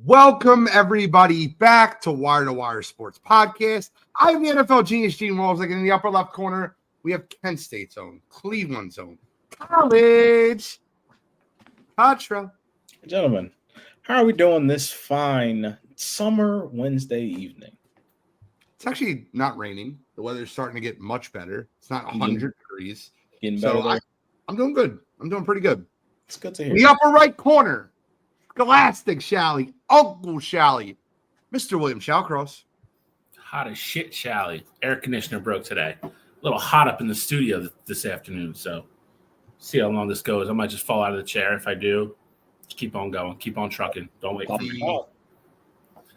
Welcome, everybody, back to Wire to Wire Sports Podcast. I'm the NFL genius, Gene Walls. Like in the upper left corner, we have Kent State's own, Cleveland's own, College Cottrell. Gentlemen, how are we doing this fine summer Wednesday evening? It's actually not raining. The weather's starting to get much better. It's not 100 degrees. Getting better. So I'm doing good. I'm doing pretty good. It's good to hear. The upper right corner, Scholastic Shally, Uncle Shally, Mr. William Shallcross. Hot as shit, Shally. Air conditioner broke today. A little hot up in the studio this afternoon, so see how long this goes. I might just fall out of the chair. If I do, just keep on going. Keep on trucking. Don't wait for me.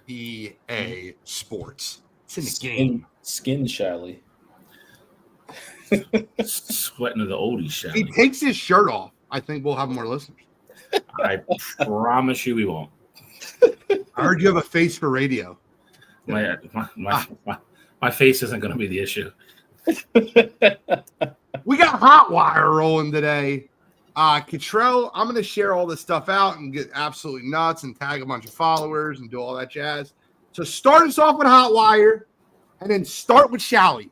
EA Sports. It's in the game. Skin Shally. Sweating to the oldies, Shally. He takes his shirt off. I think we'll have more listeners. I promise you we won't. I heard you have a face for radio. My face isn't going to be the issue. We got Hot Wire rolling today. Cottrell, I'm going to share all this stuff out and get absolutely nuts and tag a bunch of followers and do all that jazz. So start us off with Hot Wire and then start with Shally.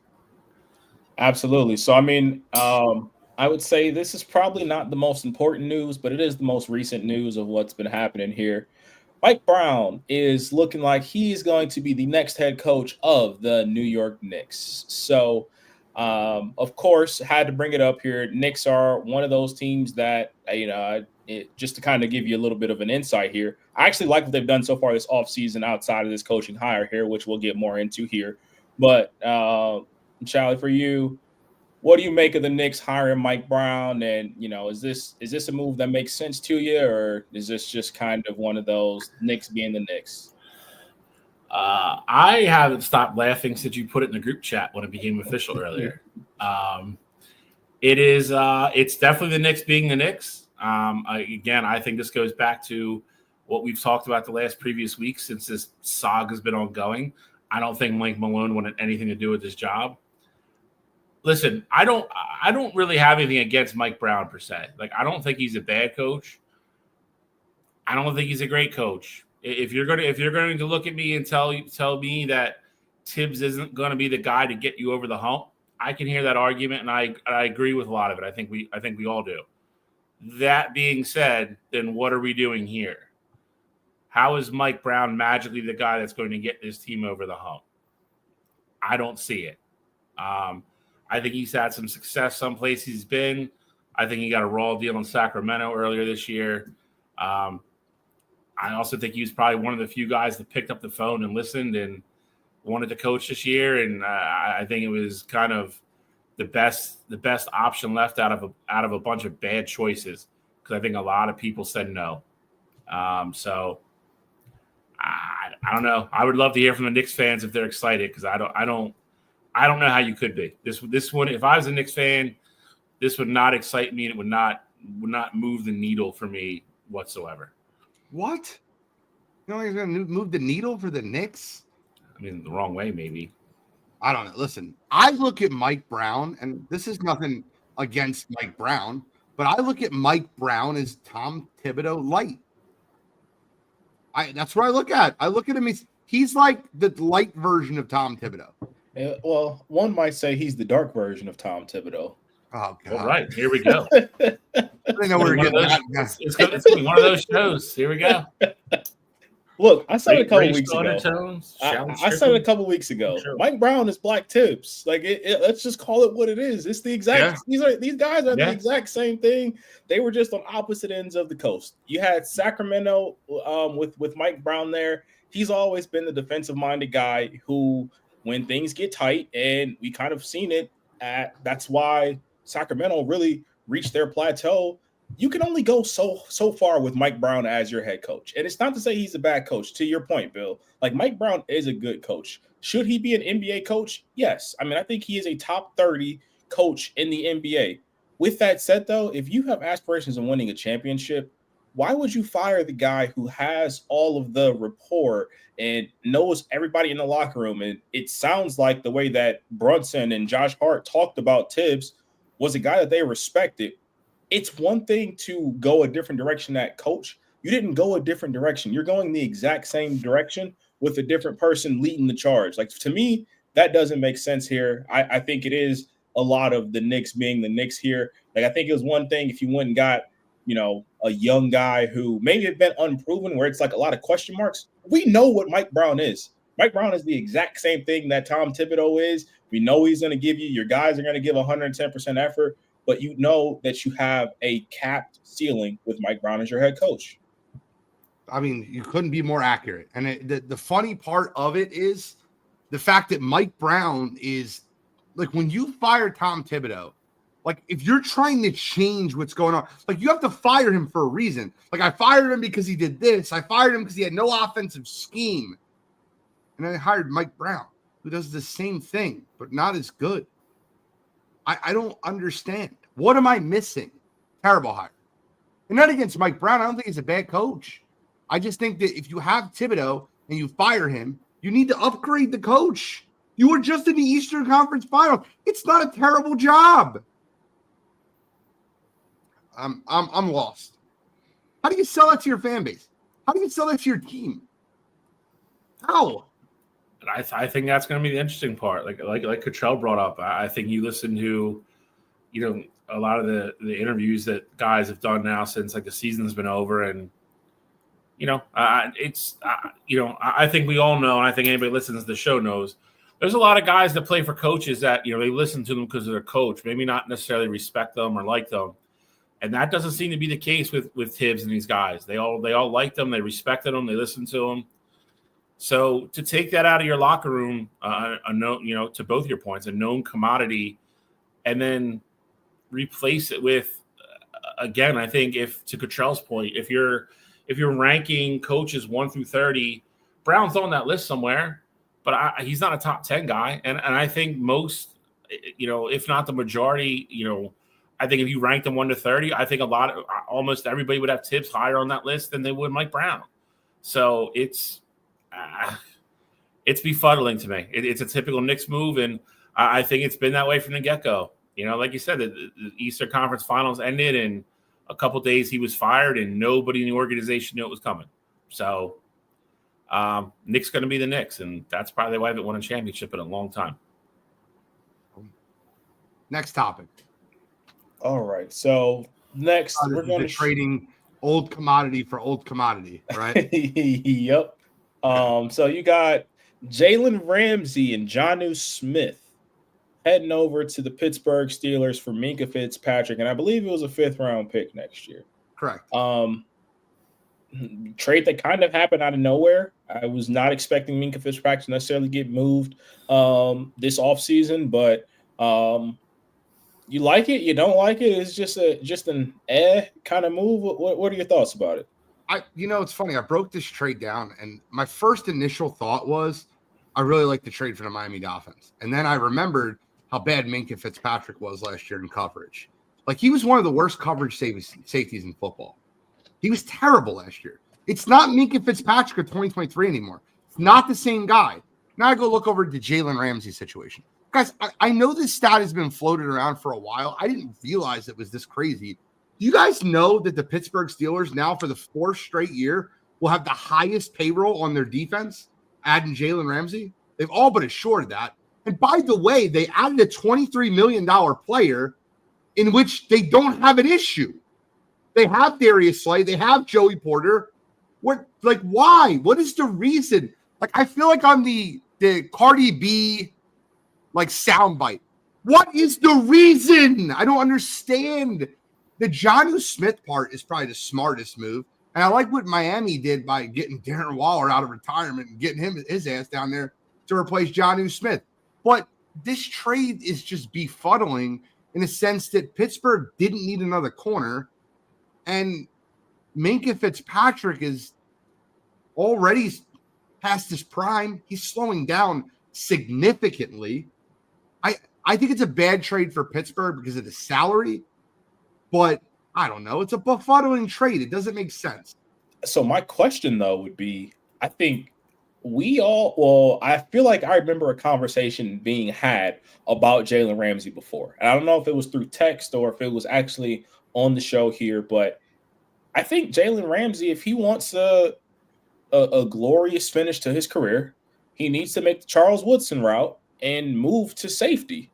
Absolutely. So, I mean, I would say this is probably not the most important news, but it is the most recent news of what's been happening here. Mike Brown is looking like he's going to be the next head coach of the New York Knicks. So, of course, had to bring it up here. Knicks are one of those teams that, just to kind of give you a little bit of an insight here, I actually like what they've done so far this offseason outside of this coaching hire here, which we'll get more into here. But, Charlie, for you, what do you make of the Knicks hiring Mike Brown? And, is this a move that makes sense to you, or is this just kind of one of those Knicks being the Knicks? I haven't stopped laughing since you put it in the group chat when it became official earlier. It's definitely the Knicks being the Knicks. Again, I think this goes back to what we've talked about the last previous weeks since this saga has been ongoing. I don't think Mike Malone wanted anything to do with this job. Listen, I don't really have anything against Mike Brown per se. Like, I don't think he's a bad coach. I don't think he's a great coach. If you're going to look at me and tell me that Tibbs isn't going to be the guy to get you over the hump, I can hear that argument, and I agree with a lot of it. I think we all do. That being said, then what are we doing here? How is Mike Brown magically the guy that's going to get this team over the hump? I don't see it. I think he's had some success some places he's been. I think he got a raw deal in Sacramento earlier this year. I also think he was probably one of the few guys that picked up the phone and listened and wanted to coach this year. And I think it was kind of the best option left out of a bunch of bad choices, because I think a lot of people said no. So I don't know. I would love to hear from the Knicks fans if they're excited, because I don't know how you could be. This one, if I was a Knicks fan, this would not excite me, and it would not move the needle for me whatsoever. What? You know he's going to move the needle for the Knicks? I mean, the wrong way, maybe. I don't know. Listen, I look at Mike Brown, and this is nothing against Mike Brown, but I look at Mike Brown as Tom Thibodeau light. That's what I look at. I look at him. He's like the light version of Tom Thibodeau. Well, one might say he's the dark version of Tom Thibodeau. Oh, God. All right, here we go. I didn't know we were getting that. It's going to be one of those shows. Here we go. Look, I said it a couple weeks ago. I said it a couple weeks ago. Sure. Mike Brown is Black Tibbs. Like, let's just call it what it is. It's the exact. Yeah. These guys are the exact same thing. They were just on opposite ends of the coast. You had Sacramento with Mike Brown there. He's always been the defensive-minded guy who, when things get tight, and we kind of seen it. That's why Sacramento really reached their plateau. You can only go so far with Mike Brown as your head coach. And it's not to say he's a bad coach. To your point, Bill, like, Mike Brown is a good coach. Should he be an NBA coach? Yes. I mean, I think he is a top 30 coach in the NBA. With that said, though, if you have aspirations of winning a championship, why would you fire the guy who has all of the rapport and knows everybody in the locker room? And it sounds like the way that Brunson and Josh Hart talked about Tibbs was a guy that they respected. It's one thing to go a different direction at coach. You didn't go a different direction. You're going the exact same direction with a different person leading the charge. Like, to me, that doesn't make sense here. I think it is a lot of the Knicks being the Knicks here. Like, I think it was one thing if you went and got, a young guy who maybe had been unproven, where it's like a lot of question marks. We know what Mike Brown is. Mike Brown is the exact same thing that Tom Thibodeau is. We know he's going to give you, your guys are going to give 110% effort, but you know that you have a capped ceiling with Mike Brown as your head coach. I mean, you couldn't be more accurate. And the funny part of it is the fact that Mike Brown is, like, when you fire Tom Thibodeau, like, if you're trying to change what's going on, like, you have to fire him for a reason. Like, I fired him because he did this. I fired him because he had no offensive scheme. And then I hired Mike Brown, who does the same thing, but not as good. I don't understand. What am I missing? Terrible hire. And not against Mike Brown. I don't think he's a bad coach. I just think that if you have Thibodeau and you fire him, you need to upgrade the coach. You were just in the Eastern Conference Finals. It's not a terrible job. I'm lost. How do you sell that to your fan base? How do you sell that to your team? How? I think that's going to be the interesting part. Like Cottrell brought up, I think you listen to, a lot of the interviews that guys have done now since like the season's been over, and I think we all know, and I think anybody listens to the show knows, there's a lot of guys that play for coaches that they listen to them because of their coach, maybe not necessarily respect them or like them, and that doesn't seem to be the case with Tibbs and these guys. They all like them, they respected them, they listened to them. So to take that out of your locker room, to both your points, a known commodity, and then replace it with, again, I think to Cottrell's point, if you're ranking coaches 1 through 30, Brown's on that list somewhere, but he's not a top 10 guy. And I think most, if not the majority, I think if you ranked them 1 to 30, I think almost everybody would have Tibbs higher on that list than they would Mike Brown. So it's befuddling to me. It's a typical Knicks move, and I think it's been that way from the get-go. Like you said, the Eastern Conference Finals ended, and a couple of days he was fired, and nobody in the organization knew it was coming. So Knicks going to be the Knicks, and that's probably why they haven't won a championship in a long time. Next topic. All right. So next, we're going to trading old commodity for old commodity, right? Yep. So you got Jalen Ramsey and Jonnu Smith heading over to the Pittsburgh Steelers for Minkah Fitzpatrick, and I believe it was a 5th-round pick next year. Correct. Trade that kind of happened out of nowhere. I was not expecting Minkah Fitzpatrick to necessarily get moved this offseason, but you like it, you don't like it. It's just an kind of move. What are your thoughts about it? It's funny. I broke this trade down, and my first initial thought was I really like the trade for the Miami Dolphins. And then I remembered how bad Minkah Fitzpatrick was last year in coverage. Like, he was one of the worst coverage safeties in football. He was terrible last year. It's not Minkah Fitzpatrick of 2023 anymore. It's not the same guy. Now I go look over the Jalen Ramsey situation. Guys, I know this stat has been floated around for a while. I didn't realize it was this crazy. Do you guys know that the Pittsburgh Steelers now for the 4th straight year will have the highest payroll on their defense, adding Jalen Ramsey? They've all but assured that. And by the way, they added a $23 million player in which they don't have an issue. They have Darius Slay. They have Joey Porter. Why? What is the reason? Like, I feel like I'm the Cardi B, soundbite. What is the reason? I don't understand. The Jonnu Smith part is probably the smartest move. And I like what Miami did by getting Darren Waller out of retirement and getting his ass down there to replace Jonnu Smith. But this trade is just befuddling in the sense that Pittsburgh didn't need another corner. And Minkah Fitzpatrick is already past his prime. He's slowing down significantly. I think it's a bad trade for Pittsburgh because of the salary. But I don't know. It's a befuddling trade. It doesn't make sense. So my question though would be, I think I feel like I remember a conversation being had about Jalen Ramsey before. And I don't know if it was through text or if it was actually on the show here, but I think Jalen Ramsey, if he wants a glorious finish to his career, he needs to make the Charles Woodson route and move to safety.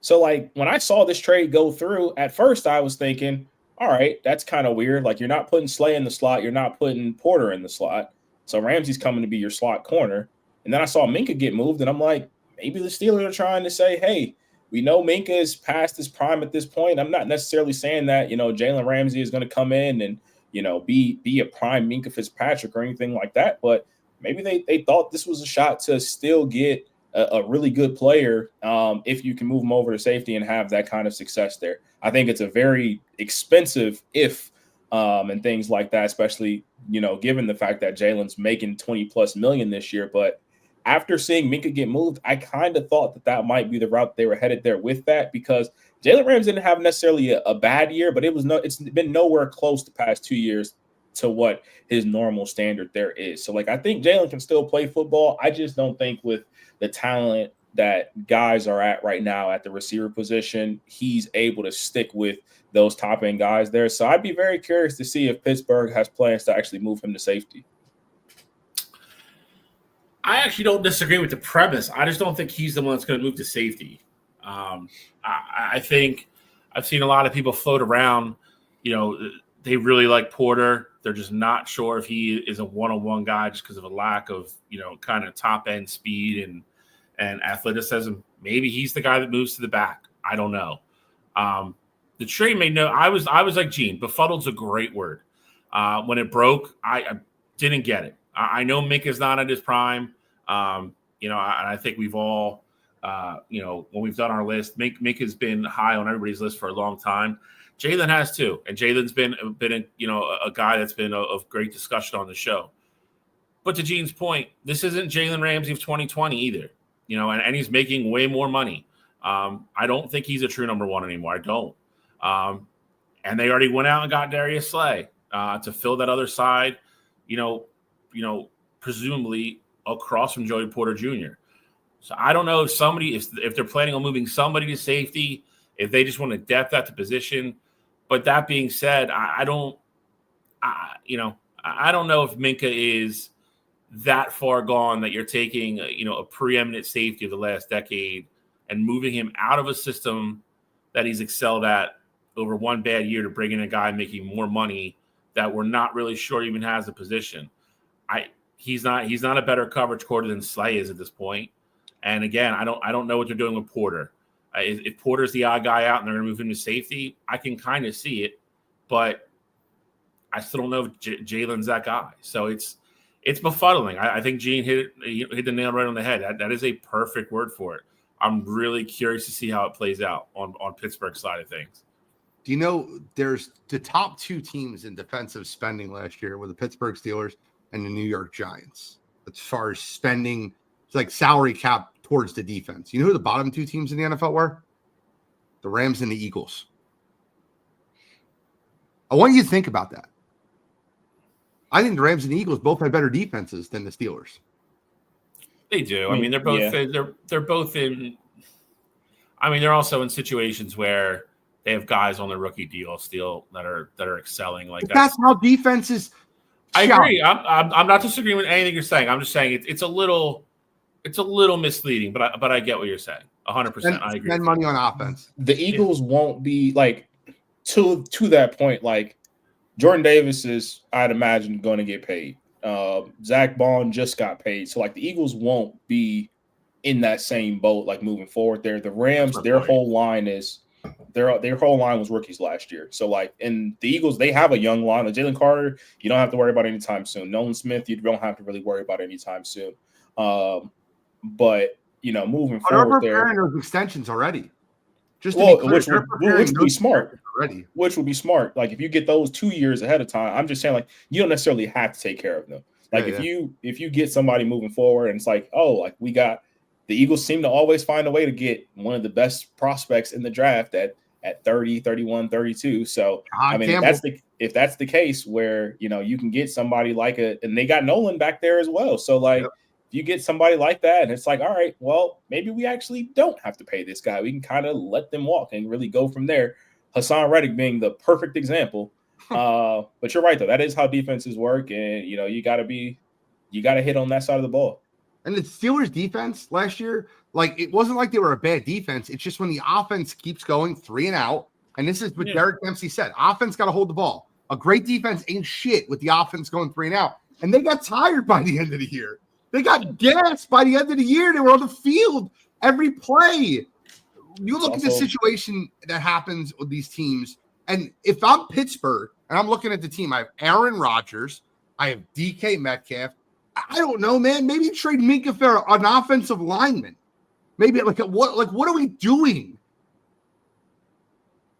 So, like, when I saw this trade go through, at first I was thinking, all right, that's kind of weird. Like, you're not putting Slay in the slot. You're not putting Porter in the slot. So Ramsey's coming to be your slot corner. And then I saw Minkah get moved, and I'm like, maybe the Steelers are trying to say, hey, we know Minkah is past his prime at this point. I'm not necessarily saying that, Jalen Ramsey is going to come in and, be a prime Minkah Fitzpatrick or anything like that. But maybe they thought this was a shot to still get a really good player if you can move him over to safety and have that kind of success there. I think it's a very expensive and things like that, especially, given the fact that Jalen's making 20+ million this year. But after seeing Minkah get moved, I kind of thought that might be the route they were headed there with that, because Jalen Ramsey didn't have necessarily a bad year, but it's been nowhere close the past 2 years to what his normal standard there is. So, I think Jalen can still play football. I just don't think with the talent that guys are at right now at the receiver position, he's able to stick with those top end guys there. So I'd be very curious to see if Pittsburgh has plans to actually move him to safety. I actually don't disagree with the premise. I just don't think he's the one that's going to move to safety. I think I've seen a lot of people float around, they really like Porter. They're just not sure if he is a one-on-one guy just because of a lack of, kind of top end speed and athleticism. Maybe he's the guy that moves to the back. I don't know. The trade made no. I was like Gene. Befuddled's a great word. When it broke, I didn't get it. I know Minkah's not at his prime. And I think we've all, when we've done our list, Minkah's been high on everybody's list for a long time. Jalen has too, and Jalen's been a guy that's been of great discussion on the show. But to Gene's point, this isn't Jalen Ramsey of 2020 either. And he's making way more money. I don't think he's a true number one anymore. I don't. And they already went out and got Darius Slay to fill that other side, presumably across from Joey Porter Jr. So I don't know if they're planning on moving somebody to safety, if they just want to depth at the position. But that being said, I don't know if Minkah is that far gone that you're taking, a preeminent safety of the last decade and moving him out of a system that he's excelled at over one bad year to bring in a guy making more money that we're not really sure even has a position. He's not a better coverage quarter than Slay is at this point. And again, I don't know what they're doing with Porter. If Porter's the odd guy out and they're going to move him to safety, I can kind of see it, but I still don't know if Jalen's that guy. So it's befuddling. I think Gene hit the nail right on the head. That is a perfect word for it. I'm really curious to see how it plays out on Pittsburgh's side of things. Do you know there's the top two teams in defensive spending last year were the Pittsburgh Steelers and the New York Giants as far as spending, it's like salary cap towards the defense. You know who the bottom two teams in the NFL were? The Rams and the Eagles. I want you to think about that. I think the Rams and the Eagles both have better defenses than the Steelers. They do. I mean, they're both they're both in. I mean, they're also in situations where they have guys on their rookie deal still that are excelling. Like that's how defenses. I agree. I'm not disagreeing with anything you're saying. I'm just saying it's a little misleading, but I get what you're saying. 100%. I agree. Spend money on offense. The Eagles won't be like to that point. Like Jordan Davis is, I'd imagine, going to get paid. Zach Bond just got paid, so like the Eagles won't be in that same boat like moving forward. There, the Rams, their whole line was rookies last year. So like, and the Eagles, they have a young line. Like Jalen Carter, you don't have to worry about anytime soon. Nolan Smith, you don't have to really worry about anytime soon. But moving forward, they're preparing those extensions already. Just which would be smart. Already. Which would be smart. Like if you get those 2 years ahead of time, I'm just saying like you don't necessarily have to take care of them. Like if you get somebody moving forward and it's like, oh, like we got the Eagles seem to always find a way to get one of the best prospects in the draft at at 30, 31, 32. So, I mean, Campbell. if that's the case where, you can get somebody like and they got Nolan back there as well. So, like, Yep. if you get somebody like that and it's like, all right, well, maybe we actually don't have to pay this guy. We can kind of let them walk and really go from there. Hassan Reddick being the perfect example. But you're right, though. That is how defenses work. And, you got to hit on that side of the ball. And the Steelers defense last year, like, it wasn't like they were a bad defense. It's just when the offense keeps going 3 and out, and this is what Derek Dempsey said, offense got to hold the ball. A great defense ain't shit with the offense going 3 and out. And they got tired by the end of the year. They got gassed by the end of the year. They were on the field every play. You look at the situation that happens with these teams, and if I'm Pittsburgh and I'm looking at the team, I have Aaron Rodgers, I have DK Metcalf. I don't know, man. Maybe trade Minka for an offensive lineman. Maybe what are we doing?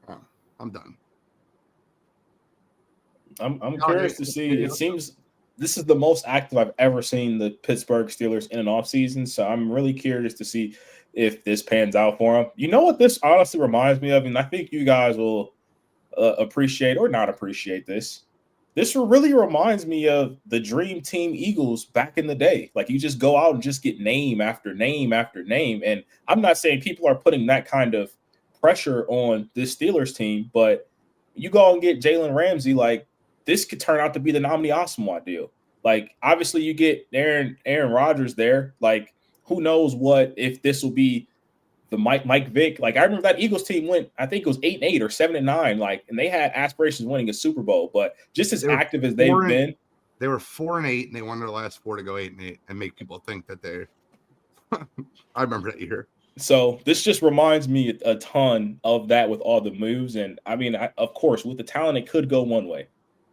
Oh, I'm done. I'm curious to see. It seems this is the most active I've ever seen the Pittsburgh Steelers in an offseason. So I'm really curious to see if this pans out for them. You know what this honestly reminds me of? And I think you guys will appreciate or not appreciate this. This really reminds me of the Dream Team Eagles back in the day. Like, you just go out and just get name after name after name. And I'm not saying people are putting that kind of pressure on this Steelers team, but you go and get Jalen Ramsey, like, this could turn out to be the Nominee Asamoah deal. Like, obviously you get Aaron Rodgers there. Like, who knows if this will be the Mike Vick. Like, I remember that Eagles team went, I think it was 8-8 or 7-9, like, and they had aspirations of winning a Super Bowl, but just as active as they've been. They were 4-8, and they won their last 4 to go 8-8 and make people think that they're I remember that year. So this just reminds me a ton of that with all the moves. And I mean, of course, with the talent, it could go one way,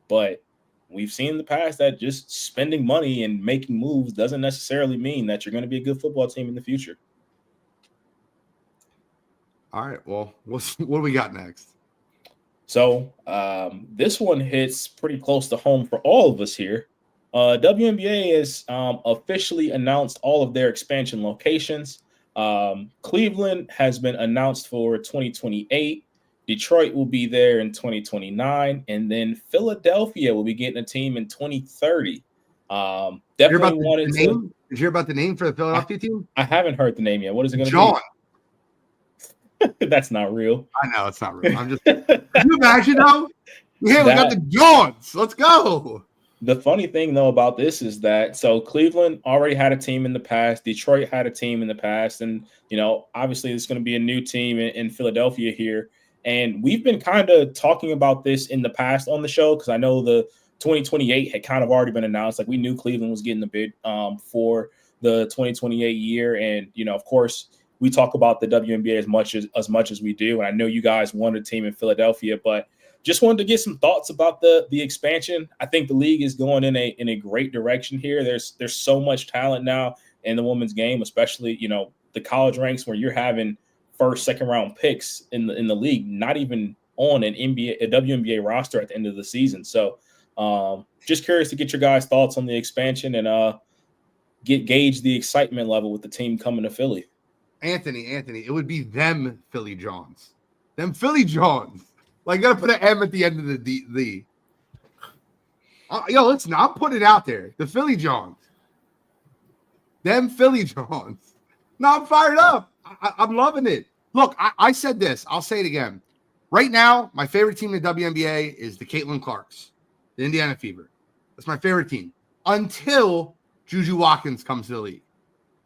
but we've seen in the past that just spending money and making moves doesn't necessarily mean that you're going to be a good football team in the future. All right. Well, what do we got next? So this one hits pretty close to home for all of us here. WNBA has officially announced all of their expansion locations. Cleveland has been announced for 2028. Detroit will be there in 2029. And then Philadelphia will be getting a team in 2030. Definitely wanted to. Did you hear about the name for the Philadelphia team? I haven't heard the name yet. What is it going to be? John. That's not real. I know it's not real. I'm just. Can you imagine though? Yeah, we got the Johns. Let's go. The funny thing though about this is that Cleveland already had a team in the past. Detroit had a team in the past, and obviously it's going to be a new team in Philadelphia here. And we've been kind of talking about this in the past on the show because I know the 2028 had kind of already been announced. Like, we knew Cleveland was getting the bid for the 2028 year, and of course. We talk about the WNBA as much as we do, and I know you guys want a team in Philadelphia, but just wanted to get some thoughts about the expansion. I think the league is going in a great direction here. There's so much talent now in the women's game, especially the college ranks where you're having first, second round picks in the league, not even on a WNBA roster at the end of the season. So just curious to get your guys' thoughts on the expansion and gauge the excitement level with the team coming to Philly. Anthony, it would be them Philly Johns. Them Philly Johns. Like, you got to put an M at the end of the. Listen, I'm putting it out there. The Philly Johns. Them Philly Johns. No, I'm fired up. I'm loving it. Look, I said this. I'll say it again. Right now, my favorite team in the WNBA is the Caitlin Clarks, the Indiana Fever. That's my favorite team. Until Juju Watkins comes to the league.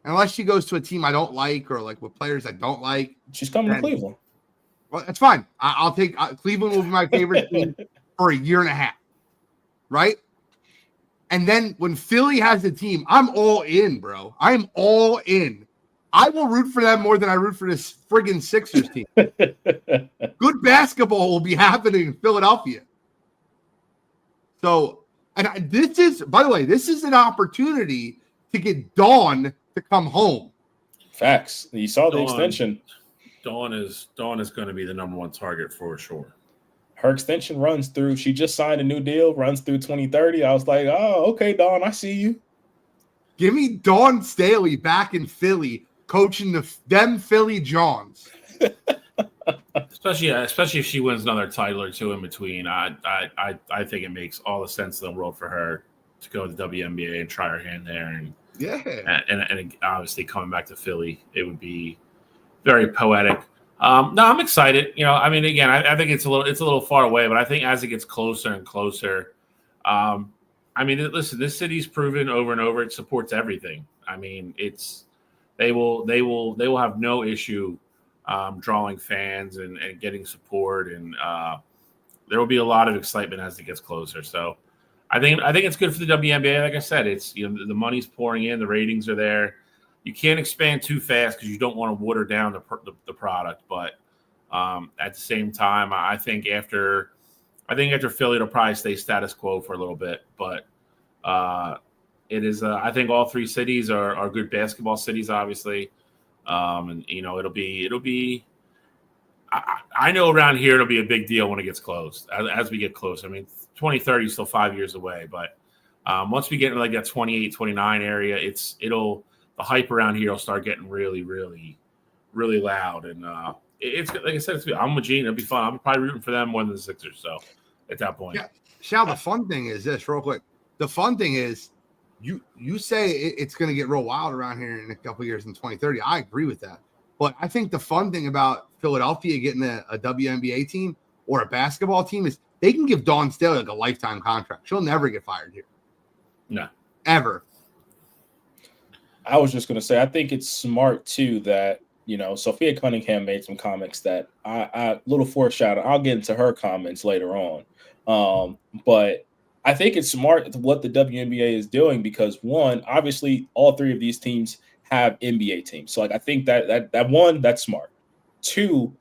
Unless she goes to a team I don't like or like with players I don't like. She's coming to Cleveland. Well, that's fine. I'll take Cleveland will be my favorite team for a year and a half. Right? And then when Philly has a team, I'm all in, bro. I am all in. I will root for them more than I root for this friggin' Sixers team. Good basketball will be happening in Philadelphia. So, and this is, by the way, this is an opportunity to get Dawn to come home. Facts. You saw the extension. Dawn is going to be the number one target for sure. Her extension runs through. She just signed a new deal, runs through 2030. I was like, oh, okay, Dawn, I see you. Give me Dawn Staley back in Philly, coaching them Philly Johns. especially if she wins another title or two in between. I think it makes all the sense in the world for her to go to the WNBA and try her hand there, and obviously coming back to Philly, it would be very poetic. No, I'm excited. I mean, again, I think it's a little far away, but I think as it gets closer and closer, I mean, listen, this city's proven over and over it supports everything. I mean, they will have no issue drawing fans and getting support, and there will be a lot of excitement as it gets closer. So I think it's good for the WNBA. Like I said, it's the money's pouring in, the ratings are there. You can't expand too fast because you don't want to water down the product. But at the same time, I think after Philly, it'll probably stay status quo for a little bit. But it is. I think all three cities are good basketball cities, obviously. And it'll be. I know around here it'll be a big deal when it gets closed. As we get closer, I mean, 2030 is still 5 years away, but once we get into like that 28, 29 area, the hype around here will start getting really, really, really loud. And it's like I said, I'm with Gene. It'll be fun. I'm probably rooting for them more than the Sixers. So at that point, yeah. Sal, the fun thing is this, real quick. The fun thing is you say it's going to get real wild around here in a couple of years in 2030. I agree with that. But I think the fun thing about Philadelphia getting a WNBA team or a basketball team is they can give Dawn Staley like a lifetime contract. She'll never get fired here. No. Ever. I was just going to say, I think it's smart, too, that, Sophia Cunningham made some comments that I little foreshadow. I'll get into her comments later on. But I think it's smart what the WNBA is doing because, one, obviously all three of these teams have NBA teams. So, I think that one, that's smart. Two,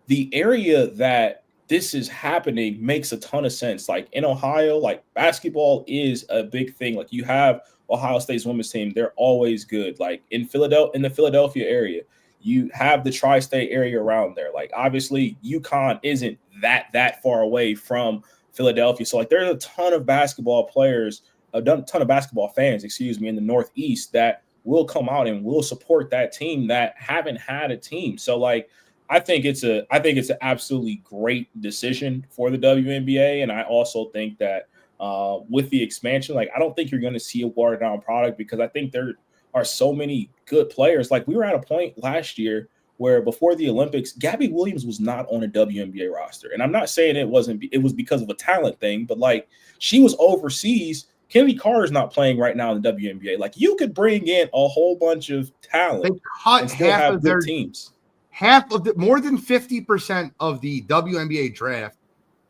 the area that this is happening makes a ton of sense. Like in Ohio, like basketball is a big thing. Like you have Ohio State's women's team, they're always good. Like in the Philadelphia area, you have the tri-state area around there. Like obviously UConn isn't that far away from Philadelphia. So like there's a ton of basketball players, a ton of basketball fans, in the Northeast that will come out and will support that team that haven't had a team. So like I think it's an absolutely great decision for the WNBA. And I also think that with the expansion, like I don't think you're going to see a watered down product because I think there are so many good players. Like we were at a point last year where before the Olympics, Gabby Williams was not on a WNBA roster. And I'm not saying it was because of a talent thing, but like she was overseas. Kennedy Carter's not playing right now in the WNBA. Like you could bring in a whole bunch of talent they cut and still half have of good their teams. More than 50% of the WNBA draft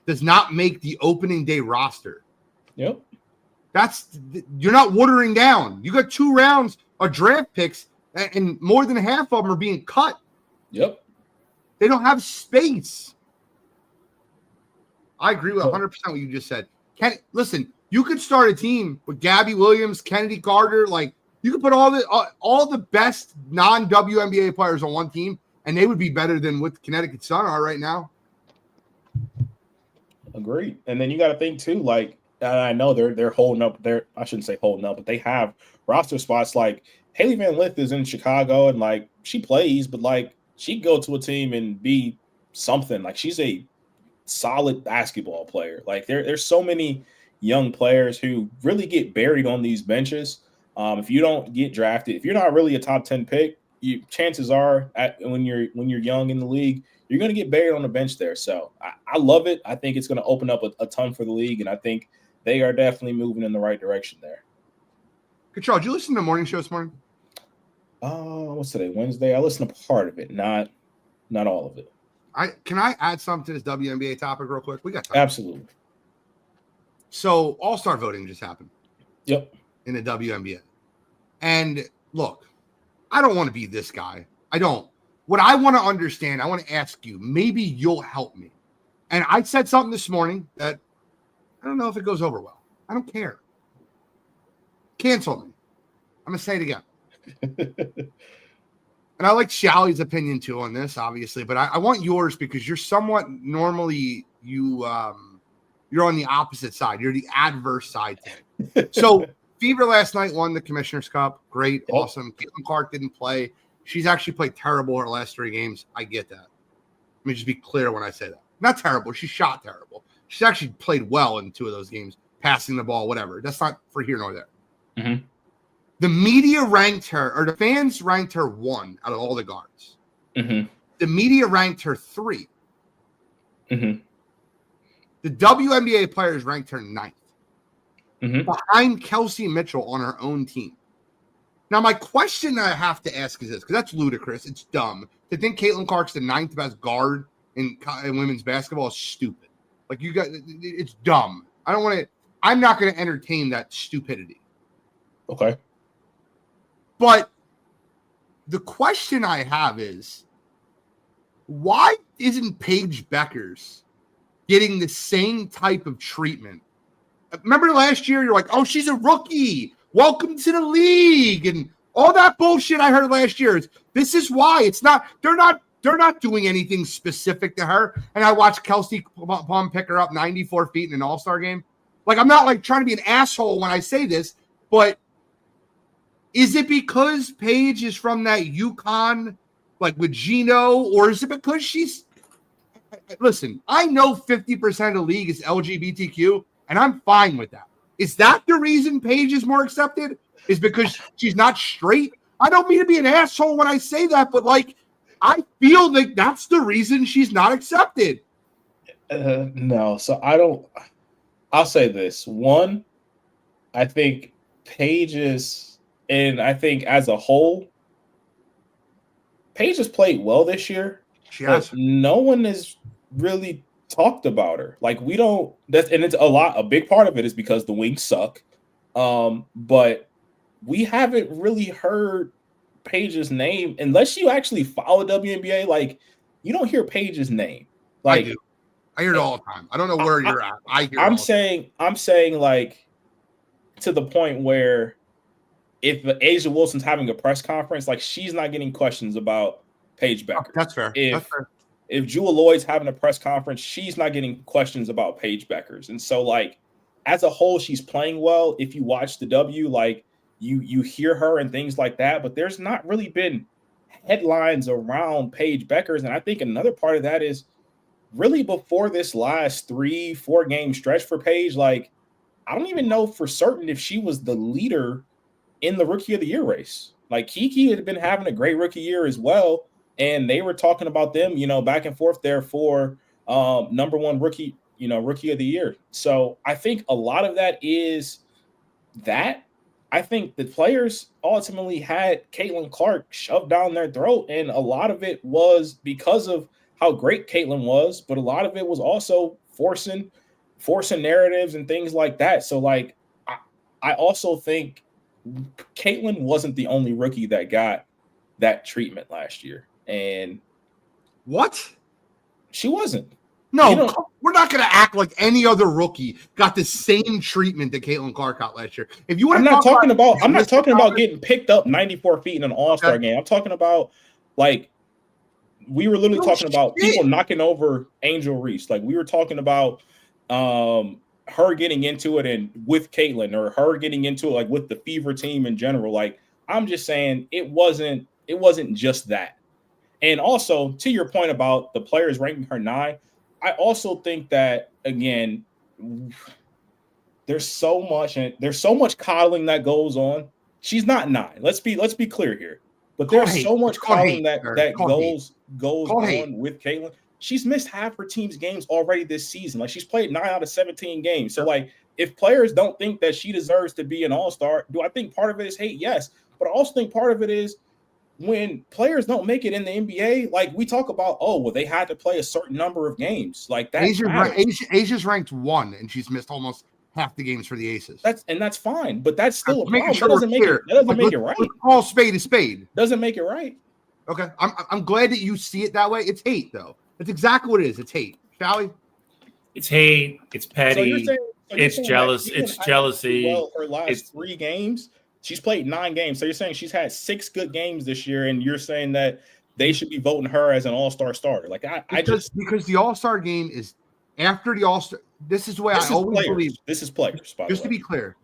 does not make the opening day roster. Yep. You're not watering down. You got 2 rounds of draft picks and more than half of them are being cut. Yep. They don't have space. I agree with 100% what you just said. Listen, you could start a team with Gabby Williams, Kennedy Carter. Like you could put all the best non-WNBA players on one team, and they would be better than what Connecticut Sun are right now. Agreed. And then you got to think too, like I know they're holding up. I shouldn't say holding up, but they have roster spots. Like Haley Van Lith is in Chicago, and like she plays, but like she'd go to a team and be something. Like she's a solid basketball player. Like there's so many young players who really get buried on these benches. If you don't get drafted, if you're not really a top 10 pick, chances are when you're young in the league, you're going to get buried on the bench there. So I love it. I think it's going to open up a ton for the league, and I think they are definitely moving in the right direction there. Control, did you listen to the morning show this morning? What's today? Wednesday. I listened to part of it, not all of it. Can I add something to this WNBA topic real quick? We got time. Absolutely. So All-Star voting just happened. Yep. In the WNBA. And look, I don't want to be this guy. I don't. What I want to understand, I want to ask you, maybe you'll help me. And I said something this morning that I don't know if it goes over well. I don't care. Cancel me. I'm going to say it again. And I like Shally's opinion too on this, obviously, but I want yours because you're somewhat normally you're on the opposite side. You're the adverse side today. So Fever last night won the Commissioner's Cup. Great, awesome. Caitlin Clark didn't play. She's actually played terrible her last 3 games. I get that. Let me just be clear when I say that. Not terrible. She shot terrible. She's actually played well in 2 of those games, passing the ball, whatever. That's not for here nor there. Mm-hmm. The media ranked her, or the fans ranked her 1 out of all the guards. Mm-hmm. The media ranked her 3. Mm-hmm. The WNBA players ranked her 9th. Mm-hmm. Behind Kelsey Mitchell on her own team. Now, my question that I have to ask is this, because that's ludicrous. It's dumb. To think Caitlin Clark's the 9th best guard in women's basketball is stupid. Like, it's dumb. I'm not going to entertain that stupidity. Okay. But the question I have is, why isn't Paige Beckers getting the same type of treatment? Remember last year, you're like, oh, she's a rookie. Welcome to the league. And all that bullshit I heard last year. This is why they're not doing anything specific to her. And I watched Kelsey Plum pick her up 94 feet in an all-star game. Like, I'm not like trying to be an asshole when I say this, but is it because Paige is from that UConn, like with Gino, or is it because listen, I know 50% of the league is LGBTQ, and I'm fine with that. Is that the reason Paige is more accepted? Is because she's not straight? I don't mean to be an asshole when I say that, but like, I feel like that's the reason she's not accepted. No, so I'll say this. One, I think Paige is, and I think as a whole, Paige has played well this year. She has. No one has really talked about her. Like, we don't, and it's a big part of it is because the Wings suck. But we haven't really heard Paige's name unless you actually follow WNBA. Like, you don't hear Paige's name. Like, I do. I hear it all the time. I don't know where you're at. I'm saying like to the point where if Asia Wilson's having a press conference, like, she's not getting questions about Paige Becker. That's fair. If Jewel Lloyd's having a press conference, she's not getting questions about Paige Beckers. And so, like, as a whole, she's playing well. If you watch the W, like, you hear her and things like that, but there's not really been headlines around Paige Beckers. And I think another part of that is really before this last 3-4 game stretch for Paige, like, I don't even know for certain if she was the leader in the Rookie of the Year race. Like, Kiki had been having a great rookie year as well. And they were talking about them, back and forth there for number 1 rookie, Rookie of the Year. So I think a lot of that is that. I think the players ultimately had Caitlin Clark shoved down their throat, and a lot of it was because of how great Caitlin was, but a lot of it was also forcing narratives and things like that. So, like, I also think Caitlin wasn't the only rookie that got that treatment last year. And what? She wasn't. No, we're not going to act like any other rookie got the same treatment that Caitlin Clark got last year. If you want, I'm not talking about getting picked up 94 feet in an All-Star game. I'm talking about, like, we were literally talking about people knocking over Angel Reese. Like, we were talking about her getting into it and with Caitlin, or her getting into it like with the Fever team in general. Like, I'm just saying it wasn't just that. And also, to your point about the players ranking her 9, I also think that, again, there's so much coddling that goes on. She's not 9. Let's be clear here. But there's so much coddling that goes on with Caitlin. She's missed half her team's games already this season. Like, she's played 9 out of 17 games. So, like, if players don't think that she deserves to be an all-star, do I think part of it is hate? Yes. But I also think part of it is when players don't make it in the NBA, like, we talk about, they had to play a certain number of games. Like, that Asia's ranked 1, and she's missed almost half the games for the Aces. That's fine, but that's still a problem. Sure That doesn't make it right. Call spade a spade. Doesn't make it right. Okay, I'm glad that you see it that way. It's hate, though. That's exactly what it is. It's hate. Shall we? It's hate. It's petty. It's jealous. It's jealousy. Well, her last 3 games, she's played 9 games. So you're saying she's had 6 good games this year, and you're saying that they should be voting her as an all-star starter. Like, because the all-star game is after the all-star. This is the way I always believe. This is players. Just to be clear,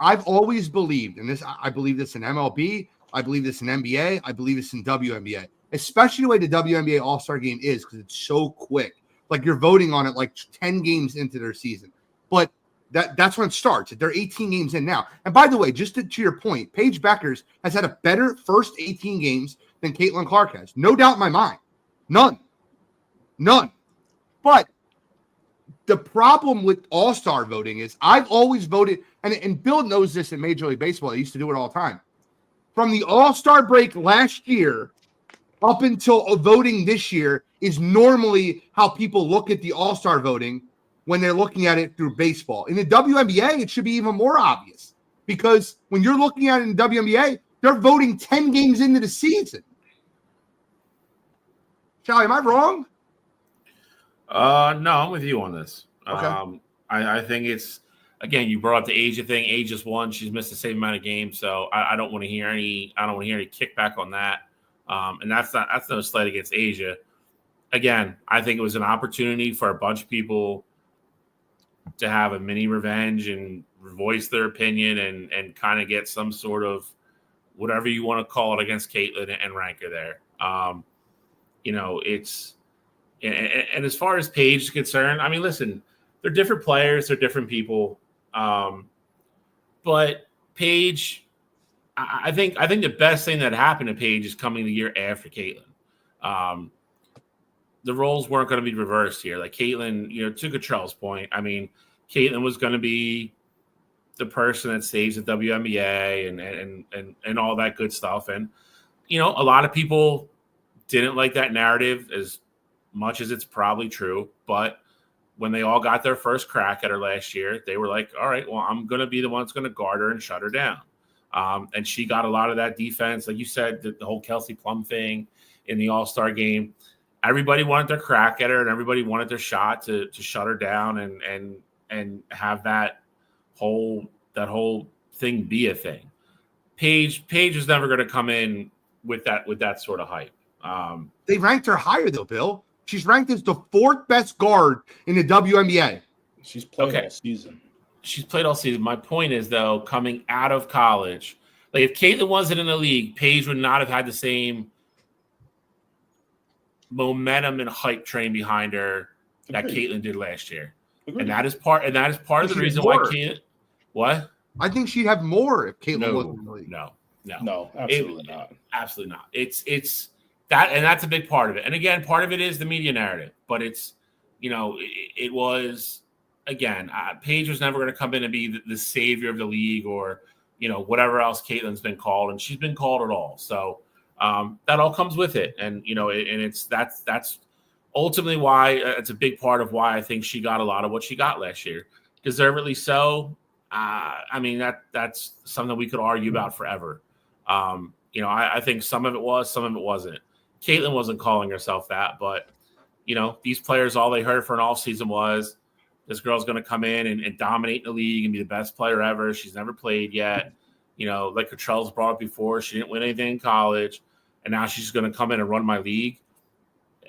I've always believed in this. I believe this in MLB. I believe this in NBA. I believe this in WNBA. especially the way the WNBA All-Star Game is, because it's so quick. Like you're voting on it like 10 games into their season. But that's when it starts. They're 18 games in now. And by the way, just to your point, Paige Beckers has had a better first 18 games than Caitlin Clark has. No doubt in my mind. None. But the problem with all-star voting is I've always voted, and Bill knows this in Major League Baseball. He used to do it all the time. From the all-star break last year up until voting this year is normally how people look at the all-star voting when they're looking at it through baseball. In the WNBA, it should be even more obvious because when you're looking at it in the WNBA, they're voting 10 games into the season. Charlie, am I wrong? No, I'm with you on this. Okay. I think it's, again, you brought up the A'ja thing. A'ja's won. She's missed the same amount of games, so I don't want to hear any kickback on that. And that's no slight against A'ja. Again, I think it was an opportunity for a bunch of people to have a mini revenge and voice their opinion and kind of get some sort of whatever you want to call it against Caitlin and rank her there. It's and as far as Paige is concerned, I mean, listen, they're different players, they're different people. But Paige, I think the best thing that happened to Paige is coming the year after Caitlin. The roles weren't going to be reversed here. Like Caitlin, to Cottrell's point, I mean, Caitlin was going to be the person that saves the WNBA and all that good stuff. And, a lot of people didn't like that narrative as much as it's probably true. But when they all got their first crack at her last year, they were like, all right, well, I'm going to be the one that's going to guard her and shut her down. And she got a lot of that defense. Like you said, the whole Kelsey Plum thing in the All-Star game. Everybody wanted their crack at her, and everybody wanted their shot to shut her down and have that whole thing be a thing. Paige is never going to come in with that sort of hype. They ranked her higher though, Bill. She's ranked as the 4th best guard in the WNBA. She's played all season. She's played all season. My point is, though, coming out of college, like if Caitlin wasn't in the league, Paige would not have had the same momentum and hype train behind her that Caitlin did last year. Agreed. And that is part of the reason why Caitlin. What? I think she'd have more if Caitlin wasn't in the league. No, absolutely not. Absolutely not. It's that, and that's a big part of it. And again, part of it is the media narrative, but it's, it was, again, Paige was never going to come in and be the savior of the league or, whatever else Caitlin's been called, and she's been called it all. So that all comes with it. And, and that's ultimately why it's a big part of why I think she got a lot of what she got last year. Deservedly so. I mean, that's something we could argue about forever. I think some of it was, some of it wasn't. Caitlin wasn't calling herself that, but, these players, all they heard for an offseason was this girl's going to come in and dominate the league and be the best player ever. She's never played yet. Like Cottrell's brought up before, she didn't win anything in college, and now she's going to come in and run my league.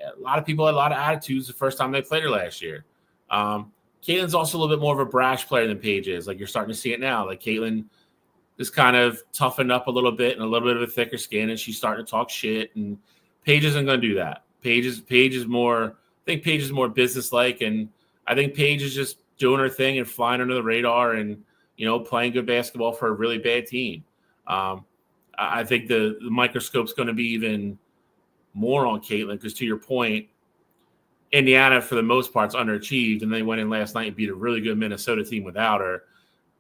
A lot of people had a lot of attitudes the first time they played her last year. Caitlin's also a little bit more of a brash player than Paige is. Like you're starting to see it now. Like Caitlin is kind of toughened up a little bit and a little bit of a thicker skin, and she's starting to talk shit. And Paige isn't going to do that. Paige is more. I think Paige is more businesslike, and I think Paige is just doing her thing and flying under the radar and playing good basketball for a really bad team. I think the microscope's going to be even more on Caitlin because, to your point, Indiana for the most part's underachieved, and they went in last night and beat a really good Minnesota team without her.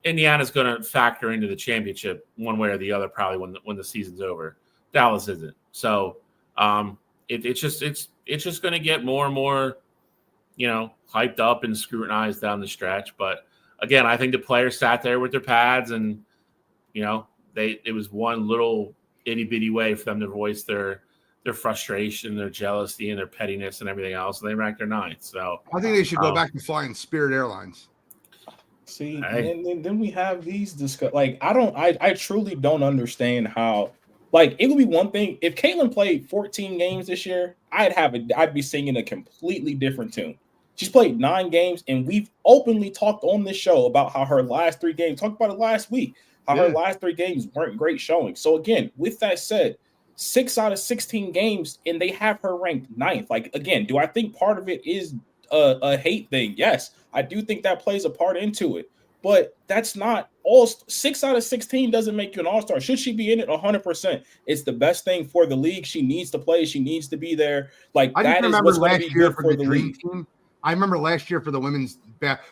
Indiana's going to factor into the championship one way or the other probably when the season's over. Dallas isn't. So it's just going to get more and more, hyped up and scrutinized down the stretch. But again, I think the players sat there with their pads and, it was one little itty bitty way for them to voice their frustration, their jealousy, and their pettiness and everything else. And they ranked their 9th. So I think they should go back to flying Spirit Airlines. See, and then we have these I truly don't understand how. Like, it would be one thing if Caitlin played 14 games this year, I'd be singing a completely different tune. She's played 9 games, and we've openly talked on this show about how her last 3 games, talked about it last week, how her last 3 games weren't great showing. So again, with that said, 6 out of 16 games, and they have her ranked 9th. Like, again, do I think part of it is a hate thing? Yes, I do think that plays a part into it. But that's not all. 6 out of 16 doesn't make you an all-star. Should she be in it? 100%. It's the best thing for the league. She needs to play. She needs to be there. Like, I that just is remember what's going to last be year good for for the the dream league. team. I remember last year for the women's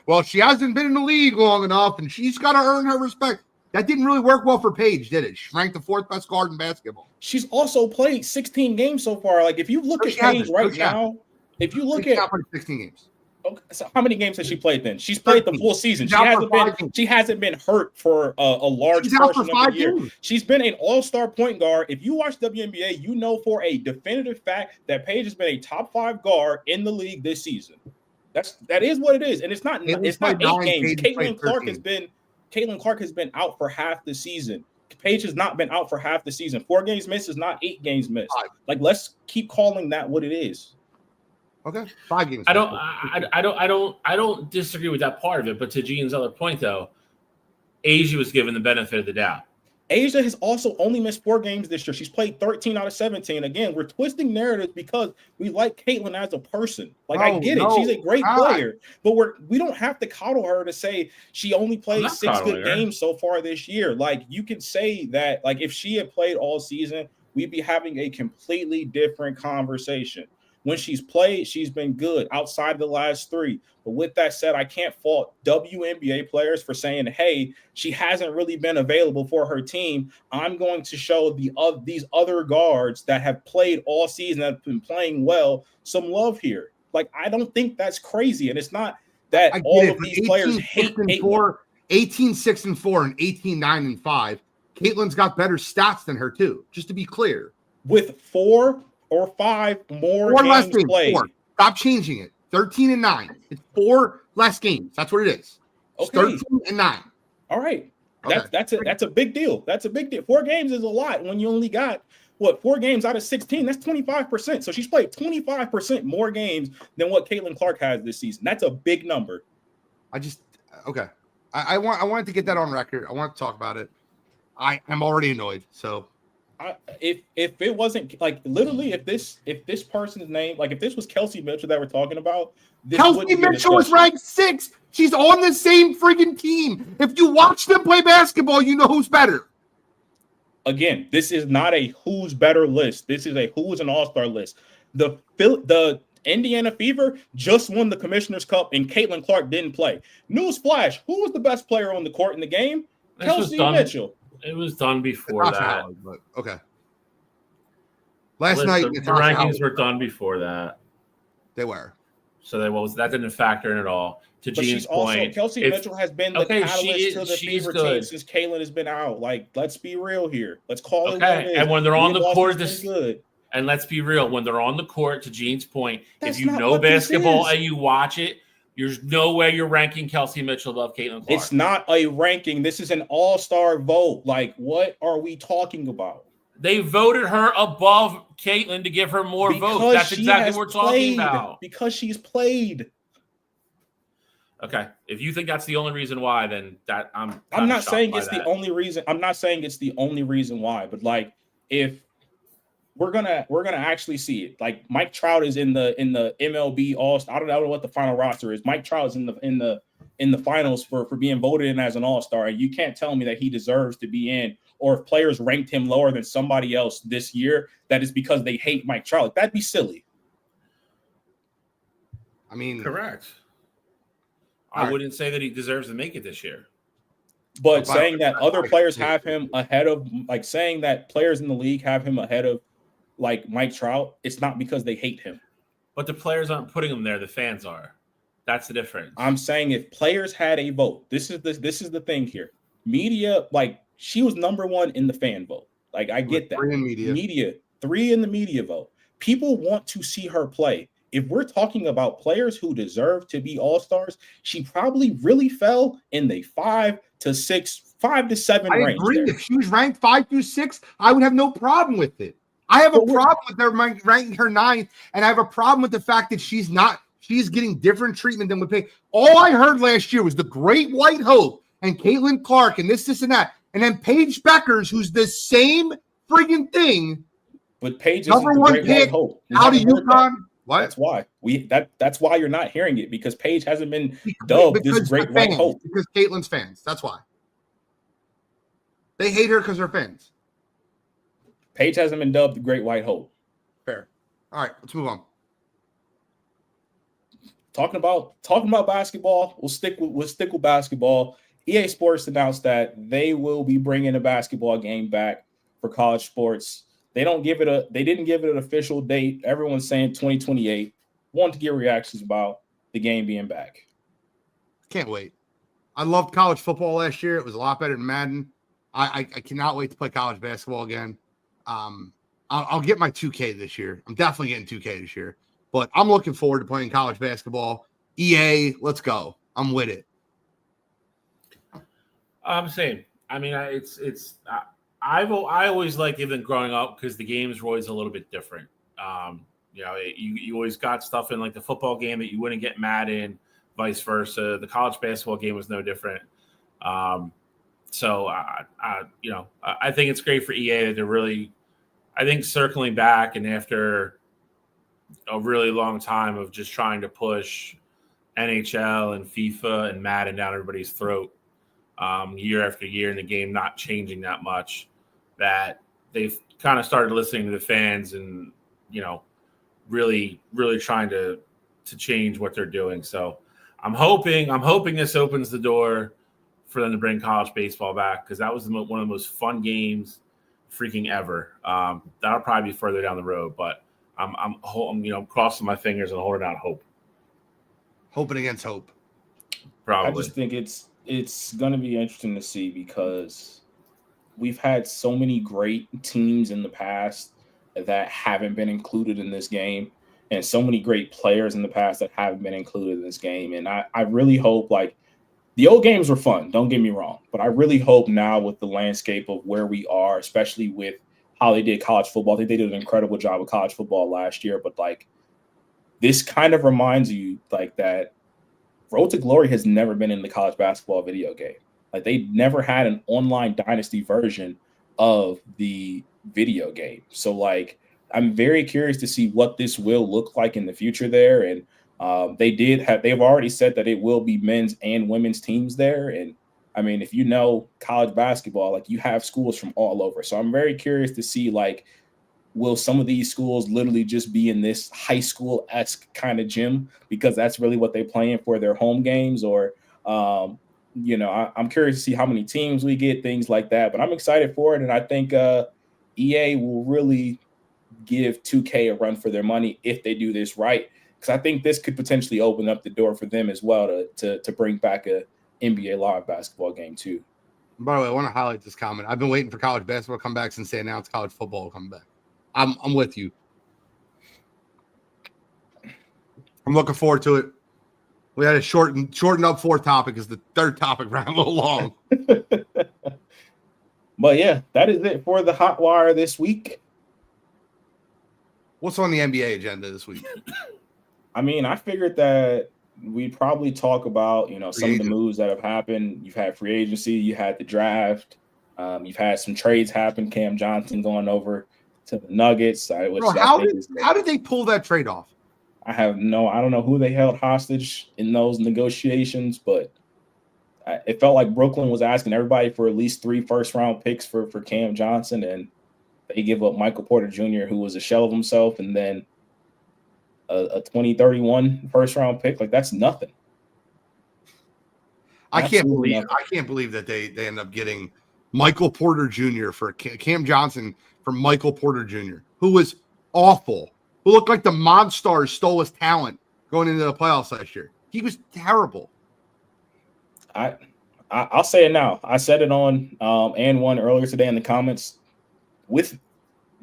well, she hasn't been in the league long enough, and she's got to earn her respect. That didn't really work well for Paige, did it? She ranked the 4th best guard in basketball. She's also played 16 games so far. Like, if you look at Paige right now, if you look at 16 games. Okay, so how many games has she played then? She's played the full season. She hasn't been hurt for a large portion of the year. Games. She's been an all-star point guard. If you watch WNBA, you know for a definitive fact that Paige has been a top 5 guard in the league this season. That is what it is, and it's not 8 games. Caitlin Clark has been out for half the season. Paige has not been out for half the season. 4 games missed is not 8 games missed. 5. Like, let's keep calling that what it is. Okay, 5 games. I don't disagree with that part of it. But to Gene's other point, though, Asia was given the benefit of the doubt. Asia has also only missed 4 games this year. She's played 13 out of 17. Again, we're twisting narratives because we like Caitlin as a person. Like, I get it. She's a great player. But we don't have to coddle her to say she only played 6 good games so far this year. Like, you can say that, like, if she had played all season, we'd be having a completely different conversation. When she's played, she's been good outside the last 3. But with that said, I can't fault WNBA players for saying, hey, she hasn't really been available for her team. I'm going to show these other guards that have played all season, that have been playing well, some love here. Like, I don't think that's crazy. And it's not that all of these players hate 18, 6, and 4 and 18, 9, and 5. Caitlin's got better stats than her, too, just to be clear. With 4 or 5 more games played. 4. Stop changing it. 13 and 9. It's 4 less games. That's what it is. It's 13 and 9. All right. That's a big deal. That's a big deal. 4 games is a lot when you only got 4 games out of 16. That's 25%. So she's played 25% more games than what Caitlin Clark has this season. That's a big number. I wanted to get that on record. I want to talk about it. I'm already annoyed. So if it wasn't like literally if this person's name, like if this was Kelsey Mitchell that we're talking about, Kelsey Mitchell was ranked 6. She's on the same friggin' team. If you watch them play basketball, you know who's better. Again, this is not a who's better list. This is a who's an all-star list. The Indiana Fever just won the Commissioner's Cup and Caitlin Clark didn't play. Newsflash, who was the best player on the court in the game? Kelsey Mitchell. It was done before that. Valid, but okay. Last night, night, the rankings were done before that. They were. So that didn't factor in at all. To Gene's point, Kelsey Mitchell has been the catalyst to the Fever team since Caitlin has been out. Like, let's be real here. Let's call it what it is. And when they're on the court, and let's be real, when they're on the court, to Gene's point, if you know basketball and you watch it, there's no way you're ranking Kelsey Mitchell above Caitlin Clark. It's not a ranking. This is an all-star vote. Like, what are we talking about? They voted her above Caitlin to give her more votes. That's exactly what we're talking about. Because she's played. Okay. If you think that's the only reason why, then that I'm not saying it's the only reason. I'm not saying it's the only reason why, but like if we're gonna actually see it. Like Mike Trout is in the MLB All-Star. I don't know what the final roster is. Mike Trout is in the finals for being voted in as an All-Star, and you can't tell me that he deserves to be in. Or if players ranked him lower than somebody else this year, that is because they hate Mike Trout. Like, that'd be silly. I mean, correct. I wouldn't say that he deserves to make it this year. But saying that other players have him ahead of, like saying that players in the league have him ahead of, like Mike Trout, it's not because they hate him. But the players aren't putting him there. The fans are. That's the difference. I'm saying if players had a vote, this is the thing here. Media, like she was number 1 in the fan vote. Like I get that. 3 in media. 3 in the media vote. People want to see her play. If we're talking about players who deserve to be all-stars, she probably really fell in the 5 to 7 range. I agree. If she was ranked 5 through 6, I would have no problem with it. I have a problem with their ranking her 9th, and I have a problem with the fact that she's getting different treatment than we pay. All I heard last year was the Great White Hope and Caitlin Clark and this, and that. And then Paige Beckers, who's the same friggin' thing, But Paige Number isn't the one great pick white hope. We out of haven't heard that. UConn. What? That's why you're not hearing it, because Paige hasn't been dubbed this Because great the white fans, hope. because Caitlin's fans. That's why. They hate her because they're fans. Paige hasn't been dubbed the great white hope. Fair. All right, let's move on. Talking about basketball, we'll stick with basketball. EA Sports announced that they will be bringing a basketball game back for college sports. They didn't give it an official date. Everyone's saying 2028. Want to get reactions about the game being back. Can't wait. I loved college football last year. It was a lot better than Madden. I cannot wait to play college basketball again. I'll get my 2K this year. I'm definitely getting 2K this year. But I'm looking forward to playing college basketball. EA, let's go. I'm with it. Same. I mean, I always liked even growing up because the games were always a little bit different. You always got stuff in like the football game that you wouldn't get mad in, vice versa. The college basketball game was no different. So I think it's great for EA that they're really, I think, circling back, and after a really long time of just trying to push NHL and FIFA and Madden down everybody's throat year after year, and the game not changing that much, that they've kind of started listening to the fans and, really, really trying to change what they're doing. So I'm hoping this opens the door for them to bring college baseball back, because that was one of the most fun games freaking ever. That'll probably be further down the road, but I'm crossing my fingers and holding out hope. Hoping against hope. Probably. I just think it's going to be interesting to see, because we've had so many great teams in the past that haven't been included in this game, and so many great players in the past that haven't been included in this game. And I really hope, like, the old games were fun, don't get me wrong, but I really hope now, with the landscape of where we are, especially with how they did college football, I think they did an incredible job with college football last year, but like, this kind of reminds you like that Road to Glory has never been in the college basketball video game. Like, they never had an online dynasty version of the video game. So like, I'm very curious to see what this will look like in the future there. And they've already said that it will be men's and women's teams there. And I mean, if you know college basketball, like, you have schools from all over. So I'm very curious to see, like, will some of these schools literally just be in this high school-esque kind of gym, because that's really what they play in for their home games? Or, I'm curious to see how many teams we get, things like that. But I'm excited for it. And I think EA will really give 2K a run for their money if they do this right, because I think this could potentially open up the door for them as well to bring back a NBA live basketball game too. By the way, I want to highlight this comment. I've been waiting for college basketball to come back since they announced college football will come back. I'm with you. I'm looking forward to it. We had to shorten up fourth topic, because the third topic ran a little long. But yeah, that is it for the Hot Wire this week. What's on the NBA agenda this week? I mean, I figured that we'd probably talk about, some of the moves that have happened. You've had free agency, you had the draft, you've had some trades happen. Cam Johnson going over to the Nuggets. How did they pull that trade off? I don't know who they held hostage in those negotiations, but it felt like Brooklyn was asking everybody for at least 3 first-round picks for Cam Johnson, and they give up Michael Porter Jr., who was a shell of himself, and then a 2031 first-round pick. Like, that's nothing. I can't believe that they end up getting Michael Porter Jr. for Cam Johnson for Michael Porter Jr., who was awful, who looked like the Monstars stole his talent going into the playoffs last year. He was terrible. I'll say it now. I said it on and one earlier today in the comments. With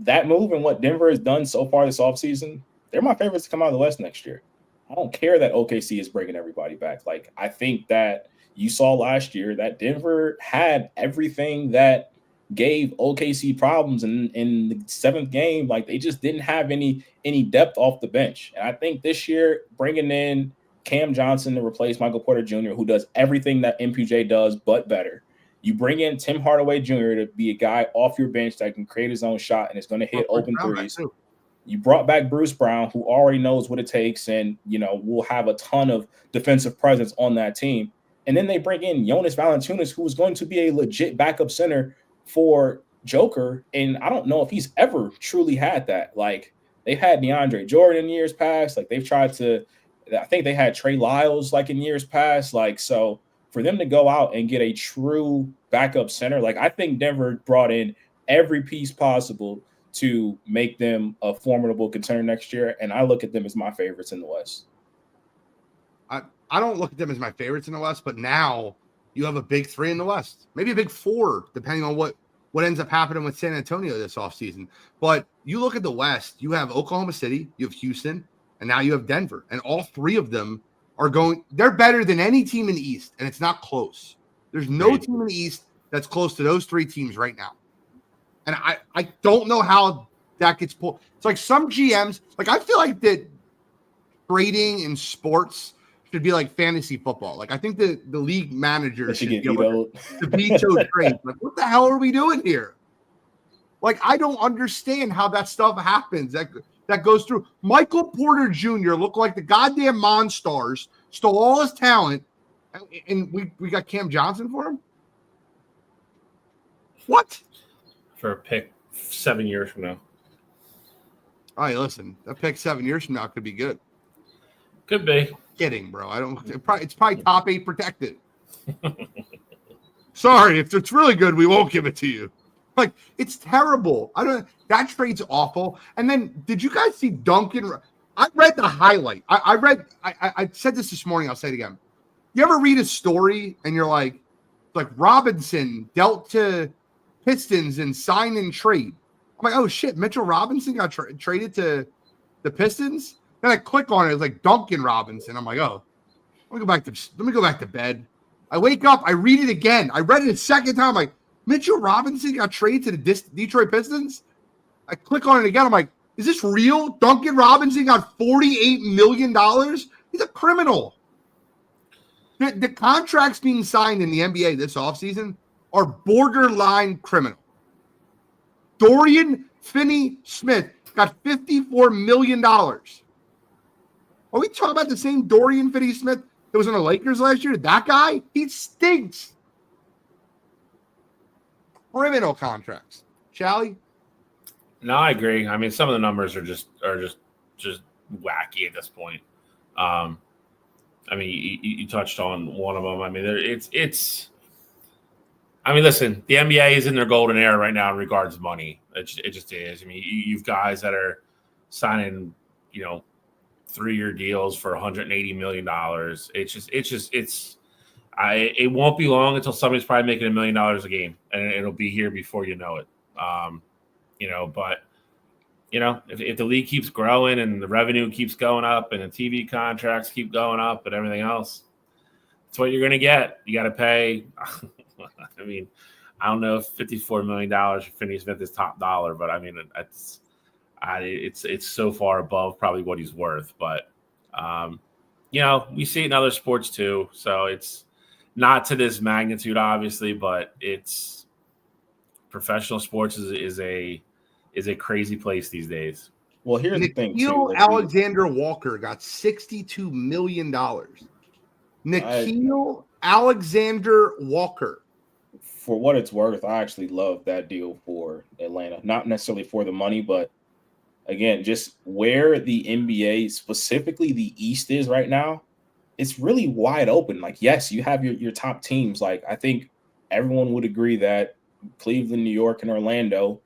that move and what Denver has done so far this offseason, they're my favorites to come out of the West next year. I don't care that OKC is bringing everybody back. Like, I think that you saw last year that Denver had everything that gave OKC problems in the 7th game. Like, they just didn't have any depth off the bench. And I think this year, bringing in Cam Johnson to replace Michael Porter Jr., who does everything that MPJ does but better, You bring in Tim Hardaway Jr. to be a guy off your bench that can create his own shot and is going to hit open threes. You brought back Bruce Brown, who already knows what it takes and, will have a ton of defensive presence on that team. And then they bring in Jonas Valanciunas, who is going to be a legit backup center for Joker. And I don't know if he's ever truly had that. Like, they've had DeAndre Jordan in years past. Like, they've tried to – I think they had Trey Lyles, like, in years past. Like, so for them to go out and get a true backup center, like, I think Denver brought in every piece possible to make them a formidable contender next year. And I look at them as my favorites in the West. I don't look at them as my favorites in the West, but now you have a big three in the West, maybe a big four, depending on what ends up happening with San Antonio this offseason. But you look at the West, you have Oklahoma City, you have Houston, and now you have Denver. And all three of them they're better than any team in the East, and it's not close. There's no team in the East that's close to those three teams right now. And I don't know how that gets pulled. It's like some GMs, like I feel like that trading in sports should be like fantasy football. Like I think the league managers should get vetoed. To veto trades. Like what the hell are we doing here? Like I don't understand how that stuff happens. That goes through. Michael Porter Jr. looked like the goddamn Monstars, stole all his talent, and we got Cam Johnson for him. What? For a pick 7 years from now. All right, listen, a pick 7 years from now could be good. Could be. Kidding, bro. It's probably top 8 protected. Sorry, if it's really good, we won't give it to you. Like it's terrible. That trade's awful. And then did you guys see Duncan? I read the highlight. I said this morning. I'll say it again. You ever read a story and you're like Robinson dealt to Pistons and signed and trade. I'm like, oh shit, Mitchell Robinson got traded to the Pistons. Then I click on it. It's like Duncan Robinson. I'm like, oh, let me go back to bed. I wake up. I read it again. I read it a second time. I'm like, Mitchell Robinson got traded to the Detroit Pistons. I click on it again. I'm like, is this real? Duncan Robinson got $48 million. He's a criminal. The contracts being signed in the NBA this offseason are borderline criminal. Dorian Finney-Smith got $54 million. Are we talking about the same Dorian Finney-Smith that was on the Lakers last year? That guy? He stinks. Criminal contracts. Shally? No, I agree. I mean, some of the numbers are just wacky at this point. I mean, you touched on one of them. I mean, it's. I mean, listen, the NBA is in their golden era right now in regards to money. It just is. I mean, you've guys that are signing, 3-year deals for $180 million. It won't be long until somebody's probably making $1 million a game, and it'll be here before you know it. But if the league keeps growing and the revenue keeps going up and the TV contracts keep going up and everything else, that's what you're going to get. You got to pay. I mean, I don't know if $54 million for Finney-Smith is top dollar, but I mean, it's so far above probably what he's worth. But, we see it in other sports too. So it's not to this magnitude, obviously, but it's professional sports is a crazy place these days. Well, here's the thing. Nickeil Alexander-Walker got $62 million. Nickeil Alexander-Walker. For what it's worth, I actually love that deal for Atlanta. Not necessarily for the money, but again, just where the NBA, specifically the East, is right now, it's really wide open. Like, yes, you have your top teams. Like, I think everyone would agree that Cleveland, New York, and Orlando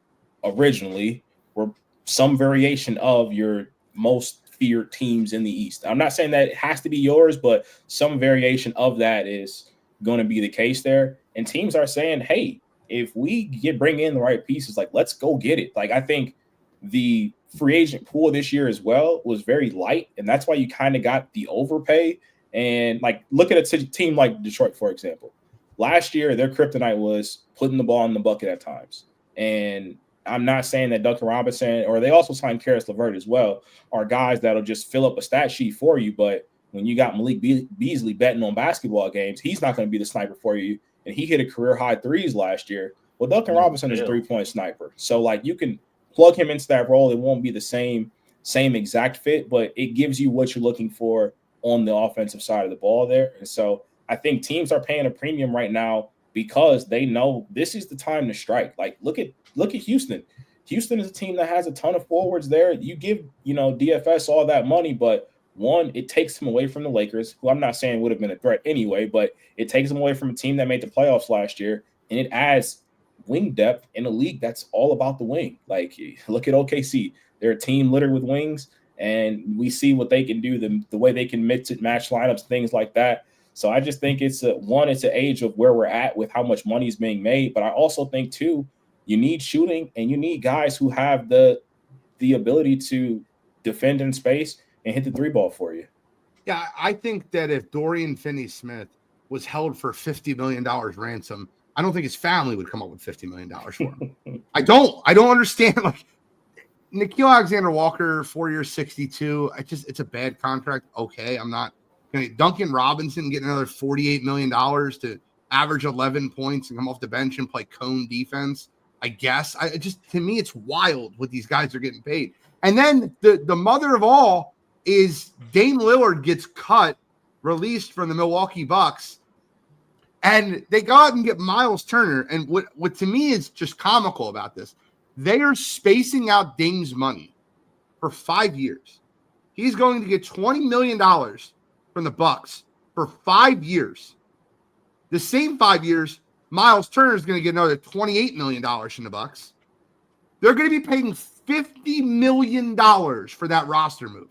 originally were some variation of your most feared teams in the East. I'm not saying that it has to be yours, but some variation of that is going to be the case there. And teams are saying, hey, if we bring in the right pieces, like, let's go get it. Like, I think the free agent pool this year as well was very light, and that's why you kind of got the overpay. And, like, look at a team like Detroit, for example. Last year, their kryptonite was putting the ball in the bucket at times. And I'm not saying that Duncan Robinson, or they also signed Karis LeVert as well, are guys that'll just fill up a stat sheet for you. But when you got Malik Beasley betting on basketball games, he's not going to be the sniper for you. and he hit a career high threes last year. Well, Duncan Robinson is a 3-point sniper. So like you can plug him into that role. It won't be the same exact fit, but it gives you what you're looking for on the offensive side of the ball there. And so I think teams are paying a premium right now because they know this is the time to strike. Like look at Houston. Houston is a team that has a ton of forwards there. You give, DFS all that money, but one, it takes him away from the Lakers, who I'm not saying would have been a threat anyway, but it takes him away from a team that made the playoffs last year, and it adds wing depth in a league that's all about the wing. Like, look at OKC. They're a team littered with wings, and we see what they can do, the way they can mix and match lineups, things like that. So I just think it's an age of where we're at with how much money is being made. But I also think, too, you need shooting, and you need guys who have the ability to defend in space and hit the three ball for you. Yeah, I think that if Dorian Finney-Smith was held for $50 million ransom, I don't think his family would come up with $50 million for him. I don't understand. Like Nickeil Alexander-Walker, 4 years, 62. It's a bad contract. Okay, I'm not going to. Duncan Robinson getting another $48 million to average 11 points and come off the bench and play cone defense. I guess to me, it's wild what these guys are getting paid. And then the mother of all is Dame Lillard gets cut, released from the Milwaukee Bucks, and they go out and get Miles Turner. And what to me is just comical about this, they are spacing out Dame's money for 5 years. He's going to get $20 million from the Bucks for 5 years. The same 5 years, Miles Turner is going to get another $28 million from the Bucks. They're going to be paying $50 million for that roster move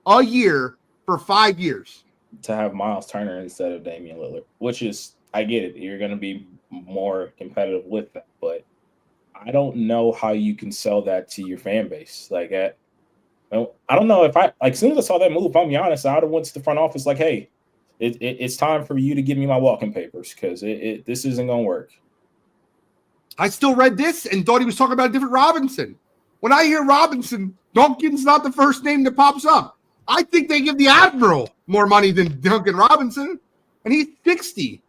a year for 5 years. To have Miles Turner instead of Damian Lillard, which is, I get it. You're going to be more competitive with that, but I don't know how you can sell that to your fan base. Like, I don't know if as soon as I saw that move, if I'm Giannis, I would have went to the front office like, hey, it's time for you to give me my walking papers because this isn't going to work. I still read this and thought he was talking about a different Robinson. When I hear Robinson, Duncan's not the first name that pops up. I think they give the Admiral more money than Duncan Robinson, and he's 60.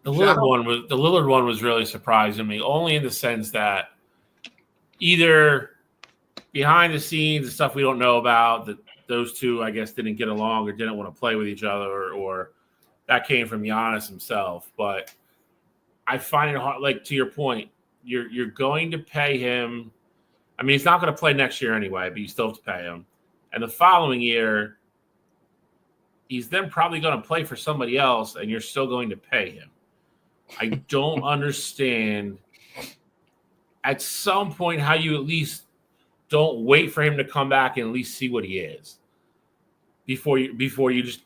The Lillard one was really surprising me, only in the sense that either behind the scenes, the stuff we don't know about, that those two, I guess, didn't get along or didn't want to play with each other, or that came from Giannis himself. But I find it hard, like to your point, you're going to pay him. I mean, he's not going to play next year anyway, but you still have to pay him. And the following year, he's then probably going to play for somebody else, and you're still going to pay him. I don't understand at some point how you at least don't wait for him to come back and at least see what he is before you just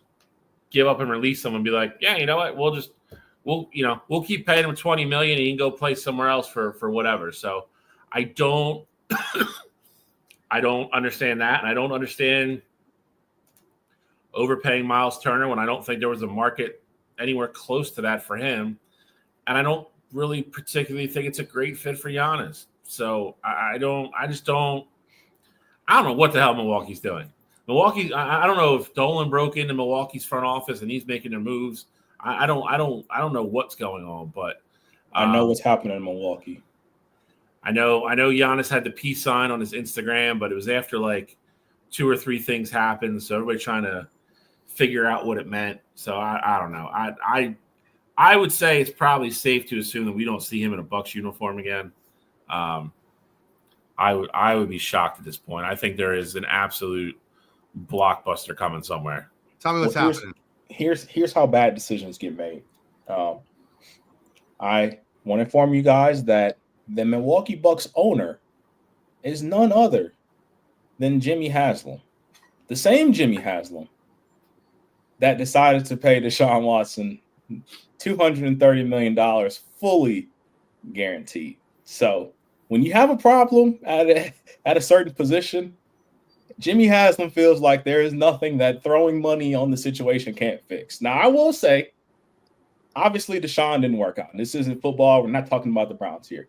give up and release him and be like, yeah, you know what, we'll keep paying him $20 million and he can go play somewhere else for whatever. So I don't understand that, and I don't understand overpaying Miles Turner when I don't think there was a market anywhere close to that for him. And I don't really particularly think it's a great fit for Giannis. So I don't know what the hell Milwaukee's doing. Milwaukee, I don't know if Dolan broke into Milwaukee's front office and he's making their moves. I don't know what's going on, but I know what's happening in Milwaukee. I know Giannis had the peace sign on his Instagram, but it was after like 2 or 3 things happened. So everybody trying to figure out what it meant. So I don't know. I would say it's probably safe to assume that we don't see him in a Bucks uniform again. I would be shocked at this point. I think there is an absolute blockbuster coming somewhere. Tell me what's happening. Here's how bad decisions get made. I want to inform you guys that the Milwaukee Bucks owner is none other than Jimmy Haslam. The same Jimmy Haslam that decided to pay Deshaun Watson $230 million fully guaranteed. So when you have a problem at a certain position, Jimmy Haslam feels like there is nothing that throwing money on the situation can't fix. Now, I will say, obviously, Deshaun didn't work out. This isn't football. We're not talking about the Browns here.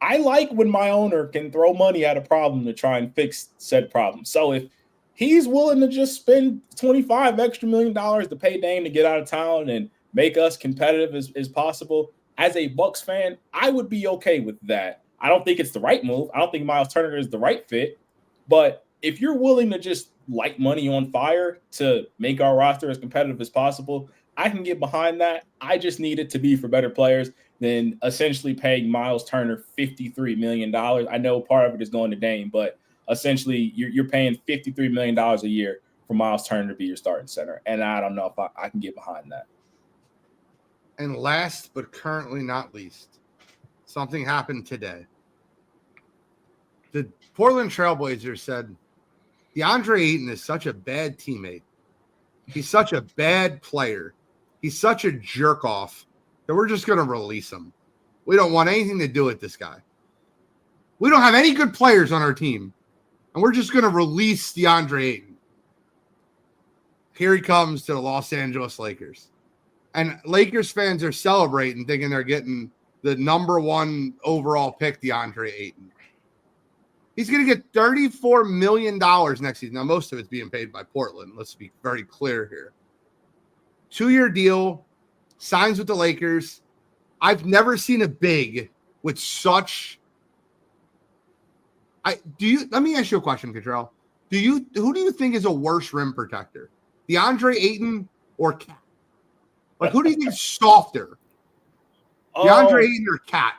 I like when my owner can throw money at a problem to try and fix said problem. So if he's willing to just spend $25 extra million to pay Dame to get out of town and make us competitive as possible. As a Bucks fan, I would be okay with that. I don't think it's the right move. I don't think Miles Turner is the right fit. But if you're willing to just light money on fire to make our roster as competitive as possible, I can get behind that. I just need it to be for better players than essentially paying Miles Turner $53 million. I know part of it is going to Dame, but essentially you're paying $53 million a year for Miles Turner to be your starting center. And I don't know if I can get behind that. And last but currently not least, something happened today. The Portland Trailblazers said DeAndre Ayton is such a bad teammate. He's such a bad player. He's such a jerk off that we're just going to release him. We don't want anything to do with this guy. We don't have any good players on our team, and we're just going to release DeAndre Ayton. Here he comes to the Los Angeles Lakers. And Lakers fans are celebrating, thinking they're getting the number 1 overall pick, DeAndre Ayton. He's going to get $34 million next season. Now, most of it's being paid by Portland. Let's be very clear here. 2-year deal, signs with the Lakers. I've never seen a big with such. Let me ask you a question, Cottrell. Who do you think is a worse rim protector, DeAndre Ayton or Cat? Like, who do you think is softer, DeAndre Ayton or Cat?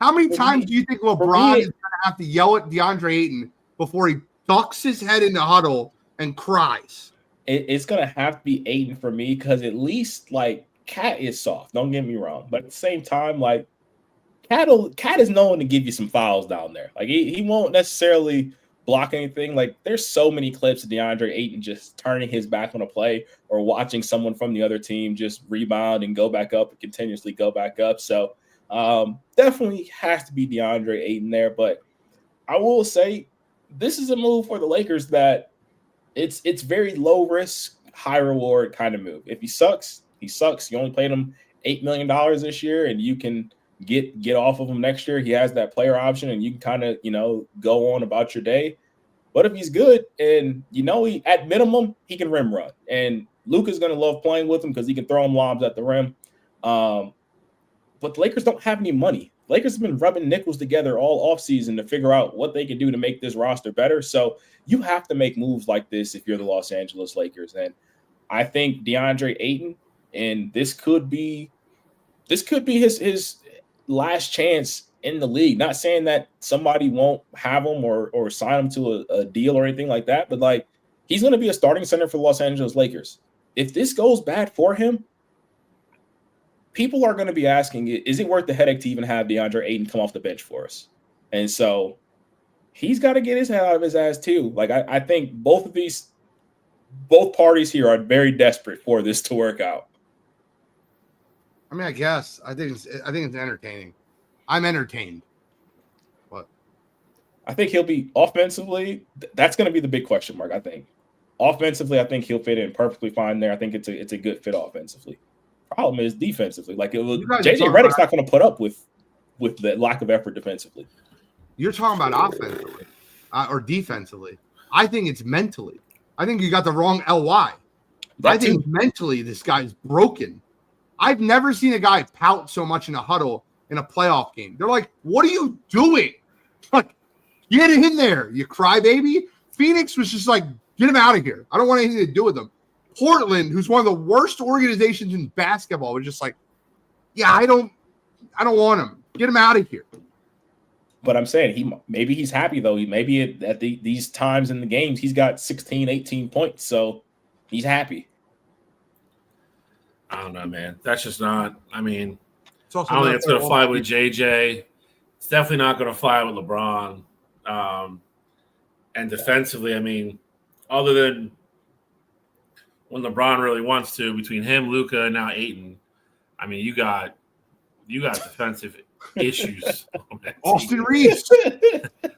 How many times do you think LeBron is going to have to yell at DeAndre Ayton before he ducks his head in the huddle and cries? It's going to have to be Ayton for me because at least, like, Cat is soft. Don't get me wrong. But at the same time, like, Cat is known to give you some fouls down there. Like, he won't necessarily block anything. Like, there's so many clips of DeAndre Ayton just turning his back on a play or watching someone from the other team just rebound and go back up and continuously go back up. So, definitely has to be DeAndre Ayton there, but I will say this is a move for the Lakers that it's very low risk, high reward kind of move. If he sucks, he sucks. You only paid him $8 million this year, and you can get off of him next year. He has that player option, and you can kind of go on about your day. But if he's good, and he at minimum he can rim run, and Luka's gonna love playing with him because he can throw him lobs at the rim. But the Lakers don't have any money. Lakers have been rubbing nickels together all offseason to figure out what they can do to make this roster better. So you have to make moves like this if you're the Los Angeles Lakers. And I think DeAndre Ayton, and this could be his last chance in the league. Not saying that somebody won't have him or sign him to a deal or anything like that, but like he's going to be a starting center for the Los Angeles Lakers. If this goes bad for him, people are going to be asking, is it worth the headache to even have DeAndre Ayton come off the bench for us? And so he's got to get his head out of his ass too. Like I think both parties here are very desperate for this to work out. I mean, I guess I think it's entertaining. I'm entertained. What? I think he'll be offensively. That's going to be the big question mark. I think offensively, I think he'll fit in perfectly fine there. I think it's a good fit offensively. Problem is defensively. Like JJ Redick's not going to put up with the lack of effort defensively. You're talking about offensively or defensively. I think it's mentally. I think you got the wrong LY. I think mentally this guy's broken. I've never seen a guy pout so much in a huddle in a playoff game. They're like, what are you doing? Like, get it in there, you crybaby. Phoenix was just like, get him out of here. I don't want anything to do with him. Portland, who's one of the worst organizations in basketball, was just like, yeah, I don't want him. Get him out of here. But I'm saying maybe he's happy though. Maybe at these times in the games he's got 16, 18 points, so he's happy. I don't know, man. That's just not. I mean, I don't think it's going to fly with JJ. It's definitely not going to fly with LeBron. And defensively, I mean, other than when LeBron really wants to, between him, Luka, and now Ayton, I mean, you got defensive issues. Austin Reeves.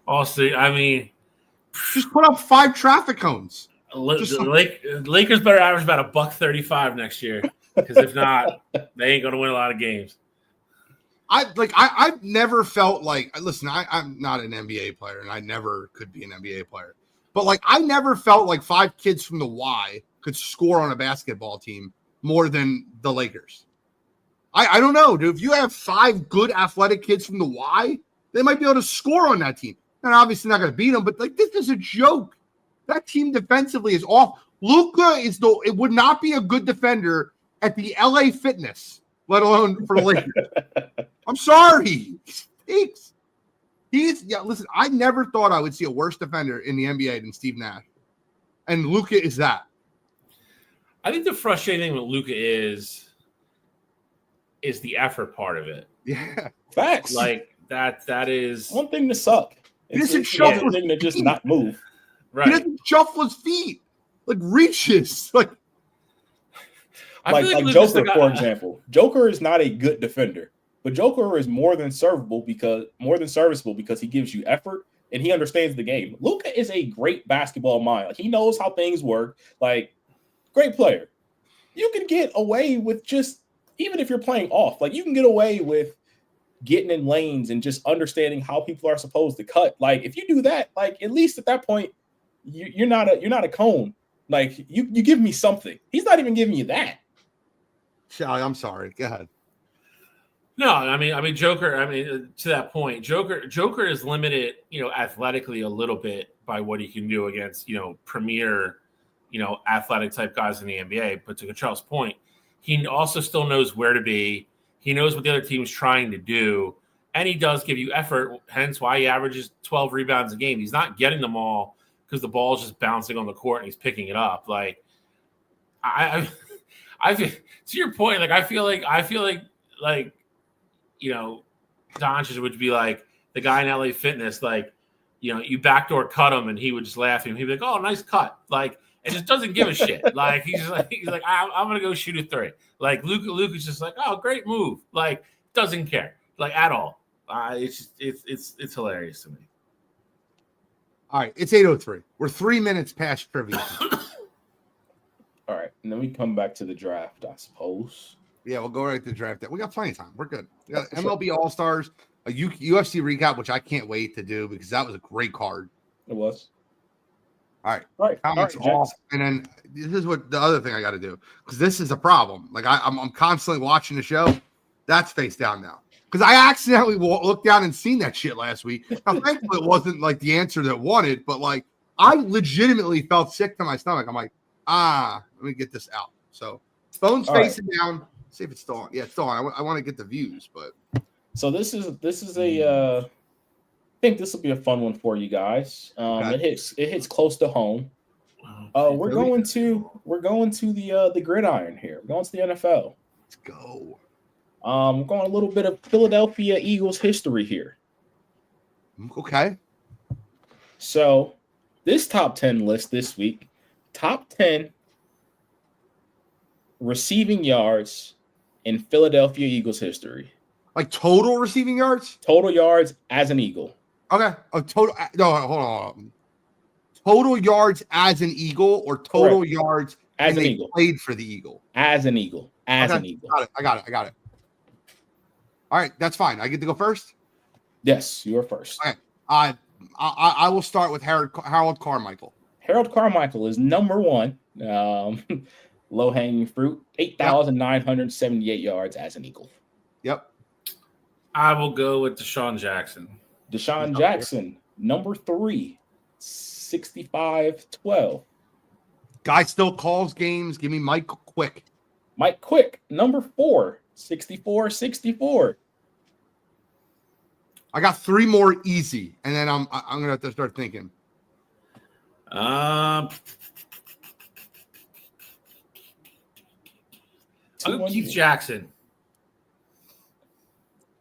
Austin, I mean, just put up 5 traffic cones. Lakers better average about $135 next year, because if not, they ain't going to win a lot of games. I've never felt like, listen, I'm not an NBA player, and I never could be an NBA player. But like, I never felt like 5 kids from the Y could score on a basketball team more than the Lakers. I don't know, dude. If you have 5 good athletic kids from the Y, they might be able to score on that team. And obviously not going to beat them, but like, this is a joke. That team defensively is off. Luka it would not be a good defender at the LA Fitness, let alone for the Lakers. I'm sorry. He listen, I never thought I would see a worse defender in the NBA than Steve Nash. And Luka is that. I think the frustrating thing with Luka is the effort part of it. Yeah. Facts. Like that is one thing to suck. He doesn't It's shuffle one thing to just not move. right. He doesn't shuffle his feet. Like reaches. Like I feel like Luka's Joker, for example. Joker is not a good defender, but Joker is more than serviceable because he gives you effort and he understands the game. Luka is a great basketball mind. Like, he knows how things work. Like, great player. You can get away with just, even if you're playing off, like you can get away with getting in lanes and just understanding how people are supposed to cut. Like, if you do that, like at least at that point, you're not a cone. Like, you give me something. He's not even giving you that. I'm sorry. Go ahead. No, I mean, Joker. I mean, to that point, Joker is limited, athletically a little bit by what he can do against, premier, athletic type guys in the NBA. But to Cottrell's point, he also still knows where to be. He knows what the other team's trying to do, and he does give you effort. Hence, why he averages 12 rebounds a game. He's not getting them all because the ball's just bouncing on the court and he's picking it up. Like, I to your point, like I feel like Doncic would be like the guy in LA Fitness, like, you backdoor cut him and he would just laugh at him. He'd be like, "Oh, nice cut." Like, it just doesn't give a shit. Like, he's like, I'm gonna go shoot a 3. Like Luka's just like, "Oh, great move." Like, doesn't care, like, at all. It's hilarious to me. All right, it's 8:03. We're 3 minutes past trivia. All right, and then we come back to the draft, I suppose. Yeah, we'll go right to the draft. We got plenty of time. We're good. We got MLB All-Stars, a UFC recap, which I can't wait to do because that was a great card. It was. All right. Right. Comments off. And then this is what the other thing I got to do, because this is a problem. Like, I'm constantly watching the show. That's face down now. Because I accidentally looked down and seen that shit last week. Now, thankfully, it wasn't like the answer that wanted, but like I legitimately felt sick to my stomach. I'm like, let me get this out. So phone's facing down. See if it's still on. Yeah, it's still on. I want to get the views, but so this is a I think this will be a fun one for you guys. Okay. It hits close to home. We're going to the gridiron here. We're going to the NFL. Let's go. We're going a little bit of Philadelphia Eagles history here. Okay. So this top 10 list this week, top 10 receiving yards in Philadelphia Eagles history. Like total receiving yards? Total yards as an Eagle. Okay. Total. No, hold on. Total yards as an Eagle or total Correct. Yards as an Eagle. Played for the Eagle. As an Eagle. An Eagle. I got it. All right, that's fine. I get to go first? Yes, you are first. Okay. I will start with Harold Carmichael. Harold Carmichael is number 1. Low-hanging fruit. 8,978 yards as an Eagle. Yep. I will go with Deshaun Jackson. Deshaun Jackson, number 3. 65-12. Guy still calls games. Give me Mike Quick. Mike Quick, number 4. 64-64. I got 3 more easy, and then I'm gonna have to start thinking. Keith Jackson.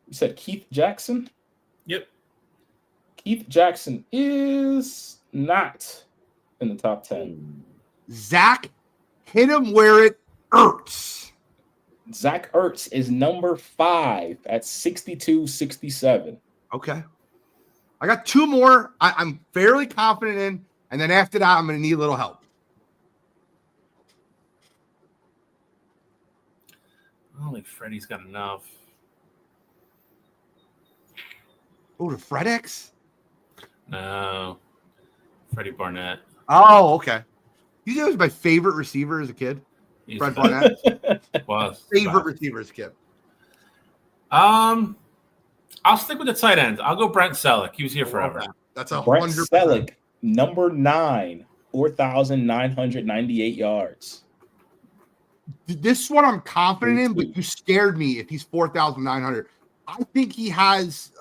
You said Keith Jackson? Yep. Keith Jackson is not in the top 10. Zach, hit him where it hurts. Zach Ertz is number 5 at 62-67. Okay. I got 2 more I'm fairly confident in, and then after that, I'm going to need a little help. I don't think Freddie's got enough. Oh, the FredEx? No. Freddie Barnett. Oh, okay. You know, he was my favorite receiver as a kid. He's Fred Barnett. was Favorite receiver as a kid. I'll stick with the tight end. I'll go Brent Selleck. He was here forever. That's a Brent 100%. Selleck, number 9, 4,998 yards. This one I'm confident in, but you scared me if he's 4,900. I think he has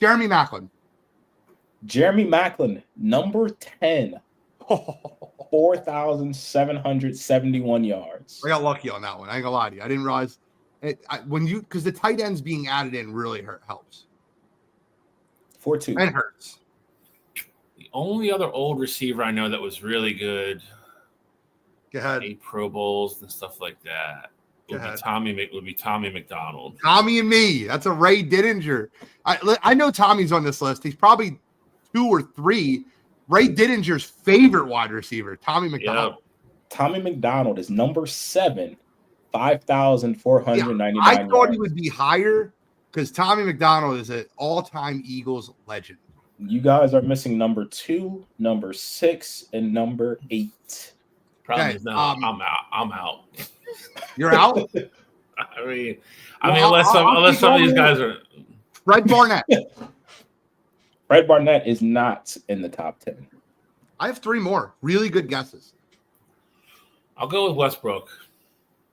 Jeremy Maclin. Jeremy Maclin, number 10, 4,771 yards. I got lucky on that one. I ain't gonna lie to you. I didn't realize because the tight ends being added in really helps 4-2. and hurts. The only other old receiver I know that was really good, Go ahead. 8 Pro Bowls and stuff like that, would be Tommy McDonald. Tommy and me. That's a Ray Didinger. I know Tommy's on this list. He's probably 2 or 3. Ray Didinger's favorite wide receiver, Tommy McDonald. Yep. Tommy McDonald is number 7, 5,499 I thought yards. he would be higher because Tommy McDonald is an all-time Eagles legend. You guys are missing number 2, number 6, and number 8. Problem Okay, is, no, I'm out. You're out? I mean, Well, unless some of these guys are. Fred Barnett. Fred Barnett is not in the top 10. I have 3 more. Really good guesses. I'll go with Westbrook.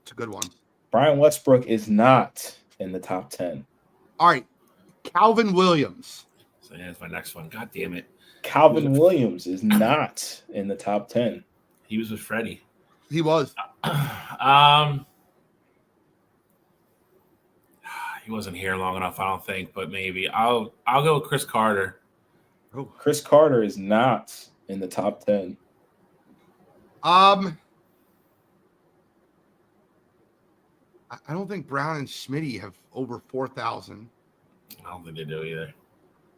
It's a good one. Brian Westbrook is not in the top 10. All right. Calvin Williams. So yeah, that's my next one. God damn it. Calvin Williams is not in the top 10. He was with Freddie. He was. He wasn't here long enough, I don't think, but maybe I'll go with Chris Carter. Oh. Chris Carter is not in the top 10. I don't think Brown and Smitty have over 4,000. I don't think they do either.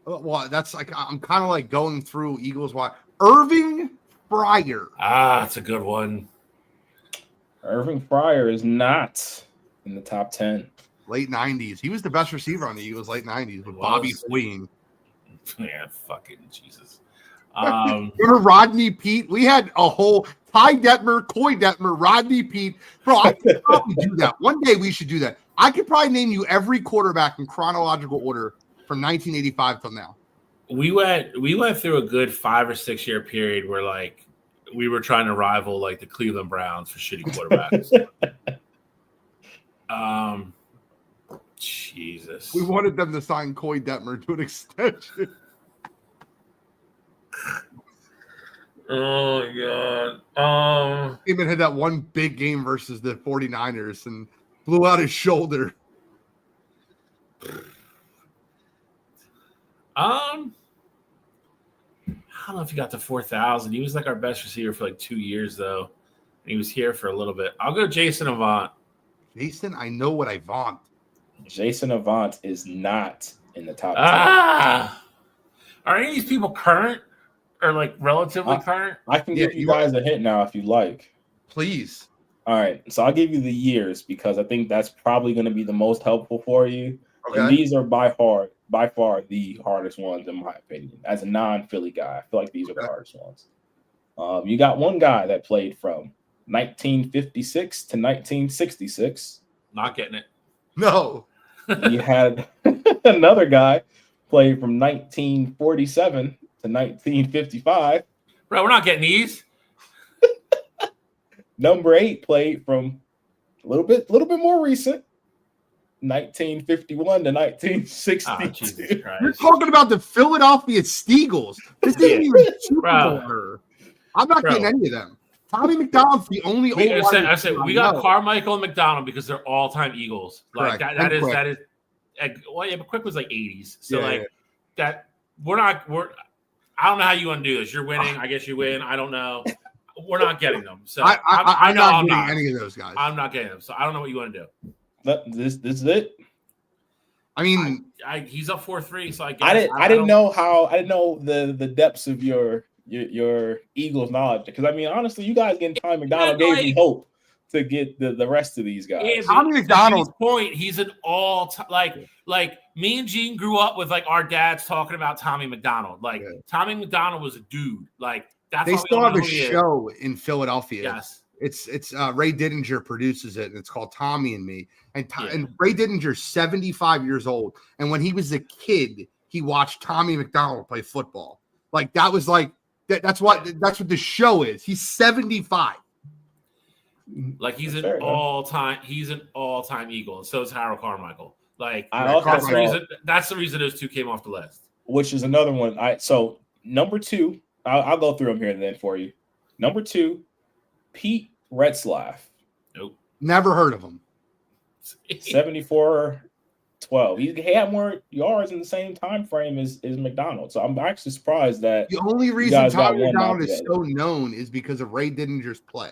Well, that's like I'm kind of like going through Eagles. Why? Irving Fryer. That's a good one. Irving Fryer is not in the top 10. Late 90s. He was the best receiver on the Eagles late 90s with Bobby Queen. Yeah, fucking Jesus. Remember Rodney Pete? We had a whole Ty Detmer, Coy Detmer, Rodney Pete. Bro, I could probably do that. One day we should do that. I could probably name you every quarterback in chronological order from 1985 till now. We went through a good 5 or 6 year period where like we were trying to rival like the Cleveland Browns for shitty quarterbacks. Jesus. We wanted them to sign Coy Detmer to an extension. Oh my God. Even had that one big game versus the 49ers and blew out his shoulder. I don't know if he got to 4,000. He was like our best receiver for like 2 years though. He was here for a little bit. I'll go Jason Avant. Jason, I know what I want. Jason Avant is not in the top 10. Are any of these people current or like relatively current? I can give you guys a hint now if you like. Please. All right. So I'll give you the years because I think that's probably going to be the most helpful for you. Okay. And these are by far the hardest ones in my opinion. As a non-Philly guy, I feel like these are the hardest ones. You got one guy that played from 1956 to 1966. Not getting it. No. You had another guy played from 1947 to 1955. Bro, we're not getting these. Number 8 played from a little bit more recent, 1951 to 1962. Oh, Jesus You're Christ. talking about the Philadelphia Steagles. This isn't even Super Bro. Bowl era. I'm not getting any of them. Tommy McDonald's the only I said we got Carmichael and McDonald because they're all-time Eagles. Like Correct. that And is well, yeah, but Quick was like 80s. So Yeah, that I don't know how you want to do this. You're winning. I guess you win. I don't know. We're not getting them. So I'm know not I'm getting not. any of those guys. I'm not getting them. So I don't know what you want to do. This is it. I mean, He's up 4-3, so I guess I didn't know the depths of your Eagles knowledge because I mean honestly, you guys getting Tommy McDonald gave me hope to get the rest of these guys. Yeah, Tommy but McDonald- to Gene's point, he's an all-time like me and Gene grew up with like our dads talking about Tommy McDonald. Like Yeah. Tommy McDonald was a dude. Like that's They why we still all have know a who he is. show in Philadelphia. Yes. It's Ray Didinger produces it, and it's called Tommy and Me. And Yeah. and Ray Didinger's 75 years old, and when he was a kid, he watched Tommy McDonald play football. Like that was like that's what the show is. He's 75. Like he's an Fair enough. all-time Eagle, and so is Harold Carmichael. Like I also that's the reason those two came off the list. which is another one. So number 2, I'll go through them here and then for you. Number 2, Pete Retzlaff, Never heard of him. 74-12. He had more yards in the same time frame as McDonald. So I'm actually surprised that The only reason guys got Tommy one McDonald knocked is together. so known is because of Ray Didinger's play.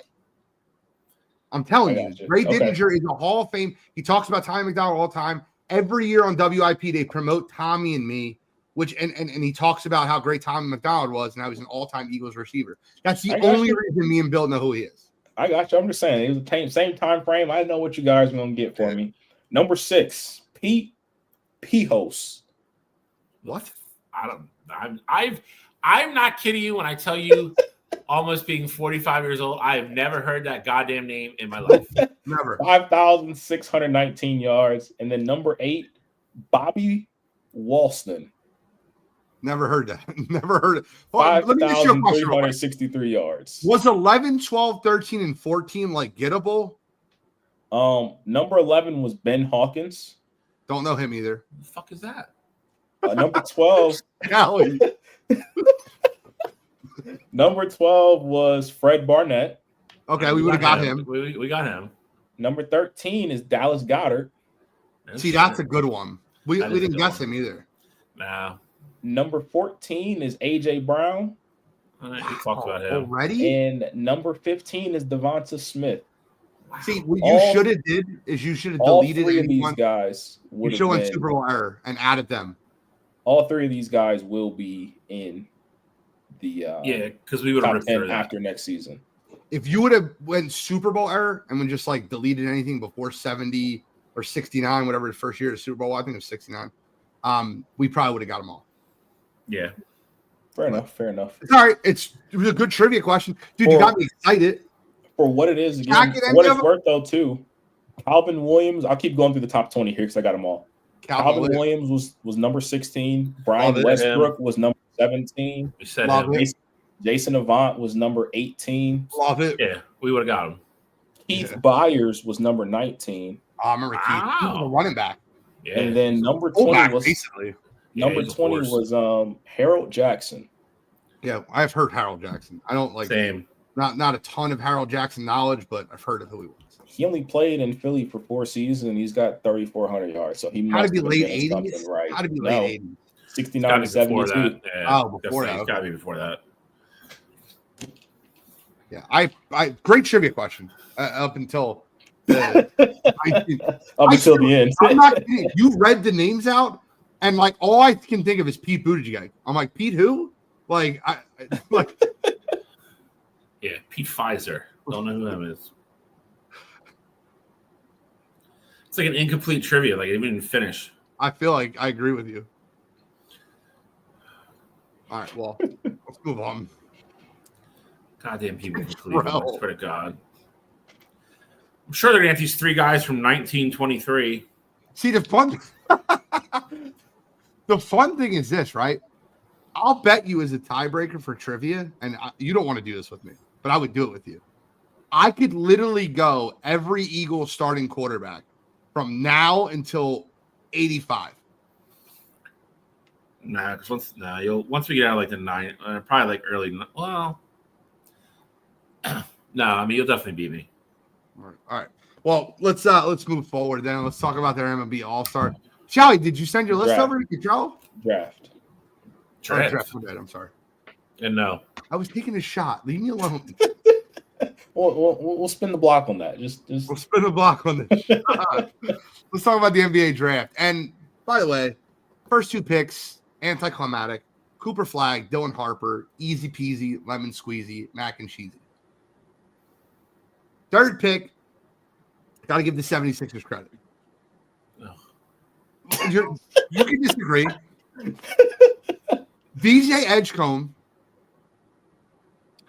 I'm telling I you, got you. Ray Okay. Didinger is a Hall of Fame. He talks about Tommy McDonald all the time. Every year on WIP, they promote Tommy and Me, which and he talks about how great Tommy McDonald was and how he's an all-time Eagles receiver. That's the I got only you. reason me and Bill know who he is. I got you. I'm just saying it was the same time frame. I know what you guys are gonna get for me. Number 6, Pete Pihos. What? I'm not kidding you when I tell you, almost being 45 years old, I have never heard that goddamn name in my life. Never. 5,619 yards. And then number 8, Bobby Walston. Never heard that. Never heard it. Hold on, let me ask you a question real quick. 5,363 yards. Was 11, 12, 13, and 14 like gettable? Number 11 was Ben Hawkins. Don't know him either. What the fuck is that? Number 12, Golly. number 12 was Fred Barnett. Okay, we would have got him. We got him. Number 13 is Dallas Goddard. See, that's a good one. We That is a didn't good guess one. him either. Nah. Number 14 is AJ Brown. We talked about him. Already? And number 15 is Devonta Smith. See, what you All- should have did is you should have All deleted 3 of these anyone. guys You would should have have went been, Super Bowl error and added them. all 3 of these guys will be in the Yeah, because we would have top ripped 10 through that. after next season. If you would have went Super Bowl error and when just like deleted anything before 70 or 69, whatever the first year of Super Bowl, I think it was 69. We probably would have got them all. Yeah. Fair enough. It's all right. It was a good trivia question. Dude, you Or- got me excited. For what it is, again, Jack it for what and it's worth though, too. Calvin Williams, I'll keep going through the top 20 here because I got them all. Calvin Williams was number 16. Brian Love it. Westbrook was number 17. We said Love him. it. Jason Avant was number 18. Love it. Yeah, we would have got him. Keith Yeah. Byers was number 19. I remember Keith. He was a running back. Yeah. And then number 20 Fullback, was basically. Yeah, number he's a 20 horse. was Harold Jackson. Yeah, I've heard Harold Jackson. I don't like Same. not a ton of Harold Jackson knowledge, but I've heard of who he was. He only played in Philly for 4 seasons and he's got 3,400 yards. So he How must to be have been late getting 80s? something right. How to be No, late 80s? 69 to It's gotta be before 72. that. Yeah, Oh, before that, It's got to be before that. Yeah, I great trivia question up until I Up until the end. I'm not kidding. You read the names out, and like all I can think of is Pete Buttigieg. I'm like, Pete who? Like like Yeah, Pete Pfizer. Don't know who that is. It's like an incomplete trivia. Like, it didn't even finish. I feel like I agree with you. All right, well, let's move on. Goddamn people from Cleveland. I Bro. swear to God. I'm sure they're going to have these 3 guys from 1923. See the fun thing is this, right? I'll bet you as a tiebreaker for trivia, and you don't want to do this with me, but I would do it with you. I could literally go every Eagles starting quarterback from now until 85. Nah, because once we get out of like the 9, probably like early. Well, no, I mean you'll definitely beat me. All right. Well, let's move forward then. Let's talk about their MLB All-Star. Charlie, did you send your list Draft. over to Joe? Draft. Draft. My bad, I'm sorry. And no, I was taking a shot. Leave me alone. We'll spin the block on that. Just We'll spin a block on this. Let's talk about the NBA draft. And by the way, first 2 picks, anticlimactic. Cooper Flag, Dylan Harper, easy peasy, lemon squeezy, mac and cheesy. Third pick, Got to give the 76ers credit. Ugh. You can disagree. VJ Edgecombe,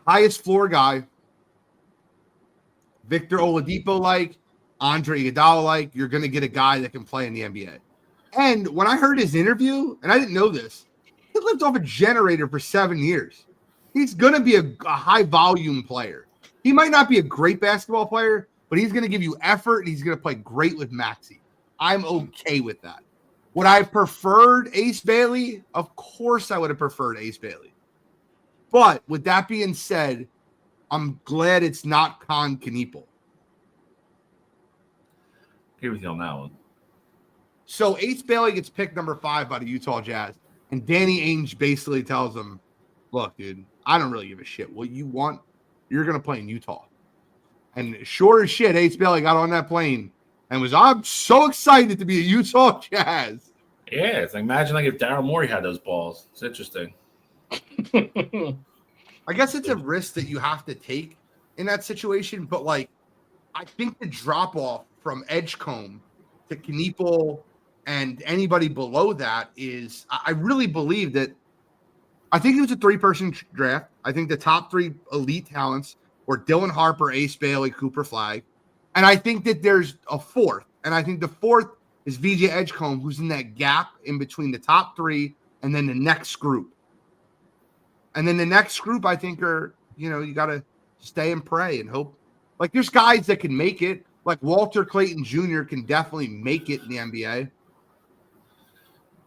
highest floor guy. Victor Oladipo Andre Iguodala you're going to get a guy that can play in the NBA. And when I heard his interview, and I didn't know this, he lived off a generator for 7 years. He's going to be a high volume player. He might not be a great basketball player, but he's going to give you effort and he's going to play great with Maxey. I'm okay with that. Would I have preferred Ace Bailey? Of course I would have preferred Ace Bailey. But with that being said, I'm glad it's not Con Kneepel. Agree with you on that one. So Ace Bailey gets picked number 5 by the Utah Jazz, and Danny Ainge basically tells him, look, dude, I don't really give a shit. What you want, you're going to play in Utah. And sure as shit, Ace Bailey got on that plane and I'm so excited to be a Utah Jazz. Yeah, it's like, imagine if Daryl Morey had those balls. It's interesting. I guess it's a risk that you have to take in that situation, but I think the drop off from Edgecombe to Kneepel and anybody below that is, I really believe that. I think it was a 3-person draft. I think the top 3 elite talents were Dylan Harper, Ace Bailey, Cooper Flagg. And I think that there's a 4th. And I think the 4th is VJ Edgecombe, who's in that gap in between the top 3 and then the next group. And then the next group, I think, are, you got to stay and pray and hope. There's guys that can make it. Walter Clayton Jr. can definitely make it in the NBA.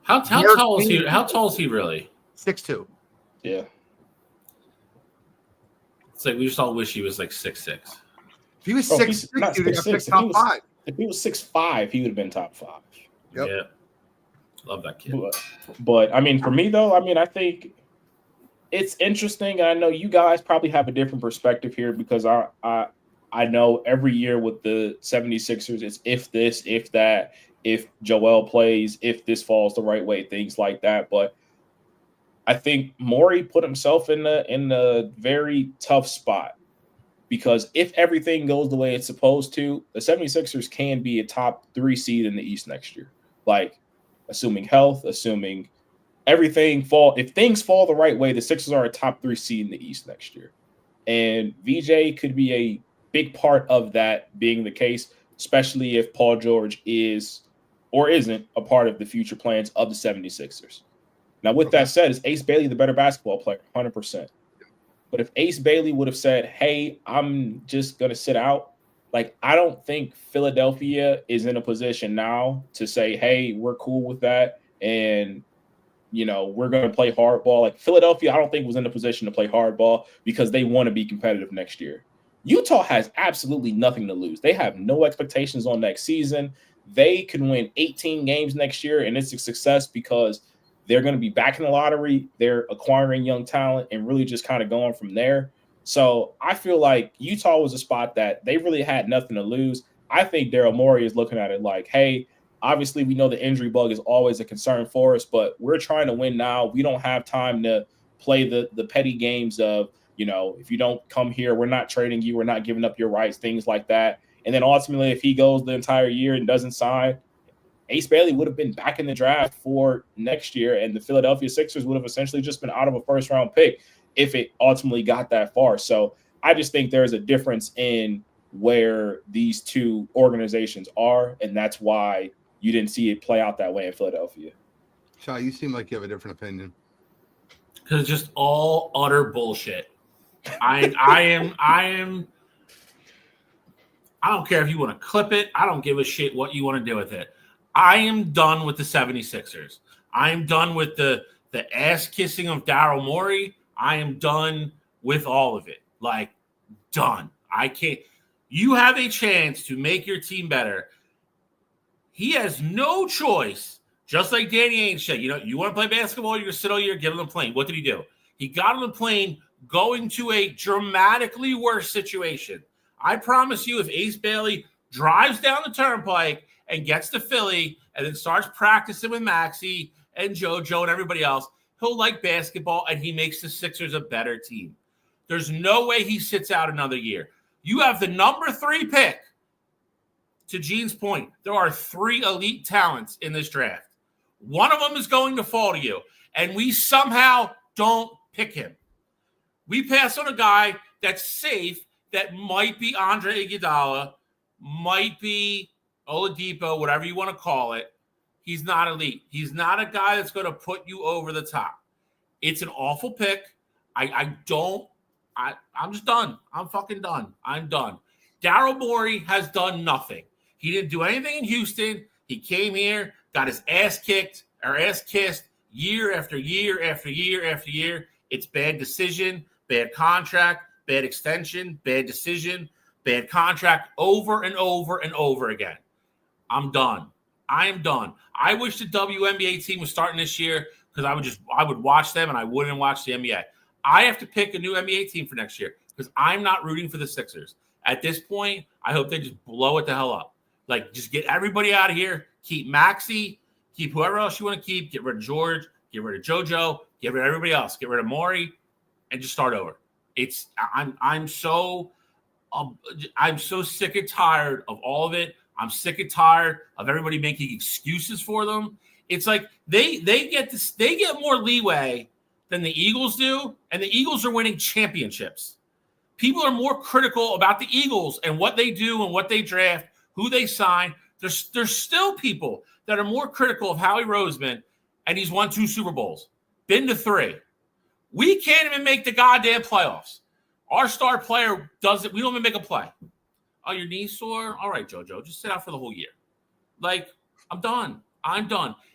How tall is he? How tall is he really? 6'2". Yeah. It's like we just all wish he was 6'6". If he was Bro, 6'6", he would have picked top 5. If he was 6'5", he would have been top 5. Yep. Yeah. Love that kid. But I mean, for me though, I think it's interesting. I know you guys probably have a different perspective here because I know every year with the 76ers, it's if this, if that, if Joel plays, if this falls the right way, things like that. But I think Morey put himself in a very tough spot because if everything goes the way it's supposed to, the 76ers can be a top 3 seed in the East next year. Assuming health, assuming everything if things fall the right way, the Sixers are a top 3 seed in the East next year. And VJ could be a big part of that being the case, especially if Paul George is or isn't a part of the future plans of the 76ers. Now, with that said, is Ace Bailey the better basketball player? 100%. But if Ace Bailey would have said, hey, I'm just going to sit out, I don't think Philadelphia is in a position now to say, hey, we're cool with that. And, we're going to play hardball. Philadelphia, I don't think was in a position to play hardball because they want to be competitive next year. Utah has absolutely nothing to lose. They have no expectations on next season. They can win 18 games next year, and it's a success because they're going to be back in the lottery. They're acquiring young talent and really just kind of going from there. So I feel like Utah was a spot that they really had nothing to lose. I think Daryl Morey is looking at it like, hey, obviously we know the injury bug is always a concern for us, but we're trying to win now. We don't have time to play the petty games of, if you don't come here, we're not trading you. We're not giving up your rights, things like that. And then ultimately, if he goes the entire year and doesn't sign, Ace Bailey would have been back in the draft for next year, and the Philadelphia Sixers would have essentially just been out of a first-round pick if it ultimately got that far. So I just think there's a difference in where these two organizations are, and that's why you didn't see it play out that way in Philadelphia. Shai, you seem like you have a different opinion. Because it's just all utter bullshit. I don't care if you want to clip it. I don't give a shit what you want to do with it. I am done with the 76ers. I am done with the ass kissing of Daryl Morey. I am done with all of it. Done. I can't. You have a chance to make your team better. He has no choice. Just like Danny Ainge said, you want to play basketball, you're going to sit all year, get on the plane. What did he do? He got on the plane going to a dramatically worse situation. I promise you, if Ace Bailey drives down the turnpike and gets to Philly and then starts practicing with Maxey and JoJo and everybody else, he'll like basketball and he makes the Sixers a better team. There's no way he sits out another year. You have the number 3 pick to Gene's point, there are 3 elite talents in this draft. One of them is going to fall to you, and we somehow don't pick him. We pass on a guy that's safe, that might be Andre Iguodala, might be Oladipo, whatever you want to call it. He's not elite. He's not a guy that's going to put you over the top. It's an awful pick. I'm just done. I'm fucking done. I'm done. Daryl Morey has done nothing. He didn't do anything in Houston. He came here, got his ass kicked or ass kissed year after year after year after year. It's bad decision, bad contract, bad extension, bad decision, bad contract over and over and over again. I'm done. I am done. I wish the WNBA team was starting this year because I would watch them and I wouldn't watch the NBA. I have to pick a new NBA team for next year because I'm not rooting for the Sixers. At this point, I hope they just blow it the hell up. Like, just get everybody out of here. Keep Maxey. Keep whoever else you want to keep. Get rid of George. Get rid of JoJo. Get rid of everybody else. Get rid of Morey, and just start over. I'm so sick and tired of all of it. I'm sick and tired of everybody making excuses for them. It's like they get more leeway than the Eagles do, and the Eagles are winning championships. People are more critical about the Eagles and what they do and what they draft, who they sign. There's still people that are more critical of Howie Roseman, and he's won 2 Super Bowls, been to 3. We can't even make the goddamn playoffs. Our star player doesn't. We don't even make a play. Oh, your knee's sore? All right, JoJo, just sit out for the whole year. Like, I'm done.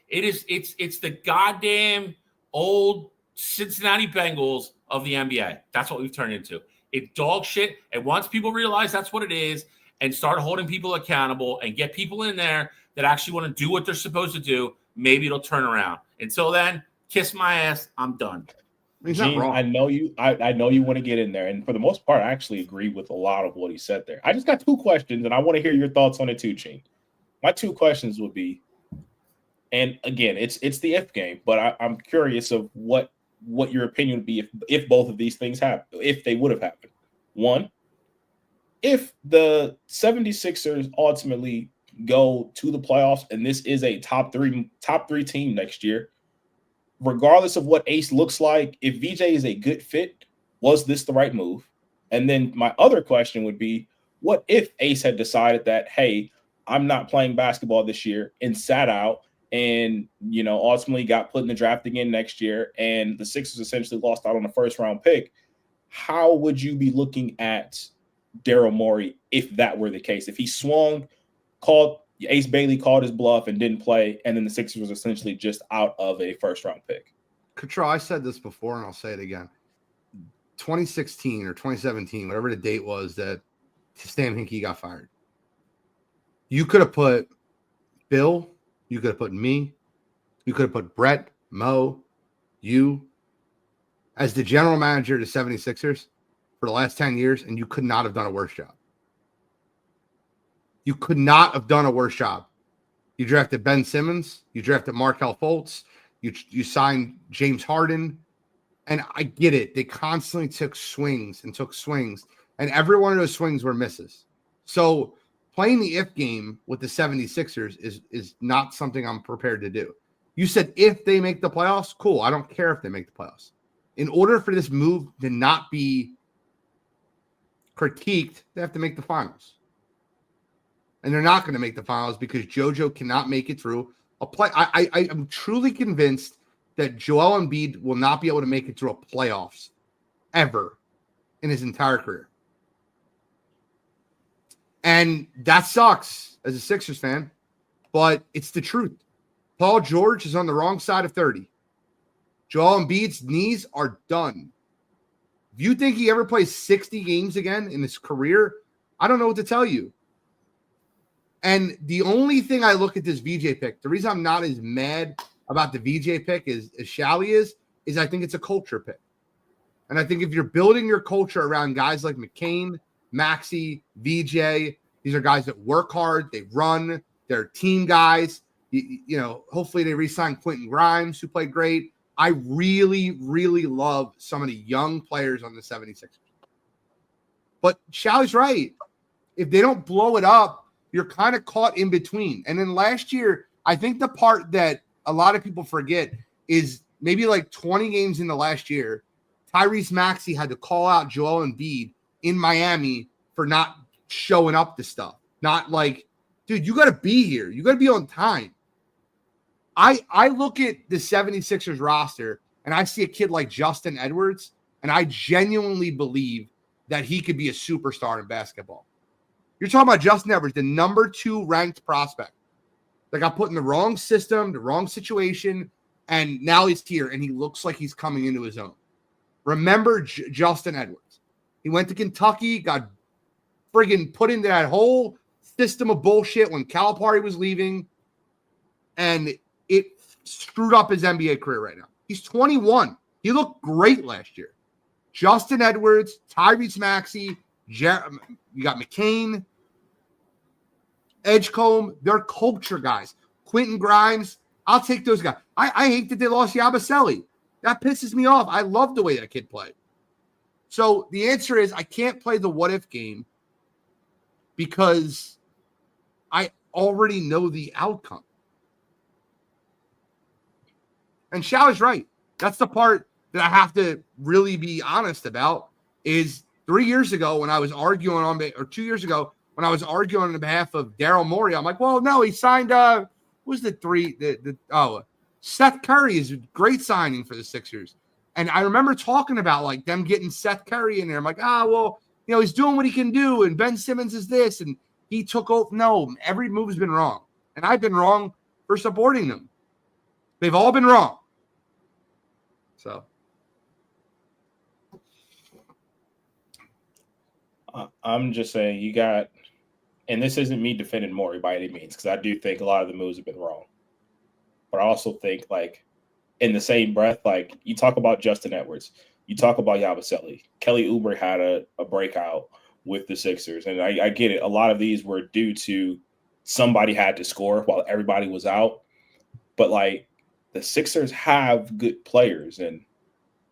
It's the goddamn old Cincinnati Bengals of the NBA. That's what we've turned into. It's dog shit. And once people realize that's what it is and start holding people accountable and get people in there that actually want to do what they're supposed to do, maybe it'll turn around. Until then, kiss my ass. I'm done. He's not wrong. I know you want to get in there. And for the most part, I actually agree with a lot of what he said there. I just got 2 questions, and I want to hear your thoughts on it too, Gene. My 2 questions would be, and again, it's the if game, but I'm curious of what your opinion would be if both of these things happen, if they would have happened. 1, if the 76ers ultimately go to the playoffs and this is a top three team next year, regardless of what Ace looks like, if VJ is a good fit, was this the right move? And then my other question would be, what if Ace had decided that, hey, I'm not playing basketball this year and sat out and, ultimately got put in the draft again next year and the Sixers essentially lost out on a first-round pick? How would you be looking at Daryl Morey if that were the case? If he swung, Ace Bailey called his bluff and didn't play, and then the Sixers was essentially just out of a first-round pick. Control, I said this before, and I'll say it again. 2016 or 2017, whatever the date was that Stan Hinkie got fired. You could have put Bill, you could have put me, you could have put Brett, Mo, you as the general manager of the 76ers for the last 10 years, and you could not have done a worse job. You could not have done a worse job. You drafted Ben Simmons. You drafted Markelle Fultz. You signed James Harden. And I get it. They constantly took swings, and every one of those swings were misses. So playing the if game with the 76ers is not something I'm prepared to do. You said if they make the playoffs, cool. I don't care if they make the playoffs. In order for this move to not be critiqued, they have to make the finals. And they're not going to make the finals because JoJo cannot make it through a play. I am truly convinced that Joel Embiid will not be able to make it through a playoffs ever in his entire career. And that sucks as a Sixers fan, but it's the truth. Paul George is on the wrong side of 30. Joel Embiid's knees are done. If you think he ever plays 60 games again in his career, I don't know what to tell you. And the only thing I look at this VJ pick, the reason I'm not as mad about the VJ pick as Shally is I think it's a culture pick. And I think if you're building your culture around guys like McCain, Maxey, VJ, these are guys that work hard, they run, they're team guys. Hopefully they re-sign Quentin Grimes, who played great. I really, really love some of the young players on the 76ers. But Shally's right. If they don't blow it up you're kind of caught in between. And then last year, I think the part that a lot of people forget is maybe like 20 games in the last year, Tyrese Maxey had to call out Joel Embiid in Miami for not showing up to stuff. Not like, dude, you got to be here. You got to be on time. I look at the 76ers roster and I see a kid like Justin Edwards, and I genuinely believe that he could be a superstar in basketball. You're talking about Justin Edwards, the number 2 ranked prospect that got put in the wrong system, the wrong situation, and now he's here, and he looks like he's coming into his own. Remember Justin Edwards. He went to Kentucky, got friggin' put into that whole system of bullshit when Calipari was leaving, and it screwed up his NBA career right now. He's 21. He looked great last year. Justin Edwards, Tyrese Maxey, you got McCain, Edgecombe, they're culture guys. Quentin Grimes, I'll take those guys. I hate that they lost Yabusele. That pisses me off. I love the way that kid played. So the answer is I can't play the what if game because I already know the outcome. And Shao is right. That's the part that I have to really be honest about is 3 years ago when I was arguing on, or 2 years ago when I was arguing on behalf of Daryl Morey, I'm like, well, no, he signed, Seth Curry is a great signing for the Sixers. And I remember talking about like them getting Seth Curry in there. I'm like, he's doing what he can do. And Ben Simmons is this. And he took over. No, every move has been wrong. And I've been wrong for supporting them. They've all been wrong. So. I'm just saying you got, and this isn't me defending Morey by any means, because I do think a lot of the moves have been wrong. But I also think, like, in the same breath, like, you talk about Justin Edwards, you talk about Yabusele, Kelly Oubre had a breakout with the Sixers, and I get it. A lot of these were due to somebody had to score while everybody was out. But, like, the Sixers have good players, and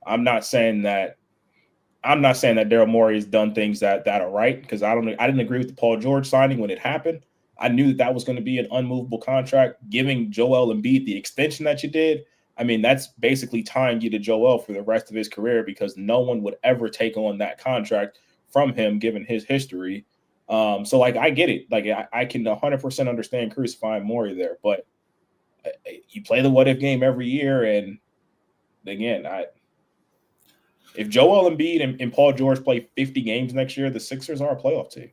I'm not saying that Daryl Morey has done things that are right, because I didn't agree with the Paul George signing when it happened. I knew that was going to be an unmovable contract. Giving Joel Embiid the extension that you did, I mean, that's basically tying you to Joel for the rest of his career, because no one would ever take on that contract from him given his history. So, like, I get it. Like, I can 100% understand crucifying Morey there, but you play the what if game every year, and again, if Joel Embiid and Paul George play 50 games next year, the Sixers are a playoff team.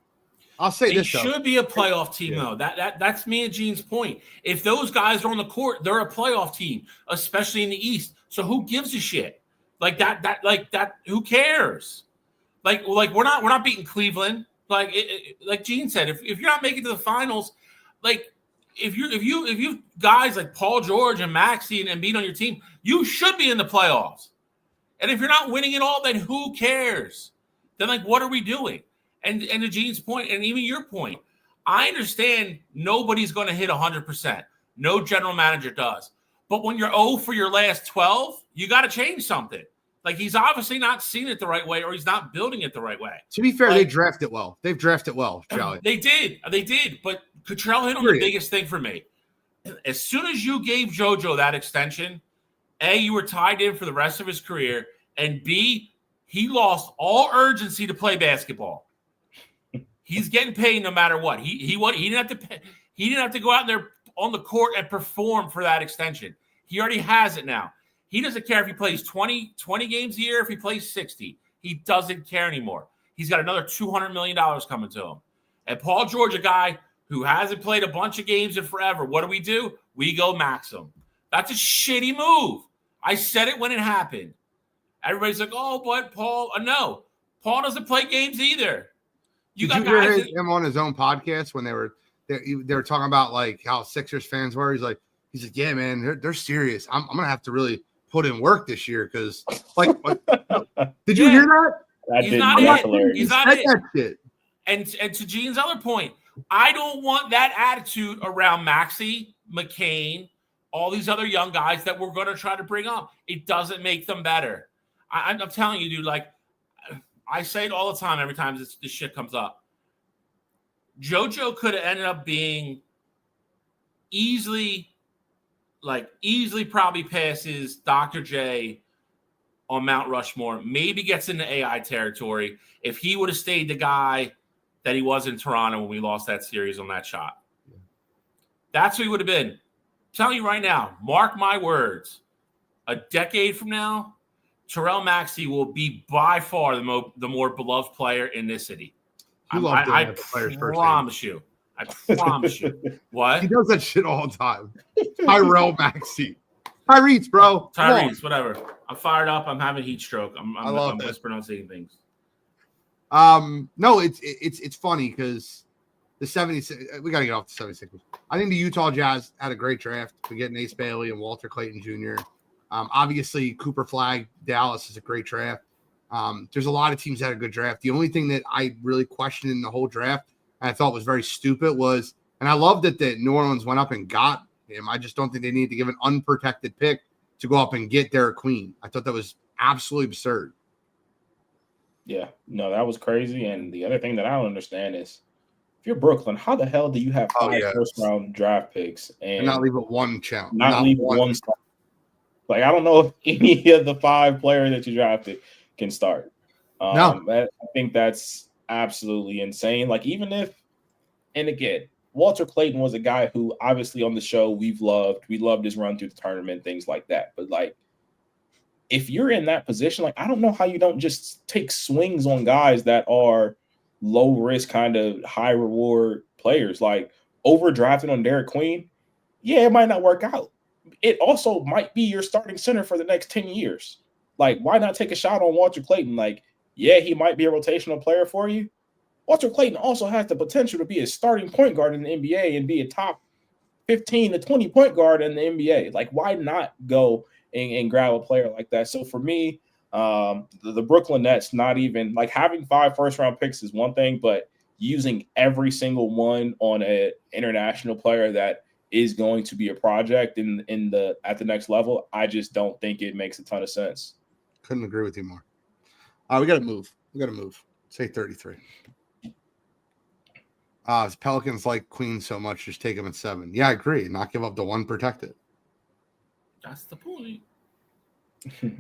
I'll say they this should be a playoff team, though. That's me and Gene's point. If those guys are on the court, they're a playoff team, especially in the East. So who gives a shit? Like that. Who cares? Like we're not beating Cleveland. Like Gene said, if you're not making it to the finals, like if you guys like Paul George and Maxey and Embiid on your team, you should be in the playoffs. And if you're not winning it all, then who cares? Then, like, what are we doing? And to Gene's point, and even your point, I understand nobody's going to hit 100%. No general manager does. But when you're 0 for your last 12, you got to change something. Like, he's obviously not seeing it the right way, or he's not building it the right way. To be fair, they drafted well. They've drafted well, Charlie. They did. But Cottrell hit on the biggest thing for me. As soon as you gave JoJo that extension, A, you were tied in for the rest of his career, and B, he lost all urgency to play basketball. He's getting paid no matter what. He didn't have to pay. He didn't have to go out there on the court and perform for that extension. He already has it now. He doesn't care if he plays 20 games a year, if he plays 60. He doesn't care anymore. He's got another $200 million coming to him. And Paul George, a guy who hasn't played a bunch of games in forever, what do? We go max him. That's a shitty move. I said it when it happened. Everybody's like, oh, but Paul, no. Paul doesn't play games either. Did you hear him on his own podcast when they were talking about like how Sixers fans were? He's like, yeah, man, they're serious. I'm gonna have to really put in work this year because, like, did you hear that? He's not it. He's not it. That shit. And to Gene's other point, I don't want that attitude around Maxey, McCain, all these other young guys that we're going to try to bring up. It doesn't make them better. I'm telling you, dude, like, I say it all the time every time this shit comes up. JoJo could have ended up being easily probably passes Dr. J on Mount Rushmore, maybe gets into AI territory if he would have stayed the guy that he was in Toronto when we lost that series on that shot. That's who he would have been. I'm telling you right now, mark my words, a decade from now, Terrell Maxey will be by far the more beloved player in this city. I promise you. I promise you. What? He does that shit all the time. Tyrell Maxey. Tyrese, bro. Tyrese, whatever. I'm fired up. I'm having heat stroke. I'm whispering on saying things. No, it's funny because the 76. We got to get off the 76ers. I think the Utah Jazz had a great draft to get Ace Bailey and Walter Clayton Jr. Obviously, Cooper Flag, Dallas is a great draft. There's a lot of teams that had a good draft. The only thing that I really questioned in the whole draft, and I thought was very stupid, was, and I love that the New Orleans went up and got him. I just don't think they need to give an unprotected pick to go up and get Derek Queen. I thought that was absolutely absurd. Yeah, no, that was crazy. And the other thing that I don't understand is, if you're Brooklyn, how the hell do you have 5 first-round draft picks and not leave it one challenge? Not leave one start. Like, I don't know if any of the 5 players that you drafted can start. No, I think that's absolutely insane. Like, even if, and again, Walter Clayton was a guy who obviously on the show we loved his run through the tournament, things like that. But like, if you're in that position, like, I don't know how you don't just take swings on guys that are low risk, kind of high reward players. Like, overdrafting on Derek Queen, yeah, it might not work out. It also might be your starting center for the next 10 years. Like, why not take a shot on Walter Clayton? Like, yeah, he might be a rotational player for you. Walter Clayton also has the potential to be a starting point guard in the NBA and be a top 15 to 20 point guard in the NBA. Like, why not go and grab a player like that? So for me, the Brooklyn Nets, not even like having 5 first-round picks is one thing, but using every single one on an international player that is going to be a project at the next level, I just don't think it makes a ton of sense. Couldn't agree with you more. We got to move. Say 33. Pelicans like Queen so much, just take him at 7. Yeah, I agree. Not give up the one protected. That's the point.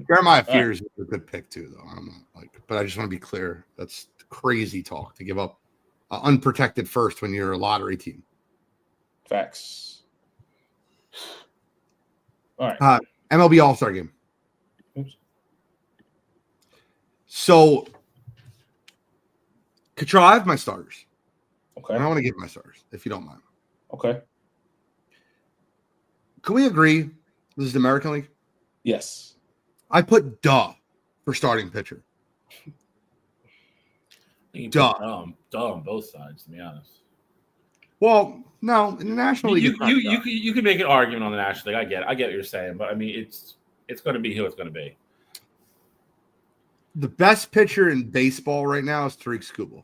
Jeremiah Fears is a good pick too, though. I'm not but I just want to be clear. That's crazy talk to give up unprotected first when you're a lottery team. Facts. All right. MLB All-Star Game. Oops. So, Katra, I have my starters. Okay. And I want to give my starters, if you don't mind. Okay. Can we agree this is the American League? Yes. I put duh for starting pitcher. Duh on both sides, to be honest. Well, no, in the National League, you can make an argument on the National League. I get what you're saying, but I mean, it's going to be who it's going to be. The best pitcher in baseball right now is Tariq Skubal.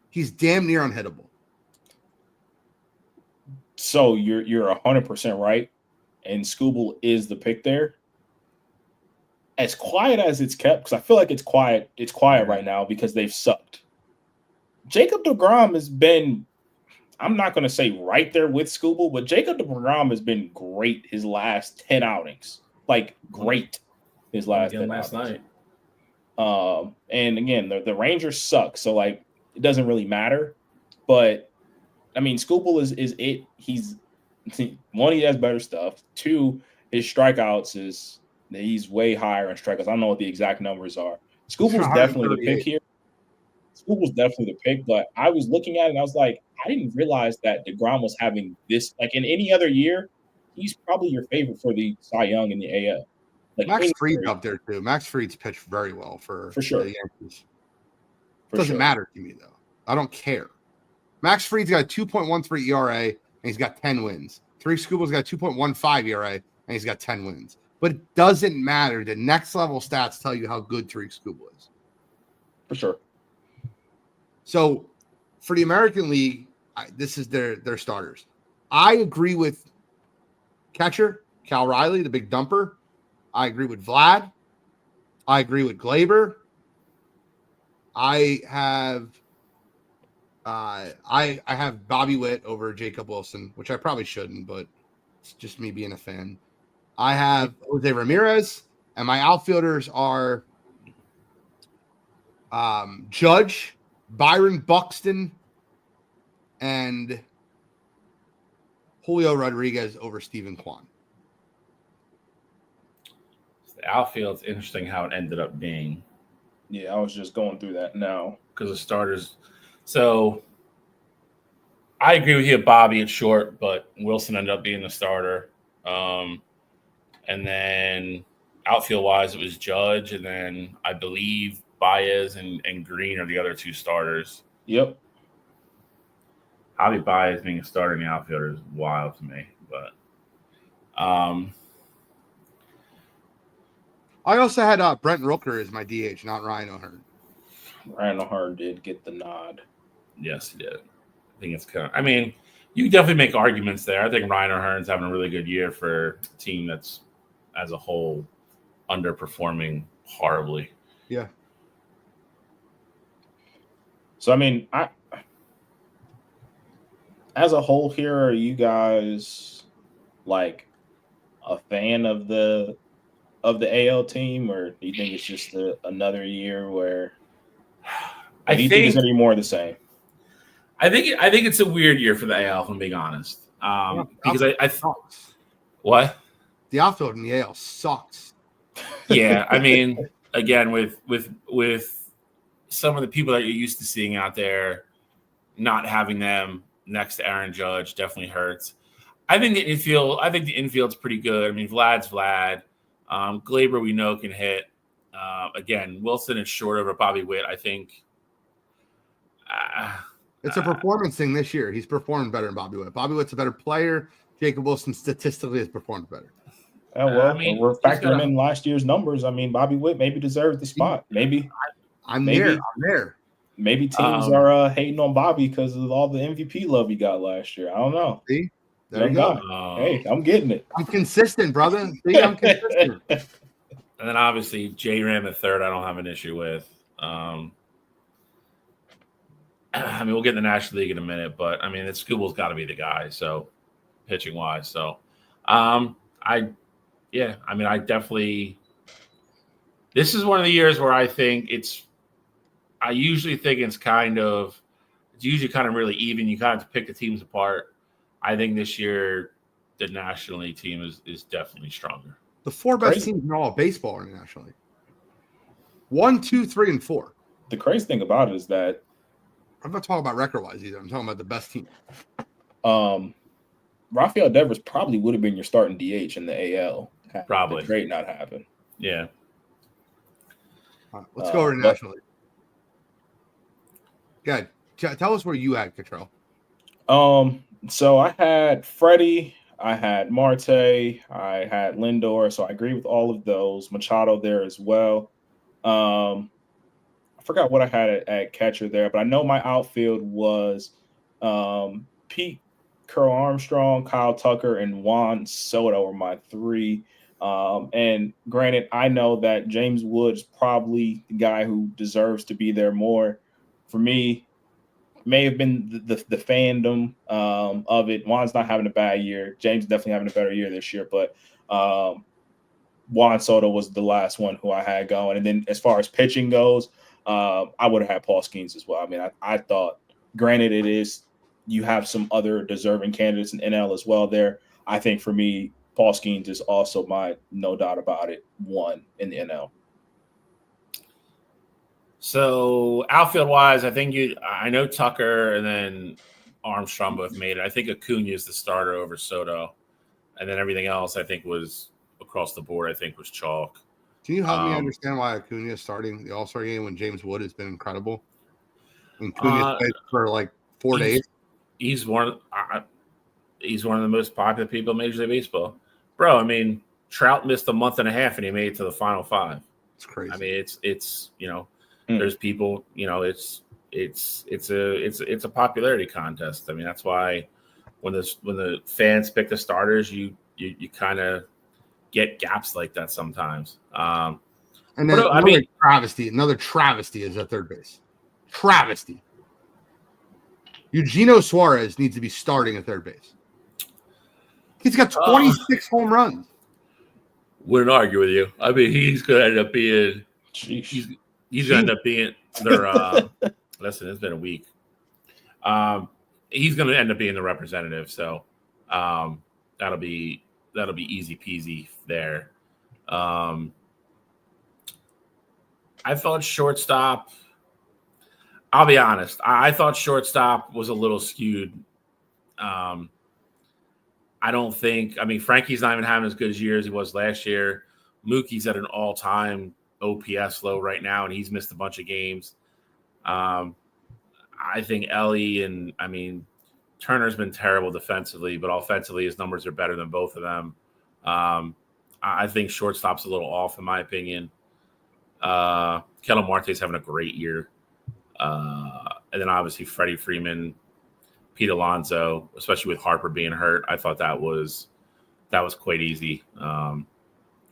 He's damn near unhittable. So you're 100% right, and Skubal is the pick there. As quiet as it's kept, because I feel like it's quiet. It's quiet right now because they've sucked. Jacob deGrom has been, I'm not going to say right there with Skubal, but Jacob deGrom has been great his last 10 outings. Like, great his last 10 last outings. night. And again, the Rangers suck, so like it doesn't really matter. But I mean, Skubal is it. He's one, he has better stuff. 2, his strikeouts he's way higher in strikeouts. I don't know what the exact numbers are. Skubal's definitely the pick here. Skubal's definitely the pick, but I was looking at it and I was like, I didn't realize that DeGrom was having this. Like, in any other year, he's probably your favorite for the Cy Young in the AL. Like, Max Fried's up there too. Max Fried's pitched very well for sure. The Yankees. Doesn't matter to me though. I don't care. Max Fried's got a 2.13 ERA and he's got 10 wins. Tariq Skubal's got a 2.15 ERA and he's got 10 wins. But it doesn't matter. The next level stats tell you how good Tariq Skubal is. For sure. So for the American League, this is their starters. I agree with catcher, Cal Riley, the big dumper. I agree with Vlad. I agree with Glaber. I have I have Bobby Witt over Jacob Wilson, which I probably shouldn't, but it's just me being a fan. I have Jose Ramirez, and my outfielders are Judge, Byron Buxton, and Julio Rodriguez over Stephen Kwan. The outfield's interesting how it ended up being. Yeah, I was just going through that now. Because the starters. So I agree with you, Bobby, at short, but Wilson ended up being the starter. And then outfield-wise, it was Judge, and then I believe Baez and Green are the other two starters. Yep. Javi Baez being a starter in the outfielder is wild to me. But I also had Brent Rooker as my DH, not Ryan O'Hearn. Ryan O'Hearn did get the nod. yes, he did. I think it's kind of – I mean, you can definitely make arguments there. I think Ryan O'Hearn's having a really good year for a team that's, as a whole, underperforming horribly. Yeah. So, I mean, as a whole here, are you guys like a fan of the AL team, or do you think it's just another year where I do you think it's going to be more of the same? I think it's a weird year for the AL, if I'm being honest. Because I sucks. What? The outfield in the AL sucks. Yeah, I mean, again, with some of the people that you're used to seeing out there, not having them next to Aaron Judge definitely hurts. I think the infield's pretty good. I mean, Vlad's Vlad. Glaber we know can hit. Again, Wilson is short over Bobby Witt. I think it's a performance thing this year. He's performed better than Bobby Witt. Bobby Witt's a better player. Jacob Wilson statistically has performed better. Well, I mean, we're factoring in last year's numbers. I mean, Bobby Witt maybe deserves the spot. Maybe I'm there. Maybe teams are hating on Bobby because of all the MVP love he got last year. I don't know. See? There you go. Hey, I'm getting it. I'm consistent, brother. See, I'm consistent. And then obviously J-Ram at third, I don't have an issue with. I mean, we'll get in the National League in a minute, but I mean, Scooble's got to be the guy. So pitching wise, so I definitely. This is one of the years where I think I usually think it's usually kind of really even. You kind of have to pick the teams apart. I think this year the National League team is definitely stronger. The four best teams in all of baseball are in the National League. 1, 2, 3, and 4. The crazy thing about it is that I'm not talking about record-wise either. I'm talking about the best team. Rafael Devers probably would have been your starting DH in the AL. Probably. The trade not happen. Yeah. All right, let's go over to National League. Good. Tell us where you had Cottrell. So I had Freddie, I had Marte, I had Lindor. So I agree with all of those. Machado there as well. I forgot what I had at catcher there, but I know my outfield was Pete Curl Armstrong, Kyle Tucker, and Juan Soto were my three. And granted, I know that James Wood's probably the guy who deserves to be there more. For me, may have been the fandom of it. Juan's not having a bad year. James definitely having a better year this year, but Juan Soto was the last one who I had going. And then as far as pitching goes, I would have had Paul Skeens as well. I mean, I thought, granted, you have some other deserving candidates in NL as well there. I think for me, Paul Skeens is also my, no doubt about it, one in the NL. So outfield wise, I know Tucker and then Armstrong both made it. I think Acuna is the starter over Soto, and then everything else I think was across the board. I think was chalk. Can you help me understand why Acuna is starting the All-Star game when James Wood has been incredible? And Acuna played for like 4 days. He's one of the most popular people in Major League Baseball, bro. I mean, Trout missed a month and a half and he made it to the Final Five. It's crazy. I mean, it's there's people, it's a popularity contest. I mean, that's why when the fans pick the starters, you kind of get gaps like that sometimes. And then another travesty is at third base. Travesty. Eugenio Suarez needs to be starting at third base. He's got 26 home runs. Wouldn't argue with you. I mean, he's going to end up being. Sheesh. He's going to end up being their. Listen, it's been a week. He's going to end up being the representative, so that'll be easy peasy there. I thought shortstop. I'll be honest. I thought shortstop was a little skewed. I don't think. I mean, Frankie's not even having as good a year as he was last year. Mookie's at an all-time OPS low right now, and he's missed a bunch of games. I think Ellie and Turner's been terrible defensively, but offensively his numbers are better than both of them. I think shortstop's a little off in my opinion. Ketel Marte's having a great year. And then obviously Freddie Freeman, Pete Alonso, especially with Harper being hurt. I thought that was quite easy.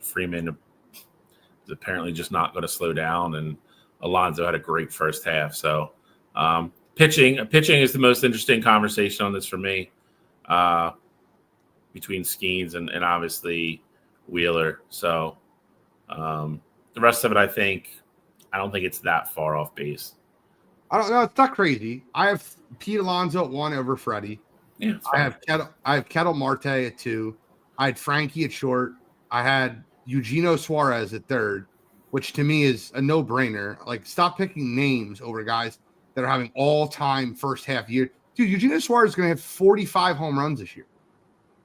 Freeman is apparently just not going to slow down, and Alonso had a great first half. So pitching is the most interesting conversation on this for me, between Skeens and obviously Wheeler. So the rest of it, I don't think it's that far off base. I don't know. It's not crazy. I have Pete Alonso at 1 over Freddie. Yeah, I have Ketel Marte at 2. I had Frankie at short. I had Eugenio Suarez at 3rd, which to me is a no-brainer. Like, stop picking names over guys that are having all-time first half year. Dude, Eugenio Suarez is going to have 45 home runs this year.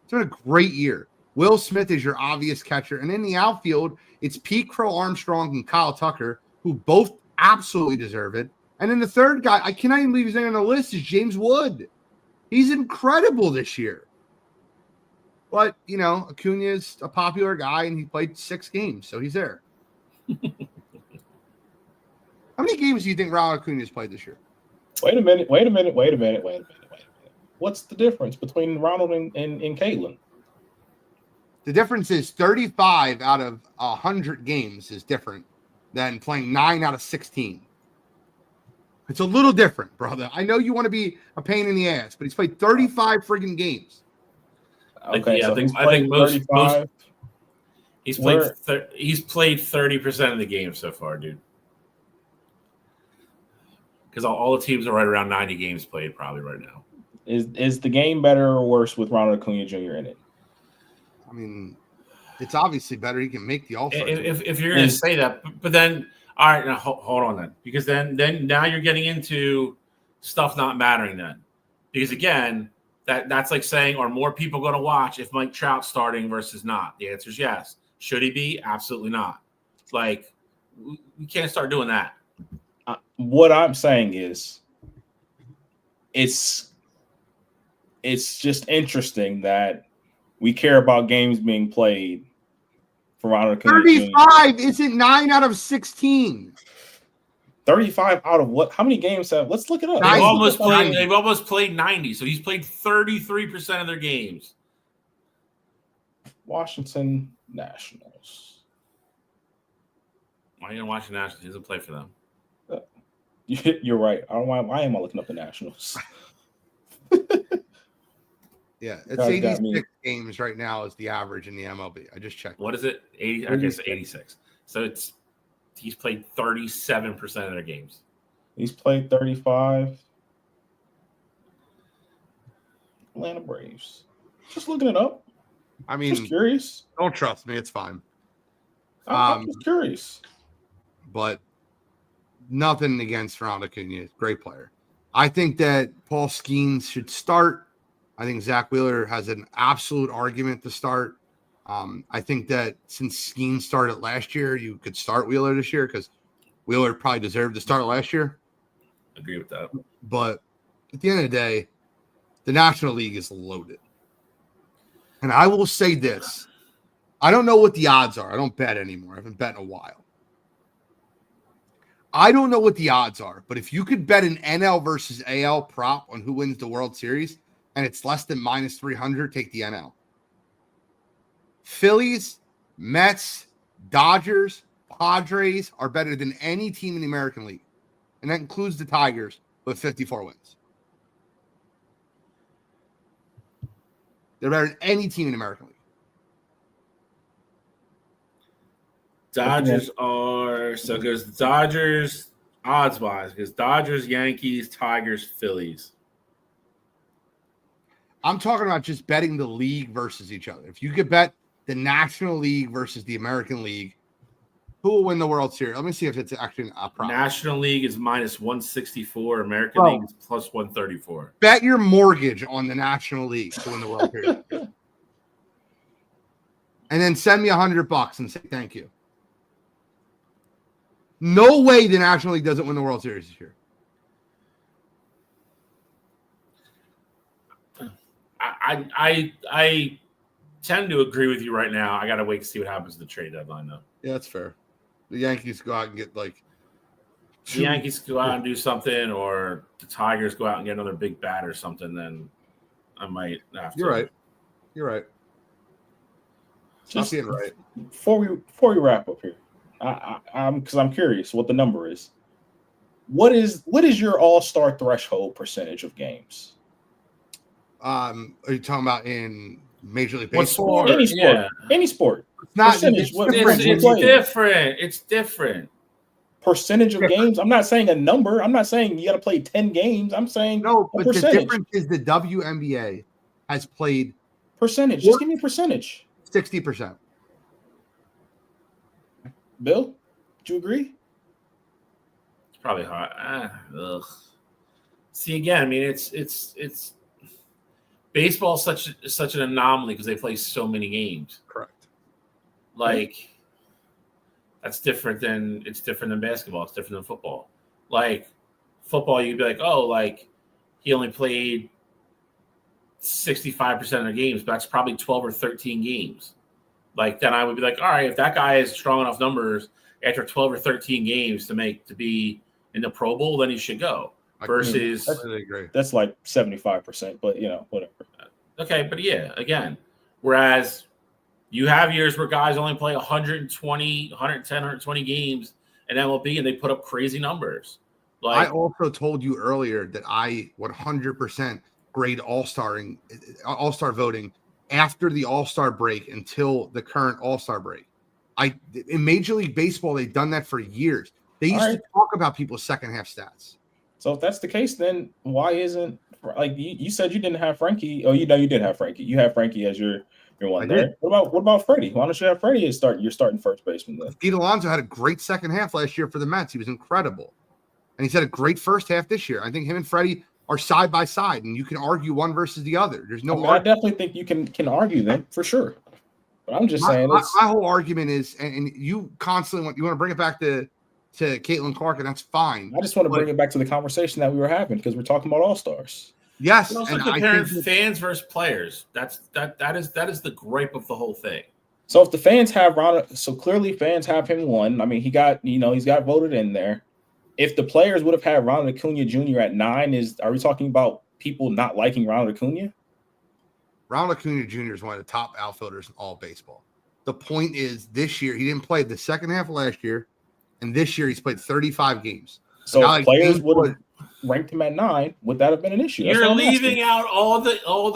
It's been a great year. Will Smith is your obvious catcher. And in the outfield, it's Pete Crow Armstrong and Kyle Tucker, who both absolutely deserve it. And then the third guy, I cannot even believe his name on the list, is James Wood. He's incredible this year. But, Acuna is a popular guy, and he played 6 games, so he's there. How many games do you think Ronald Acuna has played this year? Wait a minute. What's the difference between Ronald and Caitlin? The difference is 35 out of 100 games is different than playing 9 out of 16. It's a little different, brother. I know you want to be a pain in the ass, but he's played 35 friggin' games. Okay, yeah, so I think most he's played 30% of the game so far, dude. Because all the teams are right around 90 games played probably right now. Is the game better or worse with Ronald Acuna Jr. in it? I mean, it's obviously better. He can make the All-Star. If you're going to say that, but then all right, now hold on then, because then now you're getting into stuff not mattering then, because again, that's like saying, are more people going to watch if Mike Trout's starting versus not? The answer is yes. Should he be? Absolutely not. Like, we can't start doing that. What I'm saying is, it's just interesting that we care about games being played. 35 isn't 9 out of 16. 35 out of what? How many games have? Let's look it up. They've almost played 90, so he's played 33% of their games. Washington Nationals. Why are you gonna watch the Nationals? He doesn't play for them. You're right. I don't know why am I looking up the Nationals? Yeah, it's 86 games right now is the average in the MLB. I just checked. What is it? 80. I guess 86. So he's played 37% of their games. He's played 35. Atlanta Braves. Just looking it up. I mean, just curious. Don't trust me. It's fine. I'm just curious. But nothing against Ronald Acuna. Great player. I think that Paul Skeens should start. I think Zach Wheeler has an absolute argument to start. I think that since Skeens started last year, you could start Wheeler this year because Wheeler probably deserved to start last year. Agree with that. But at the end of the day, the National League is loaded. And I will say this. I don't know what the odds are. I don't bet anymore. I haven't bet in a while. I don't know what the odds are, but if you could bet an NL versus AL prop on who wins the World Series and it's less than minus 300, take the NL. Phillies, Mets, Dodgers, Padres are better than any team in the American League. And that includes the Tigers with 54 wins. They're better than any team in the American League. Dodgers are so goes the Dodgers odds wise because Dodgers, Yankees, Tigers, Phillies. I'm talking about just betting the league versus each other. If you could bet the National League versus the American League, who will win the World Series? Let me see if it's actually a problem. National League is minus 164. American League is plus 134. Bet your mortgage on the National League to win the World Series. And then send me $100 and say thank you. No way the National League doesn't win the World Series this year. I tend to agree with you right now. I got to wait to see what happens at the trade deadline, though. Yeah, that's fair. The Yankees go out and get like the Yankees go out and do something, or the Tigers go out and get another big bat or something, then I might have to. You're right. You're right. Just being right. Before we wrap up here, I'm curious what the number is. What is your all-star threshold percentage of games? Are you talking about in Major League What Baseball? sport? Any sport. Yeah. Any sport. It's not. Percentage, It's what- different. It's different. It's different. Percentage of games. I'm not saying a number. I'm not saying you got to play 10 games. I'm saying No, a but the percentage. difference is the WNBA has played Percentage. Just give me a percentage. 60%. Bill, do you agree? It's probably hard. See, again, I mean, it's baseball is such an anomaly because they play so many games. Correct. Like it's different than basketball. It's different than football. Like football, you'd be like, oh, like he only played 65% of the games, but that's probably 12 or 13 games. Like then I would be like, all right, if that guy has strong enough numbers after 12 or 13 games to be in the Pro Bowl, then he should go. Versus, I really agree. That's like 75%, but whatever. okay, but yeah, again, whereas you have years where guys only play 120, 110, 120 games in MLB and they put up crazy numbers. I Like also told you earlier that I 100% grade all-star voting after the all-star break until the current all-star break. In Major League Baseball, they've done that for years. They used to talk about people's second half stats. So if that's the case, then why isn't like you said you didn't have Frankie? Oh, you did have Frankie. You have Frankie as your one I there. did. What about Freddie? Why don't you have Freddie as your starting first baseman then? Pete Alonso had a great second half last year for the Mets. He was incredible. And he's had a great first half this year. I think him and Freddie are side by side, and you can argue one versus the other. There's no I definitely think you can argue them for sure. But I'm just saying my whole argument is, and you constantly want to bring it back to Caitlin Clark, and that's fine. I just want to bring it back to the conversation that we were having because we're talking about all-stars. Yes, but also and comparing I think fans versus players. That is the gripe of the whole thing. So if the fans have Ronald, so clearly fans have him one. I mean, he's got voted in there. If the players would have had Ronald Acuna Jr. at 9, are we talking about people not liking Ronald Acuna? Ronald Acuna Jr. is one of the top outfielders in all baseball. The point is, this year he didn't play the second half of last year, and this year he's played 35 games. So if players would have ranked him at 9, would that have been an issue? You're leaving out all the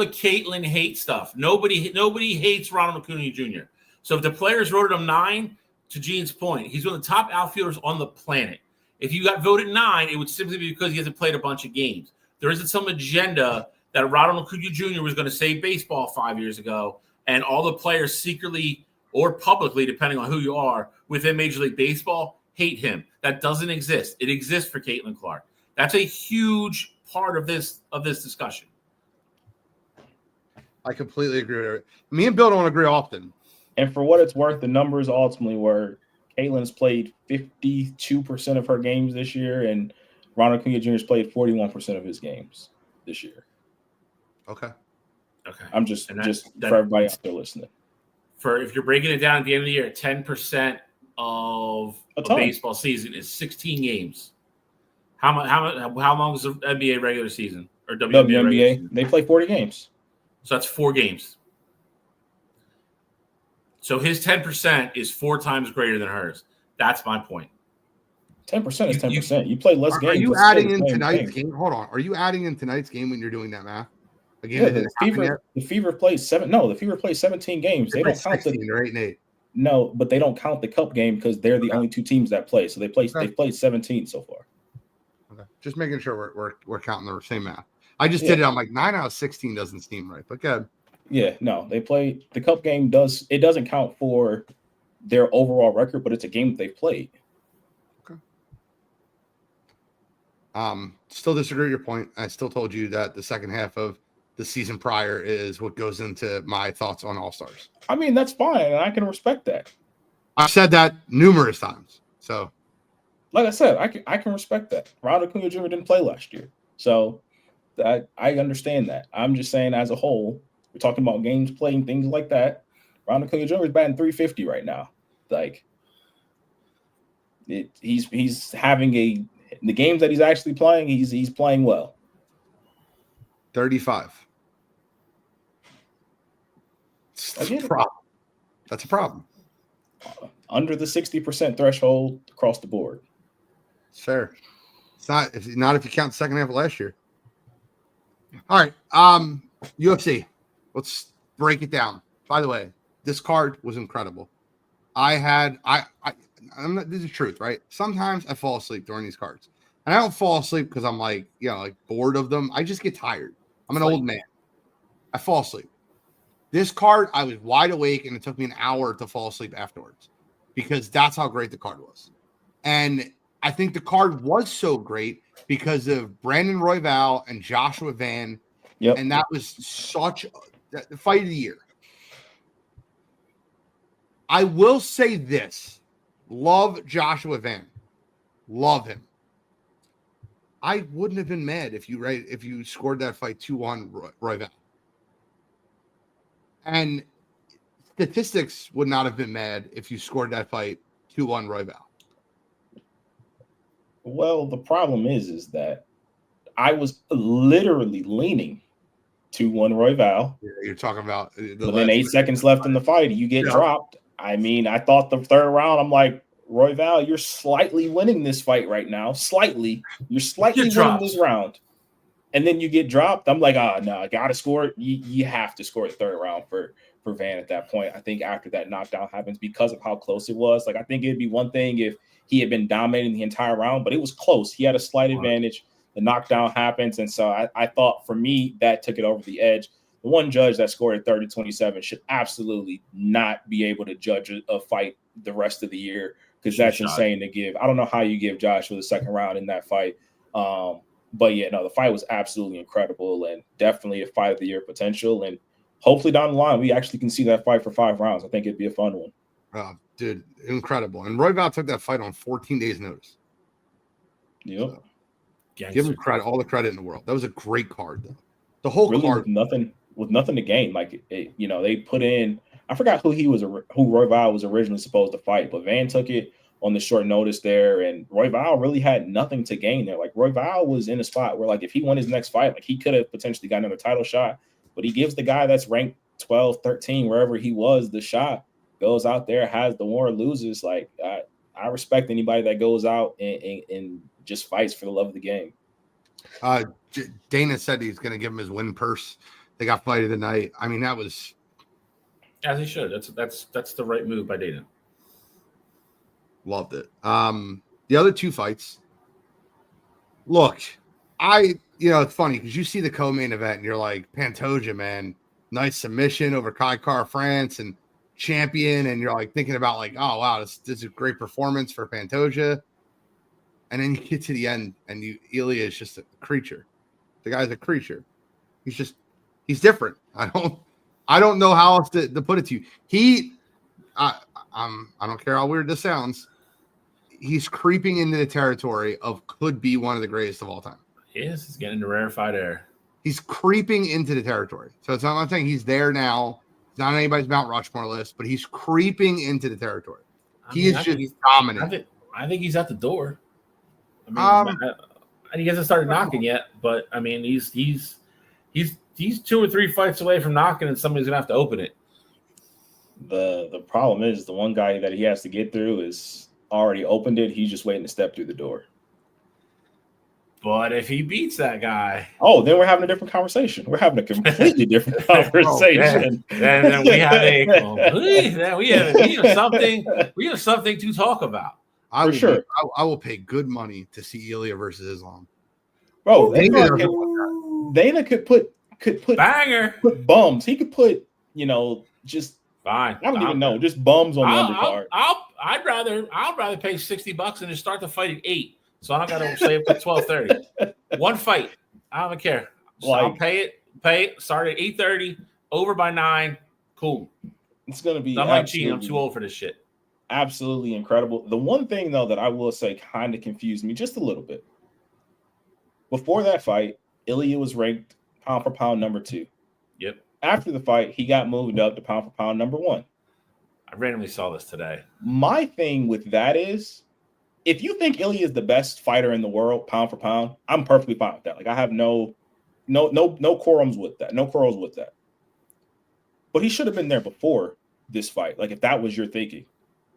Caitlin hate stuff. Nobody hates Ronald Acuna Jr. So if the players voted him 9, to Gene's point, he's one of the top outfielders on the planet. If you got voted 9, it would simply be because he hasn't played a bunch of games. There isn't some agenda that Ronald Acuna Jr. was going to save baseball 5 years ago, and all the players secretly or publicly, depending on who you are, within Major League Baseball, hate him. That doesn't exist. It exists for Caitlin Clark. That's a huge part of this discussion. I completely agree with it. Me and Bill don't agree often. And for what it's worth, the numbers ultimately were Caitlin's played 52% of her games this year, and Ronald Acuna Jr. has played 41% of his games this year. Okay. I'm just And that- for everybody out there listening. For if you're breaking it down at the end of the year, 10% of a baseball season is 16 games. How long is the NBA regular season or WNBA? Regular season? They play 40 games. So that's 4 games. So his 10% is 4 times greater than hers. That's my point. 10% is 10%. You play less games. Are you it's adding still in the same tonight's thing. game? Hold on. Are you adding in tonight's game when you're doing that math? Again, Yeah, it didn't happen yet. The Fever plays 17 games. They don't count 16, they're 8-8. No, but they don't count the cup game because they're the only two teams that play. So they've played 17 so far. Okay. Just making sure we're counting the same math. I just did it. I'm like 9 out of 16 doesn't seem right, but good. Yeah, no, they play the cup game doesn't count for their overall record, but it's a game that they've played. Okay. Still disagree with your point. I still told you that the second half of the season prior is what goes into my thoughts on All-Stars. I mean, that's fine, and I can respect that. I've said that numerous times. So, like I said, I can respect that. Ronald Acuna Jr. didn't play last year, so I understand that. I'm just saying, as a whole, we're talking about games playing things like that. Ronald Acuna Jr. is batting .350 right now. Like, he's having the games that he's actually playing. He's playing well. 35. That's a problem. That's a problem. Under the 60% threshold across the board. It's fair. It's not if you count the second half of last year. All right. UFC. Let's break it down. By the way, this card was incredible. I'm not, this is the truth, right? Sometimes I fall asleep during these cards. And I don't fall asleep because I'm like bored of them. I just get tired. I'm an old man. I fall asleep. This card, I was wide awake, and it took me an hour to fall asleep afterwards because that's how great the card was. And I think the card was so great because of Brandon Royval and Joshua Van. Yep. And that was such the fight of the year. I will say this. Love Joshua Van. Love him. I wouldn't have been mad if you scored that fight 2-1 Royval. And statistics would not have been mad if you scored that fight 2-1 Royval. Well, the problem is that I was literally leaning 2-1 Royval. Yeah, you're talking about within 8 seconds left in the fight, you get dropped. I mean, I thought the third round, I'm like, Royval, you're slightly winning this fight right now. Slightly. You're slightly winning this round. And then you get dropped. I'm like, no, I got to score it. You have to score the third round for Van at that point. I think after that knockdown happens, because of how close it was, like, I think it'd be one thing if he had been dominating the entire round, but it was close. He had a slight advantage. The knockdown happens. And so I thought, for me, that took it over the edge. The one judge that scored at 30-27 should absolutely not be able to judge a fight the rest of the year, because that's insane to give. I don't know how you give Joshua the second round in that fight. But yeah, no, the fight was absolutely incredible and definitely a fight of the year potential. And hopefully down the line, we actually can see that fight for 5 rounds. I think it'd be a fun one. Dude, incredible. And Royval took that fight on 14 days notice. Yep. So, give him credit, all the credit in the world. That was a great card, though. The whole really card. With nothing to gain. Like, they put in, I forgot who Royval was originally supposed to fight, but Van took it on the short notice there, and Royval really had nothing to gain there. Like, Royval was in a spot where, like, if he won his next fight, like, he could have potentially got another title shot, but he gives the guy that's ranked 12, 13, wherever he was, the shot, goes out there, has the war, loses. Like, I respect anybody that goes out and just fights for the love of the game. Dana said he's going to give him his win purse. They got fight of the night. I mean, that was, as he should. That's the right move by Dana. Loved it. The other 2 fights. Look, it's funny because you see the co-main event and you're like, Pantoja, man, nice submission over Kai Kara-France and champion, and you're like thinking about like, oh wow, this is a great performance for Pantoja. And then you get to the end and Ilya is just a creature. The guy's a creature. He's different. I don't know how else to put it to you. I don't care how weird this sounds. He's creeping into the territory of could be one of the greatest of all time. He is. He's getting into rarefied air. He's creeping into the territory. So it's not, I'm not saying he's there now. It's not on anybody's Mount Rushmore list, but he's creeping into the territory. He's dominant. I think he's at the door. I mean, he hasn't started knocking yet, but I mean, he's 2 or 3 fights away from knocking, and somebody's gonna have to open it. The problem is the one guy that he has to get through is already opened it. He's just waiting to step through the door. But if he beats that guy, then we're having a different conversation. We're having a completely different conversation. then we have we have something to talk about. I sure. I will pay good money to see Ilya versus Islam. Bro, Dana could put banger. Put bums. He could put, just fine. I don't even know, just bums on the undercard. I'd rather pay $60 and just start the fight at 8. So I don't got to say it at 12:30. One fight. I don't care. So I'll pay it. Start at 8:30. Over by 9. Cool. It's gonna be. I'm like, gee, I'm too old for this shit. Absolutely incredible. The one thing though that I will say kind of confused me just a little bit. Before that fight, Ilya was ranked pound for pound number 2. Yep. After the fight, he got moved up to pound for pound number 1. I randomly saw this today. My thing with that is, if you think Ilya is the best fighter in the world, pound for pound, I'm perfectly fine with that. Like, I have no quarrels with that. No quarrels with that. But he should have been there before this fight. Like, if that was your thinking.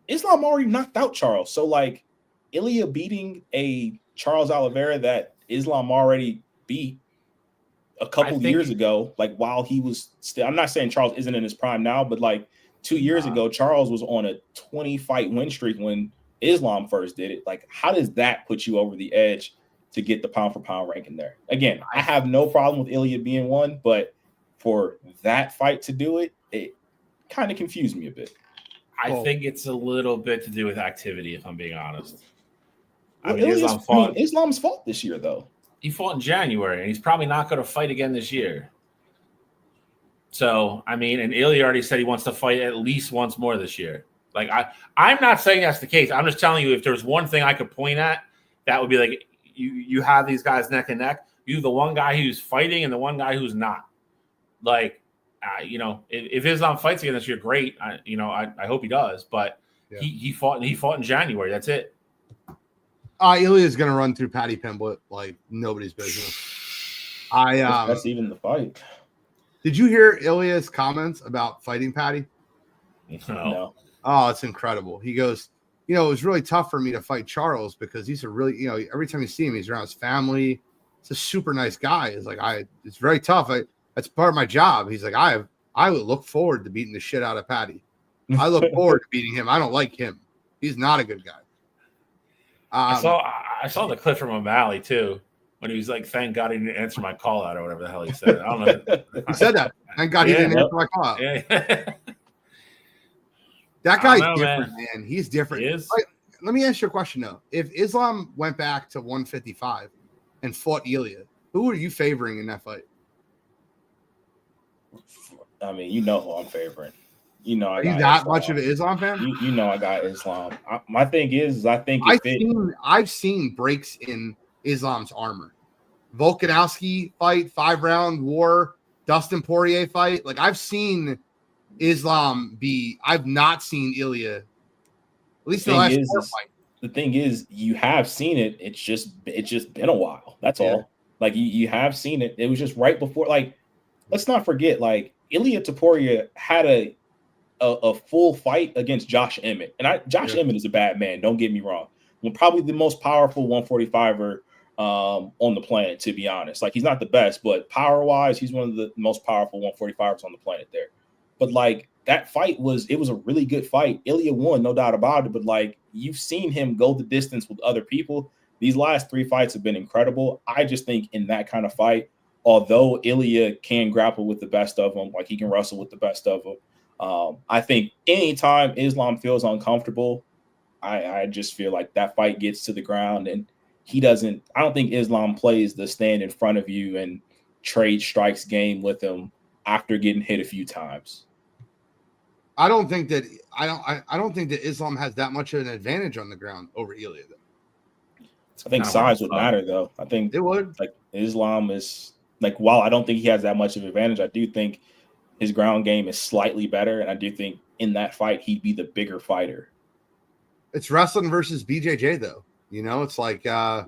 Islam already knocked out Charles. So, like, Ilya beating a Charles Oliveira that Islam already beat a couple years ago, like, while he was still, I'm not saying Charles isn't in his prime now, but like 2 years ago, Charles was on a 20-fight win streak when Islam first did it. Like, how does that put you over the edge to get the pound for pound ranking there? Again, I have no problem with Ilya being 1, but for that fight to do it, it kind of confused me a bit. I think it's a little bit to do with activity, if I'm being honest. Well, Islam's fought this year, though. He fought in January, and he's probably not going to fight again this year. So, I mean, and Ilya already said he wants to fight at least once more this year. Like, I'm not saying that's the case. I'm just telling you, if there's one thing I could point at, that would be like, you have these guys neck and neck. You have the one guy who's fighting and the one guy who's not. Like, if Islam fights again this year, great. I hope he does. But he fought in January. That's it. Ilya is going to run through Paddy Pimblett like nobody's business. That's even the fight. Did you hear Ilya's comments about fighting Paddy? No. Oh, it's incredible. He goes, it was really tough for me to fight Charles because he's a really, every time you see him, he's around his family. He's a super nice guy. It's like, it's very tough. That's part of my job. He's like, I would look forward to beating the shit out of Paddy. I look forward to beating him. I don't like him. He's not a good guy. I saw the clip from O'Malley too, when he was like, "Thank God he didn't answer my call out," or whatever the hell he said. I don't know. He said that. Thank God he didn't answer my call out. Yeah. That guy's different, man. He's different. He is. Let me ask you a question though. If Islam went back to 155 and fought Ilya, who are you favoring in that fight? I mean, who I'm favoring. Are you that much of an Islam fan? I got Islam. My thing is I think I've seen breaks in Islam's armor. Volkanovski fight, 5-round war, Dustin Poirier fight. Like, I've seen Islam I've not seen Ilya, at least in the last 4 fights. The thing is, you have seen it. It's just been a while. That's all. Like, you have seen it. It was just right before. Like, let's not forget, like, Ilya Topuria had a full fight against Josh Emmett. And Josh Emmett is a bad man, don't get me wrong. Probably the most powerful 145er on the planet, to be honest. Like, he's not the best, but power-wise, he's one of the most powerful 145ers on the planet there. But, like, that fight was a really good fight. Ilya won, no doubt about it. But, like, you've seen him go the distance with other people. These last 3 fights have been incredible. I just think in that kind of fight, although Ilya can grapple with the best of them, like, he can wrestle with the best of them, I think anytime Islam feels uncomfortable, I just feel like that fight gets to the ground and I don't think Islam plays the stand in front of you and trade strikes game with him after getting hit a few times. I don't think that Islam has that much of an advantage on the ground over Ilya, though. I think size would matter, though. I think it would. Like, Islam is, like, while I don't think he has that much of an advantage, I do think his ground game is slightly better, and I do think in that fight he'd be the bigger fighter. It's wrestling versus BJJ, though. It's like I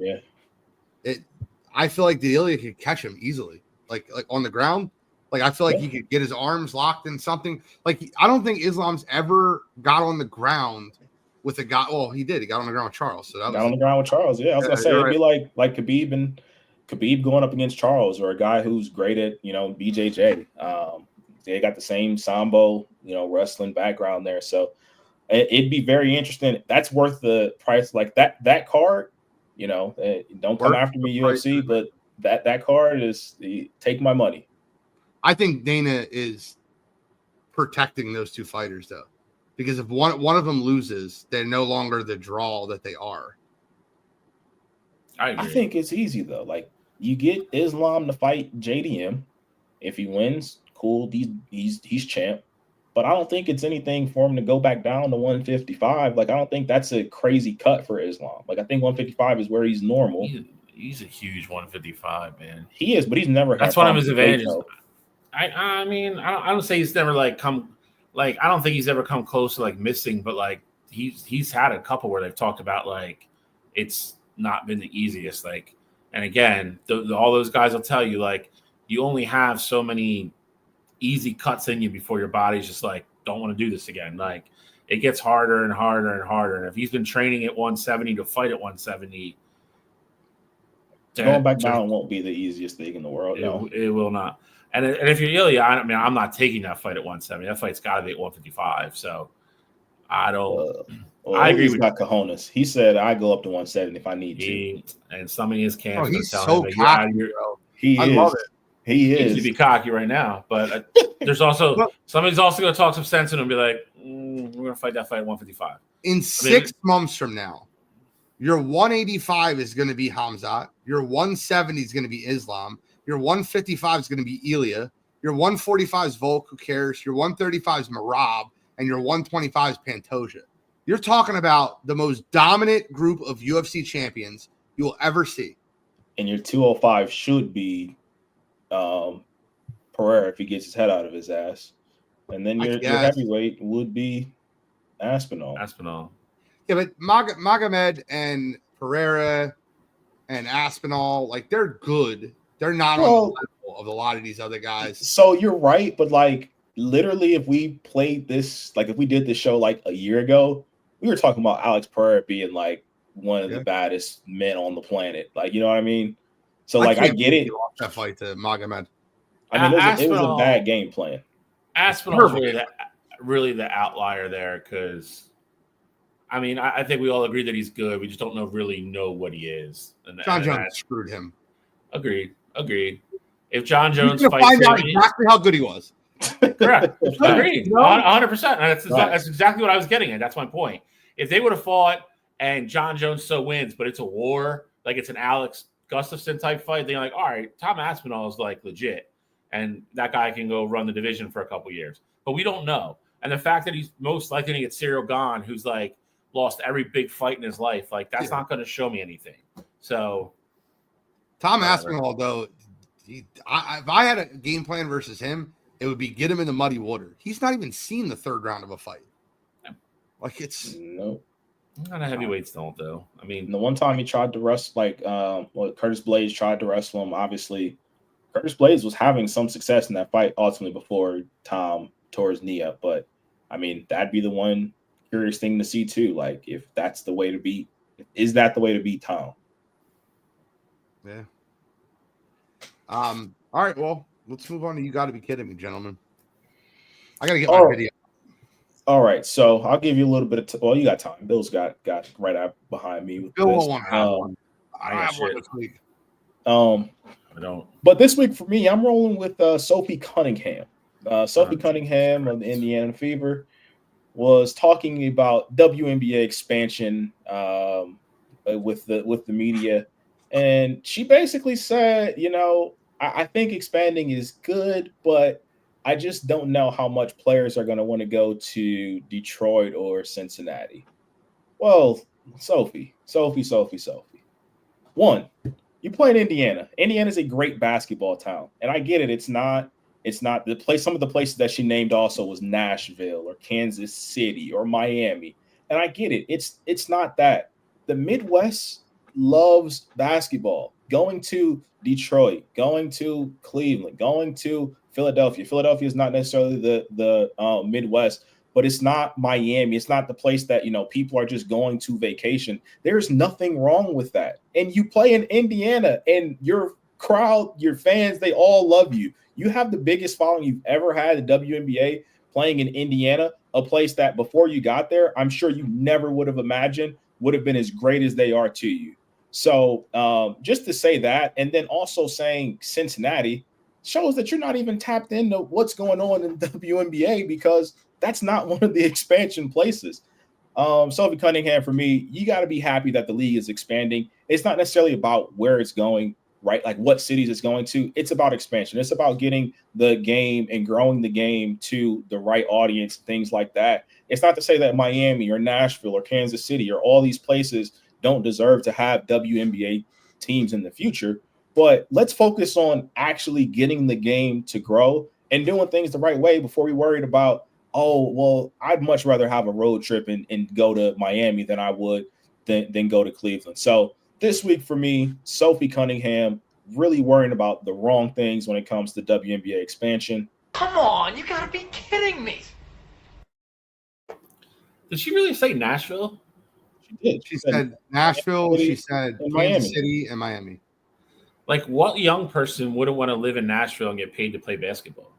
feel like the Ilya could catch him easily, like on the ground. Like, I feel like he could get his arms locked in something. Like, I don't think Islam's ever got on the ground with a guy. Well, he did. He got on the ground with Charles. So that got on the ground with Charles. Yeah, I was gonna say it'd be like Khabib and Khabib going up against Charles, or a guy who's great at, BJJ. They got the same Sambo, wrestling background there. So it'd be very interesting. That's worth the price. Like that card, don't come after me, UFC, but that card is take my money. I think Dana is protecting those two fighters, though, because if one of them loses, they're no longer the draw that they are. I think it's easy, though. Like, you get Islam to fight JDM. If he wins, cool. He's champ. But I don't think it's anything for him to go back down to 155. Like, I don't think that's a crazy cut for Islam. Like, I think 155 is where he's normal. He's a huge 155, man. He is, but he's never. That's one of his advantages. I mean, I don't say he's never I don't think he's ever come close to missing, but he's had a couple where they've talked about it's not been the easiest. And again, all those guys will tell you you only have so many easy cuts in you before your body's just don't want to do this again. It gets harder and harder and harder. And if he's been training at 170 to fight at 170, going back down won't be the easiest thing in the world. It will not. And if you're Ilya, I'm not taking that fight at 170. That fight's got to be at 155. So I don't. I agree. He's got cojones. He said, "I go up to 170 if I need to." And some of his camps he's so cocky, bro. I love it. He is. He needs to be cocky right now. But there's also somebody's also going to talk some sense in him and be like, "We're going to fight that fight at 155." In 6 months from now, your 185 is going to be Hamzat. Your 170 is going to be Islam. Your 155 is going to be Ilya. Your 145 is Volk. Who cares? Your 135 is Marab. And your 125 is Pantoja. You're talking about the most dominant group of UFC champions you will ever see. And your 205 should be Pereira if he gets his head out of his ass. And then your heavyweight would be Aspinall. Yeah, but Magomed and Pereira and Aspinall, they're good. They're not on the level of a lot of these other guys. So you're right, but literally, if we played this, if we did this show a year ago, we were talking about Alex Pereira being one of the baddest men on the planet. You know what I mean? So I get it. Lost that fight to Magomed. I mean, it was a bad game plan. Aspinall's really the outlier there because, I think we all agree that he's good. We just don't really know what he is. And John Jones screwed him. Agreed. If John Jones fights find out exactly how good he was. Correct. Agreed. 100%. That's exactly what I was getting at. That's my point. If they would have fought and John Jones so wins, but it's a war, it's an Alex Gustafsson type fight, they're all right, Tom Aspinall is legit. And that guy can go run the division for a couple years. But we don't know. And the fact that he's most likely to get Cyril Gane, who's lost every big fight in his life, that's not going to show me anything. So Tom Aspinall, though, if I had a game plan versus him, it would be get him in the muddy water. He's not even seen the third round of a fight. It's no. Not a heavyweights don't though. The one time he tried to wrestle, Curtis Blades tried to wrestle him. Obviously, Curtis Blades was having some success in that fight ultimately before Tom tore his knee up. But that'd be the one curious thing to see too. If that's the way to beat, is that the way to beat Tom? Yeah. All right. Well, let's move on to You Got to Be Kidding Me, gentlemen. I got to get my video. All right. So I'll give you a little bit of you got time. Bill's got right out behind me. With Bill this. won't have one. I don't have one this week. I don't. But this week for me, I'm rolling with Sophie Cunningham. Sophie Cunningham of the Indiana Fever was talking about WNBA expansion with the media. And she basically said, I think expanding is good, but I just don't know how much players are going to want to go to Detroit or Cincinnati. Well, Sophie. One, you play in Indiana. Indiana's a great basketball town. And I get it. It's not the place. Some of the places that she named also was Nashville or Kansas City or Miami. And I get it. It's not that. The Midwest loves basketball. Going to Detroit, going to Cleveland, going to Philadelphia. Philadelphia is not necessarily the Midwest, but it's not Miami. It's not the place that, people are just going to vacation. There's nothing wrong with that. And you play in Indiana and you're crowd, your fans, they all love you. You have the biggest following you've ever had in WNBA playing in Indiana, a place that before you got there, I'm sure you never would have imagined would have been as great as they are to you. So just to say that, and then also saying Cincinnati shows that you're not even tapped into what's going on in WNBA, because that's not one of the expansion places. Sophie Cunningham, for me, you got to be happy that the league is expanding. It's not necessarily about where it's going, right? Like what cities it's going to. It's about expansion. It's about getting the game and growing the game to the right audience, things like that. It's not to say that Miami or Nashville or Kansas City or all these places don't deserve to have WNBA teams in the future, but let's focus on actually getting the game to grow and doing things the right way before we worried about, oh, well, I'd much rather have a road trip and go to Miami than I would than go to Cleveland. So this week for me, Sophie Cunningham, really worrying about the wrong things when it comes to WNBA expansion. Come on, you gotta be kidding me. Did she really say Nashville? She did. She said Nashville, she said and Kansas Miami. City, and Miami. Like, what young person wouldn't want to live in Nashville and get paid to play basketball?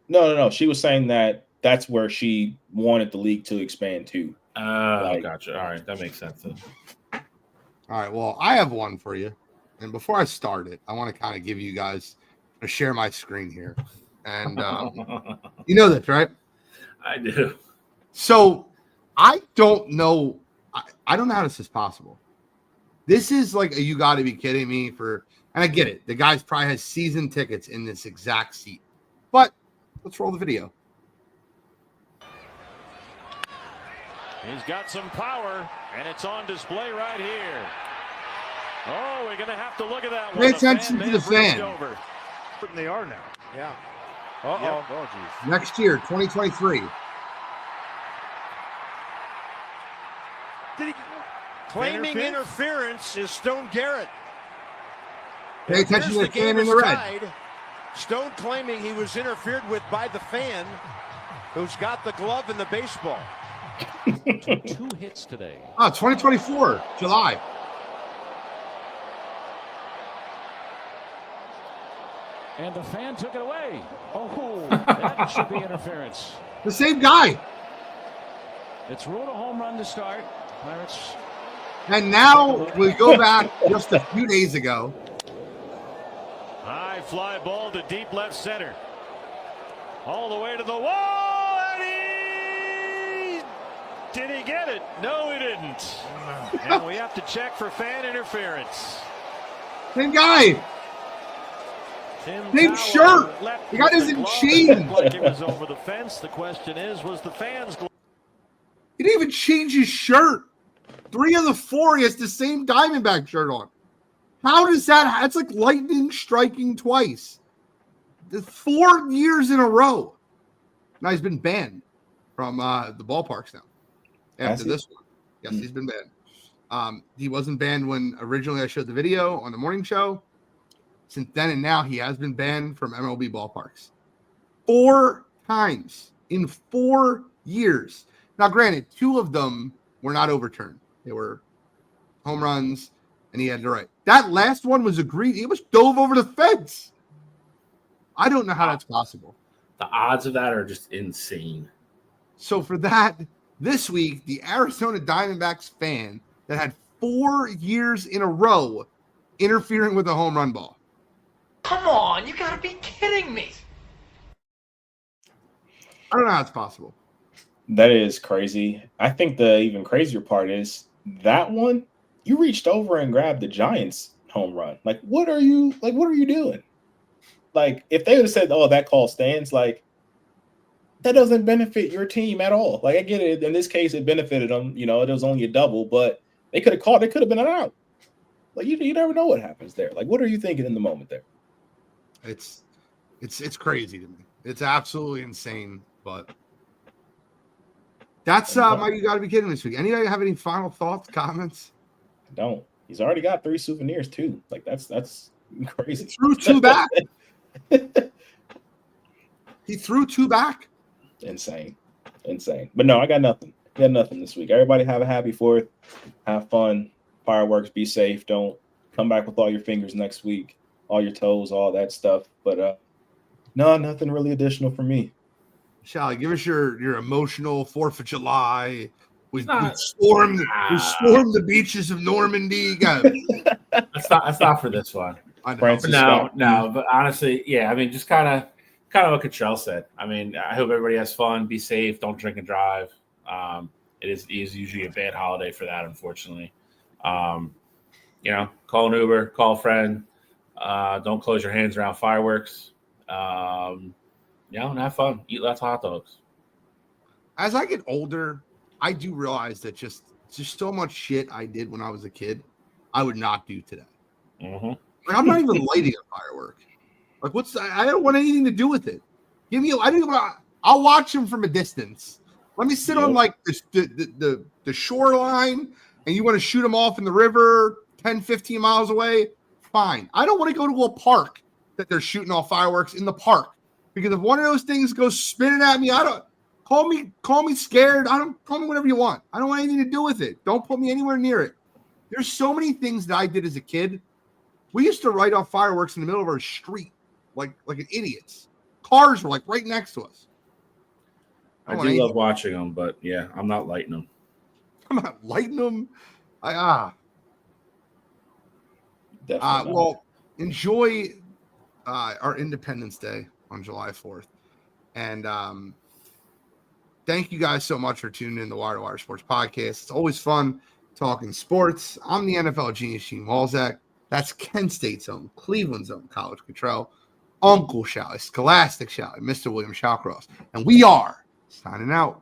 No. She was saying that that's where she wanted the league to expand to. Gotcha. All right, that makes sense then. All right, well, I have one for you. And before I start it, I want to kind of give you guys to share my screen here. And you know this, right? I do. So I don't know. I don't know how this is possible. This is like you got to be kidding me and I get it. The guy probably has season tickets in this exact seat. But let's roll the video. He's got some power, and it's on display right here. Oh, we're going to have to look at that one. Pay attention to the fan. They are now. Yeah. Uh-oh. Yep. Oh, geez. Next year, 2023. Did he claiming interference is Stone Garrett. Pay attention to Here's the fan game in the is red. tied. Stone claiming he was interfered with by the fan who's got the glove and the baseball. Two hits today. 2024, July. And the fan took it away. Oh, that should be interference. The same guy. It's ruled a home run to start. Pirates. And now we go back just a few days ago. High fly ball to deep left center. All the way to the wall. And did he get it? No, he didn't. And we have to check for fan interference. Same guy. Same shirt. The guy doesn't change. Like it was over the fence. The question is, was the fans? He didn't even change his shirt. 3 of the 4, he has the same Diamondback shirt on. How does that? That's like lightning striking twice. 4 years in a row. Now he's been banned from the ballparks now. After this one. Yes, he's been banned. He wasn't banned when originally I showed the video on the morning show. Since then and now, he has been banned from MLB ballparks 4 times in 4 years. Now, granted, 2 of them were not overturned. They were home runs, and he had the right. That last one was agreed. He was dove over the fence. I don't know how that's possible. The odds of that are just insane. So for that, this week, the Arizona Diamondbacks fan that had 4 years in a row interfering with a home run ball. Come on, you gotta be kidding me. I don't know how it's possible. That is crazy. I think the even crazier part is that one, you reached over and grabbed the Giants home run. Like, what are you doing? Like, if they would have said, oh, that call stands, like, that doesn't benefit your team at all. Like, I get it. In this case, it benefited them. You know, it was only a double, but they could have called. It could have been an out. Like, you never know what happens there. Like, what are you thinking in the moment there? It's crazy to me. It's absolutely insane, but that's my you gotta be kidding this week. Anybody have any final thoughts, comments? Don't. He's already got 3 souvenirs too. Like that's crazy. He threw 2 back. He threw 2 back. Insane. But no, I got nothing. This week. Everybody have a happy 4th. Have fun. Fireworks. Be safe. Don't come back with all your fingers next week. all your toes, all that stuff. But no, nothing really additional for me. Shall give us your emotional 4th of July. We not- stormed the beaches of Normandy. That's not for this one. I know. Francis No, Scott. no, but honestly, yeah, I mean, just kind of what Cottrell said. I mean, I hope everybody has fun, be safe, don't drink and drive. It is usually a bad holiday for that, unfortunately. Call an Uber, call a friend. Don't close your hands around fireworks. And have fun. Eat lots of hot dogs. As I get older, I do realize that just so much shit I did when I was a kid, I would not do today. Mm-hmm. Like, I'm not even lighting a firework. Like, I don't want anything to do with it. I'll watch them from a distance. Let me sit on like the shoreline, and you want to shoot them off in the river 10, 15 miles away. Fine. I don't want to go to a park that they're shooting off fireworks in the park, because if one of those things goes spinning at me, call me scared. Call me whatever you want. I don't want anything to do with it. Don't put me anywhere near it. There's so many things that I did as a kid. We used to light off fireworks in the middle of our street, like idiots. Cars were like right next to us. I do love watching them, but yeah, I'm not lighting them. I'm not lighting them. Definitely not. Well, enjoy our Independence Day on July 4th. And thank you guys so much for tuning in to the Wire to Wire Sports Podcast. It's always fun talking sports. I'm the NFL genius, Gene Walzak. That's Kent State's own, Cleveland's own College Cottrell, Uncle Shally, Scholastic Shally, Mr. William Shawcross. And we are signing out.